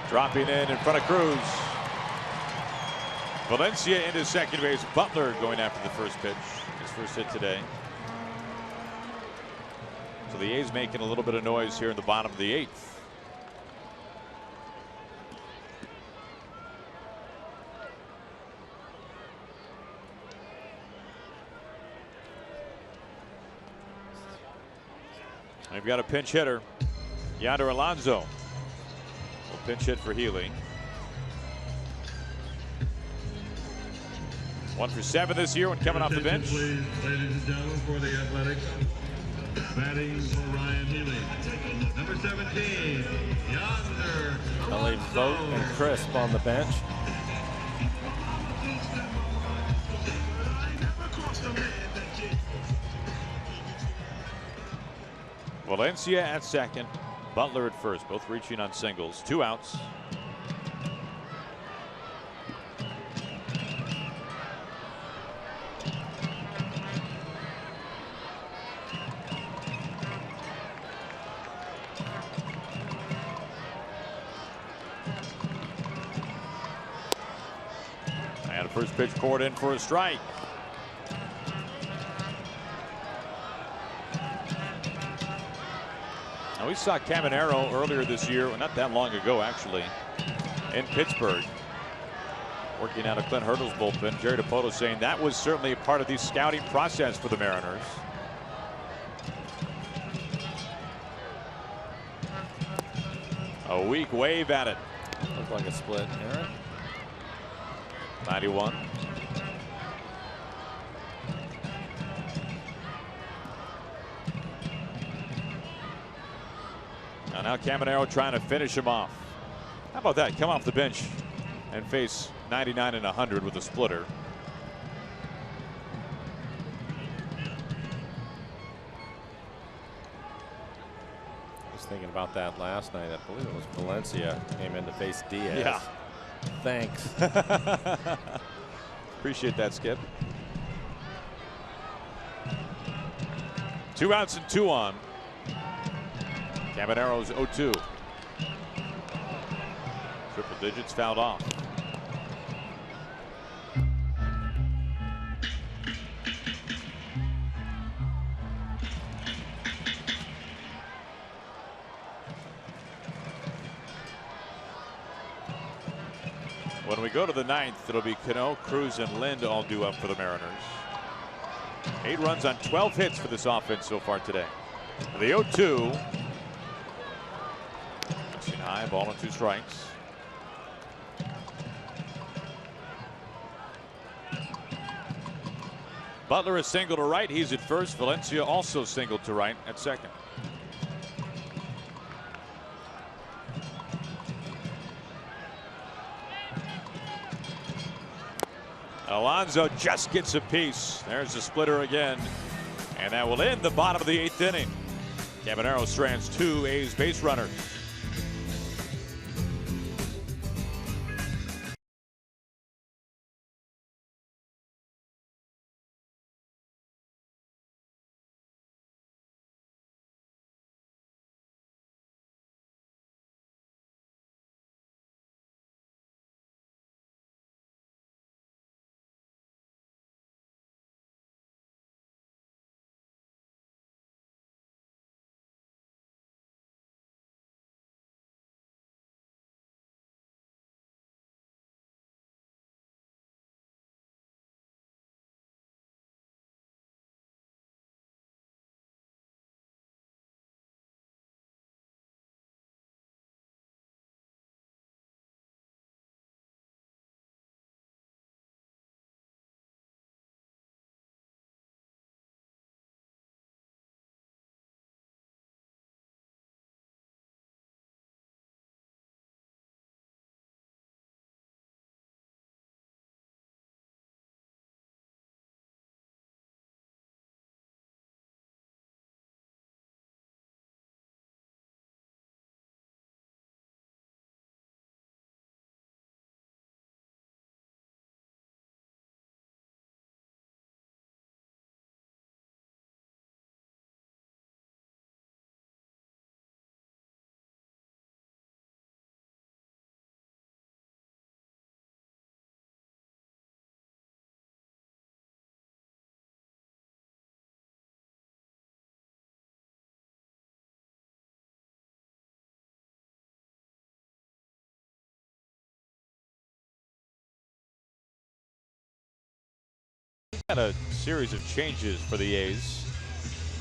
Dropping in front of Cruz. Valencia into second base. Butler going after the first pitch. His first hit today. So the A's making a little bit of noise here in the bottom of the 8th. They've got a pinch hitter, Yonder Alonso. Will pinch hit for Healy. 1 for 7 this year when coming off the bench. Please, ladies and gentlemen, for the Athletics. Batting for Ryan Healy. Number 17, Yonder I'll leave Vogt and Crisp on the bench. Valencia at second, Butler at first, both reaching on singles. 2 outs. And a first pitch poured in for a strike. Now we saw Caminero earlier this year, well, not that long ago actually, in Pittsburgh, working out of Clint Hurdle's bullpen. Jerry Dipoto saying that was certainly a part of the scouting process for the Mariners. A weak wave at it. Looked like a split, Aaron. 91. Now Caminero trying to finish him off. How about that? Come off the bench and face 99 and 100 with a splitter. I was thinking about that last night. I believe it was Valencia came in to face Diaz. Yeah. Thanks. Appreciate that, Skip. 2 outs and 2 on. Caminero's 0-2. Triple digits fouled off. When we go to the 9th, it'll be Cano, Cruz, and Lind all due up for the Mariners. 8 runs on 12 hits for this offense so far today. The 0-2. High, ball and 2 strikes. Butler is single to right. He's at first. Valencia also singled to right at second. Alonso just gets a piece. There's the splitter again. And that will end the bottom of the 8th inning. Caminero strands 2 A's base runners. And a series of changes for the A's.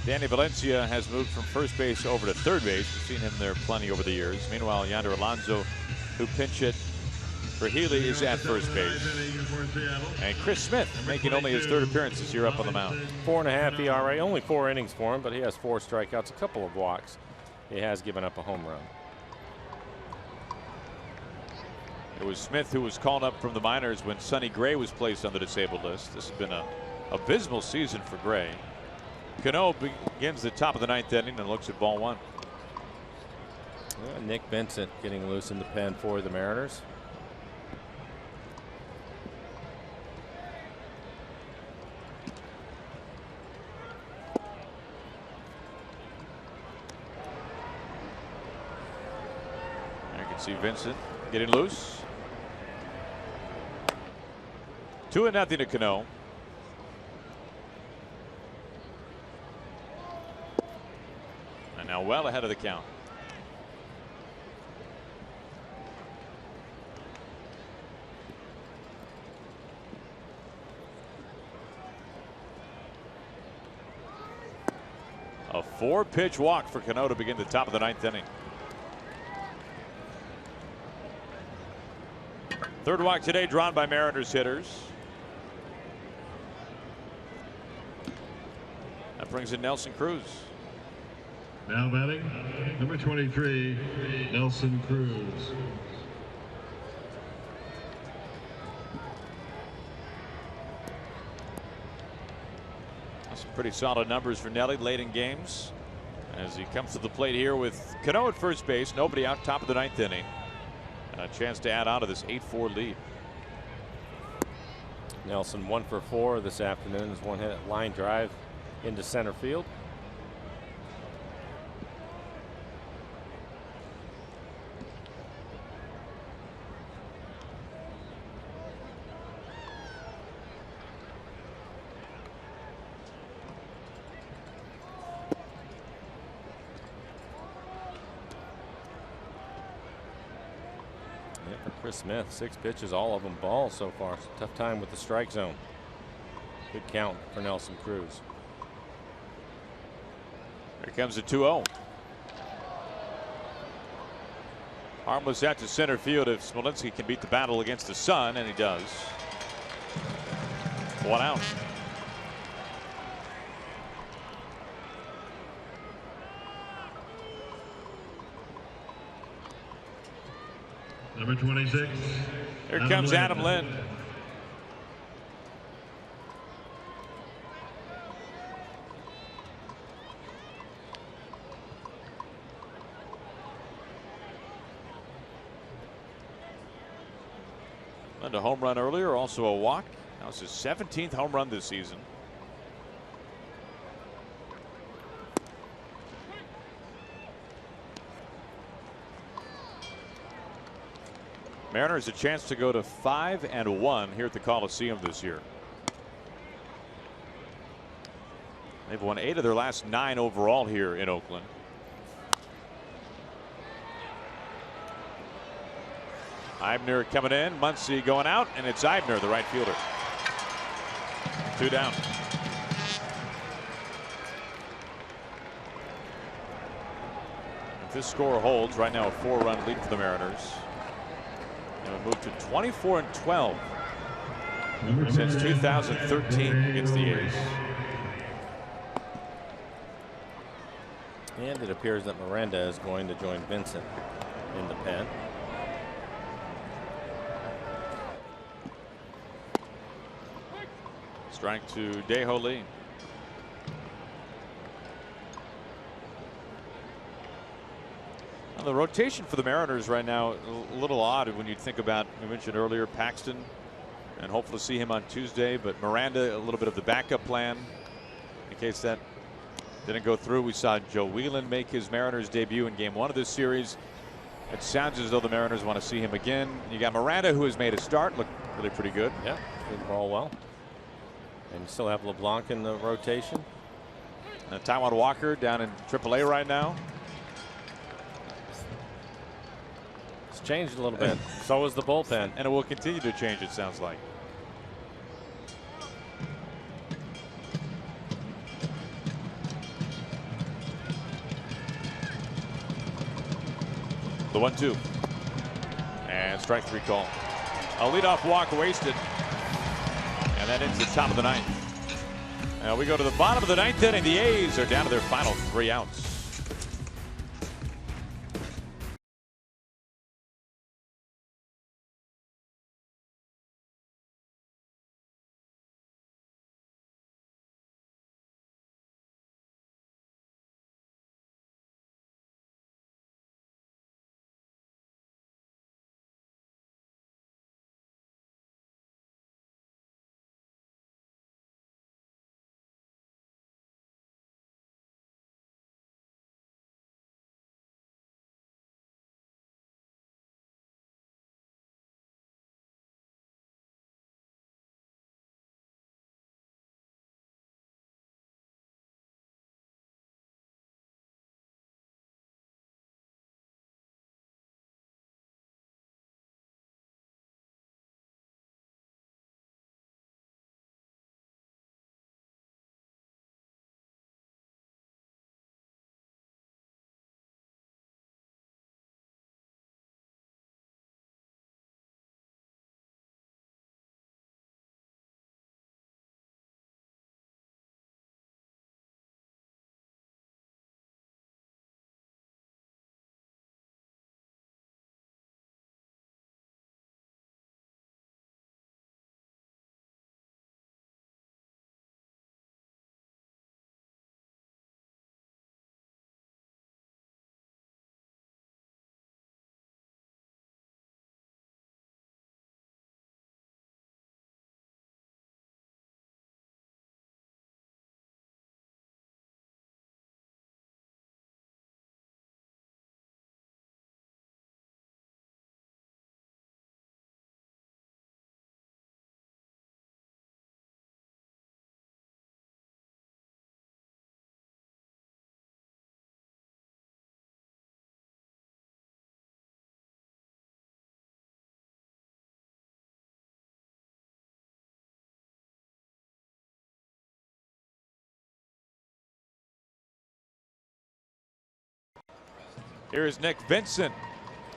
Danny Valencia has moved from first base over to third base. We've seen him there plenty over the years. Meanwhile, Yonder Alonso, who pinch hit for Healy, is at first base. And Chris Smith making only his third appearance this year up on the mound. 4.5 ERA, only 4 innings for him, but he has 4 strikeouts, a couple of walks. He has given up a home run. It was Smith who was called up from the minors when Sonny Gray was placed on the disabled list. This has been an abysmal season for Gray. Cano begins the top of the 9th inning and looks at ball 1. Nick Vincent getting loose in the pen for the Mariners. You can see Vincent getting loose. 2-0 to Cano. And now well ahead of the count. A 4-pitch walk for Cano to begin the top of the 9th inning. Third walk today drawn by Mariners hitters. That brings in Nelson Cruz. Now batting, number 23, Nelson Cruz. Some pretty solid numbers for Nelly late in games as he comes to the plate here with Cano at first base, nobody out, top of the 9th inning. And a chance to add on to this 8-4 lead. Nelson 1 for 4 this afternoon. His one-hit line drive into center field. For Chris Smith, 6 pitches, all of them balls so far. It's a tough time with the strike zone. Good count for Nelson Cruz. Here comes the 2-0. Harmless out to center field if Smolinski can beat the battle against the sun, and he does. 1 out. Number 26. Here comes Adam Lind. And a home run earlier, also a walk. Now it's his 17th home run this season. Mariners a chance to go to 5-1 here at the Coliseum this year. They've won 8 of their last 9 overall here in Oakland. Eibner coming in, Muncy going out, and it's Eibner, the right fielder. 2 down. If this score holds, right now a 4-run lead for the Mariners. And we move to 24-12 since 2013 against the A's. And it appears that Miranda is going to join Vincent in the pen. Strike to Dae-Ho Lee. The rotation for the Mariners right now a little odd when you think about, we mentioned earlier, Paxton, and hopefully see him on Tuesday, but Miranda a little bit of the backup plan in case that didn't go through. We saw Joe Whelan make his Mariners debut in game 1 of this series. It sounds as though the Mariners want to see him again. You got Miranda, who has made a start, look really pretty good. Yeah, did ball well. And you still have LeBlanc in the rotation. And Taijuan Walker down in AAA right now. It's changed a little bit. So is the bullpen. And it will continue to change, it sounds like. The 1-2. And strike 3 call. A leadoff walk wasted. And that ends the top of the 9th. Now we go to the bottom of the 9th inning. The A's are down to their final 3 outs. Here is Nick Vincent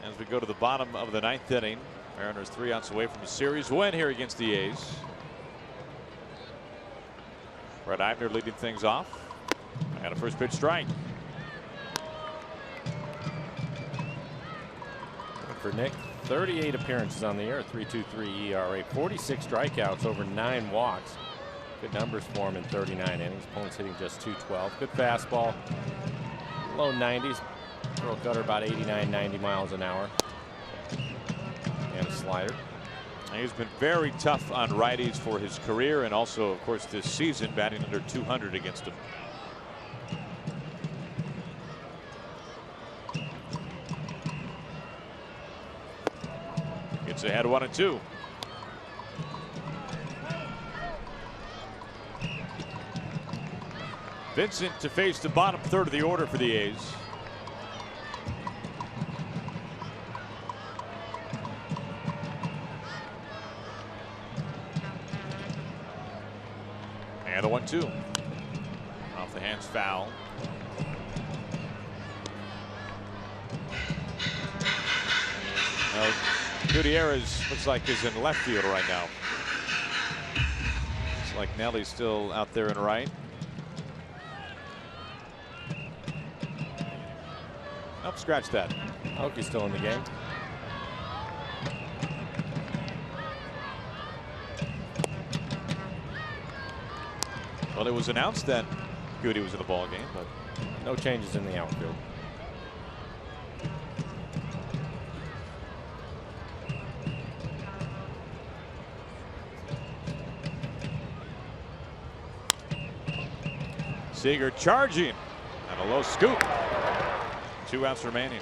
as we go to the bottom of the 9th inning. Mariners 3 outs away from a series win here against the A's. Brett Eibner leading things off. And a first pitch strike. For Nick, 38 appearances on the year, 3.23 ERA, 46 strikeouts, over 9 walks. Good numbers for him in 39 innings. Opponents hitting just .212. Good fastball, low 90s. Throw gutter about 89, 90 miles an hour. And a slider. He's been very tough on righties for his career, and also, of course, this season, batting under 200 against them. Gets ahead 1-2. Vincent to face the bottom third of the order for the A's. And the 1-2. Off the hands, foul. Now, Gutierrez looks like is in left field right now. It's like Nelly's still out there in right. Nope, scratch that. Oakie's still in the game. Well, it was announced that Goody was in the ball game, but no changes in the outfield. Seager charging and a low scoop. 2 outs remaining.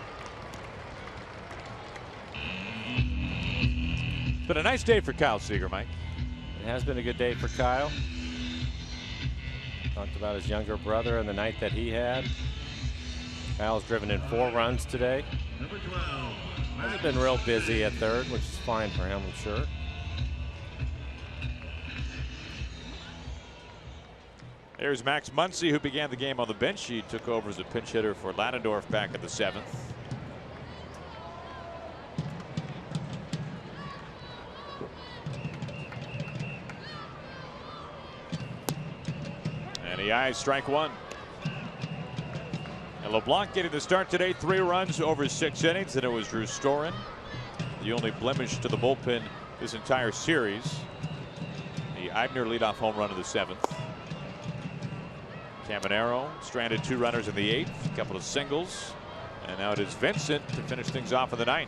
Been a nice day for Kyle Seager, Mike. It has been a good day for Kyle. Talked about his younger brother and the night that he had. Kyle's driven in 4 runs today. Number 12. Hasn't been real busy at third, which is fine for him, I'm sure. There's Max Muncy, who began the game on the bench. He took over as a pinch hitter for Ladendorf back in the 7th. And the eyes strike one. And LeBlanc getting the start today, 3 runs over 6 innings, and it was Drew Storen, the only blemish to the bullpen this entire series. The Eibner leadoff home run of the 7th. Caminero stranded 2 runners in the 8th, a couple of singles, and now it is Vincent to finish things off in the 9th.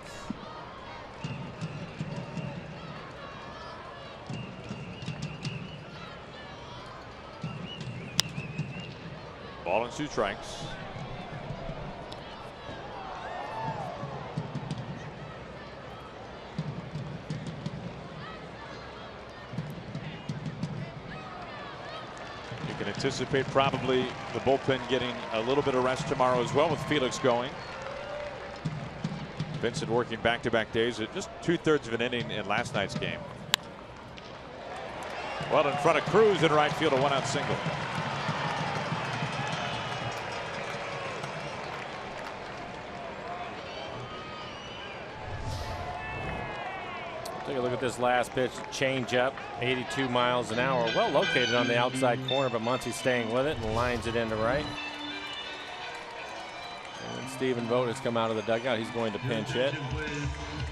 Ball and 2 strikes. You can anticipate probably the bullpen getting a little bit of rest tomorrow as well, with Felix going. Vincent working back-to-back days at just 2/3 of an inning in last night's game. Well, in front of Cruz in right field, a 1-out single. Take a look at this last pitch. Change up, 82 miles an hour. Well located on the outside corner, but Muncy's staying with it and lines it into right. And Stephen Vogt has come out of the dugout. He's going to pinch hit.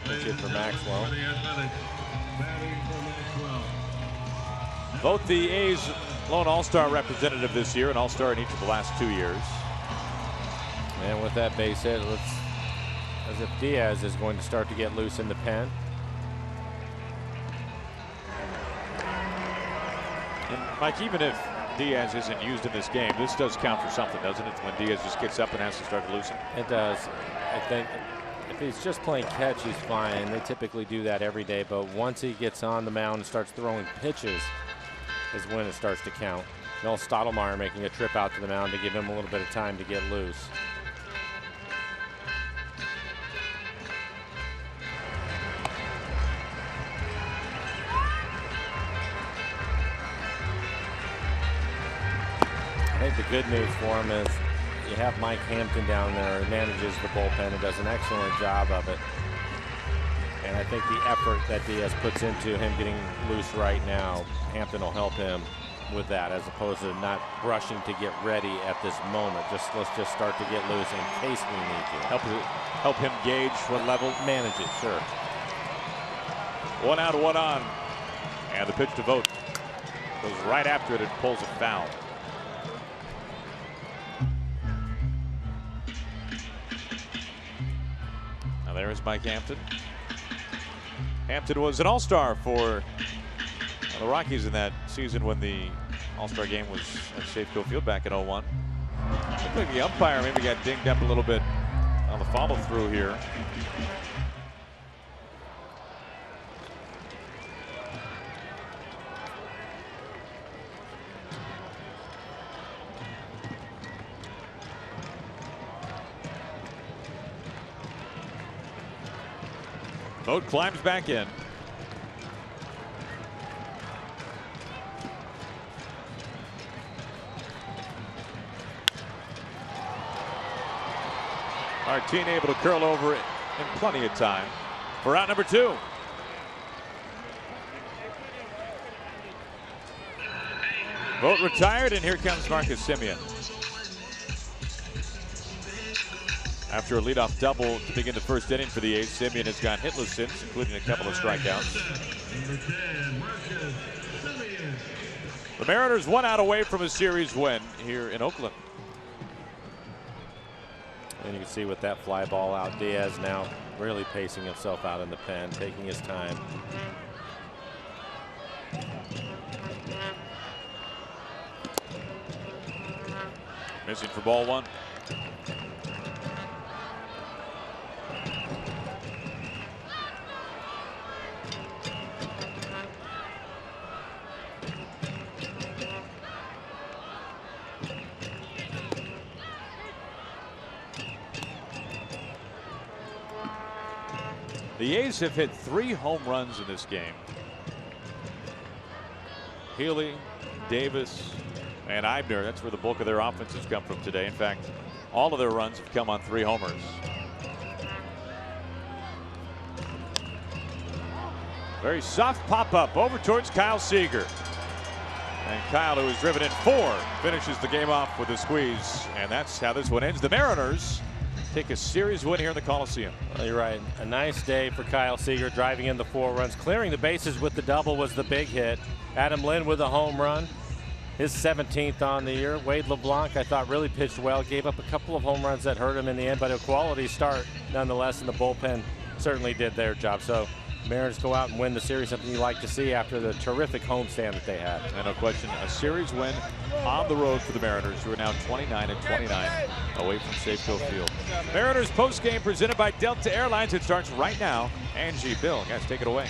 Pinch hit for Maxwell. Vogt, the A's lone all-star representative this year, an all-star in each of the last 2 years. And with that base hit, looks as if Diaz is going to start to get loose in the pen. And Mike, even if Diaz isn't used in this game, this does count for something, doesn't it? When Diaz just gets up and has to start to loosen. It does. I think if he's just playing catch, he's fine. They typically do that every day, but once he gets on the mound and starts throwing pitches is when it starts to count. Noel Stottlemyre making a trip out to the mound to give him a little bit of time to get loose. I think the good news for him is you have Mike Hampton down there who manages the bullpen and does an excellent job of it. And I think the effort that Diaz puts into him getting loose right now, Hampton will help him with that, as opposed to not rushing to get ready at this moment. Let's just start to get loose in case we need to. Help him gauge what level. Manage it, sure. 1 out, 1 on. And the pitch to Vogt goes right after it and pulls it foul. Now there's Mike Hampton. Hampton was an all-star for the Rockies in that season when the all-star game was at Safeco Field back in 01. Looked like the umpire maybe got dinged up a little bit on the follow-through here. Vogt climbs back in. Martine able to curl over it in plenty of time for out number 2. Vogt retired, and here comes Marcus Semien. After a leadoff double to begin the first inning for the A's, Semien has gone hitless since, including a couple of strikeouts. The Mariners 1 out away from a series win here in Oakland. And you can see with that fly ball out, Diaz now really pacing himself out in the pen, taking his time. Missing for ball 1. The A's have hit 3 home runs in this game. Healy, Davis, and Eibner. That's where the bulk of their offense has come from today. In fact, all of their runs have come on 3 homers. Very soft pop-up over towards Kyle Seager. And Kyle, who has driven in 4, finishes the game off with a squeeze. And that's how this one ends. The Mariners take a series win here in the Coliseum. Well, you're right. A nice day for Kyle Seager, driving in the 4 runs. Clearing the bases with the double was the big hit. Adam Lind with a home run, his 17th on the year. Wade LeBlanc, I thought, really pitched well. Gave up a couple of home runs that hurt him in the end, but a quality start nonetheless, and the bullpen certainly did their job. So Mariners go out and win the series, something you like to see after the terrific homestand that they had. And no question, a series win on the road for the Mariners, who are now 29-29 away from Safeco Field. Mariners postgame presented by Delta Airlines. It starts right now. Angie, Bill, guys, take it away.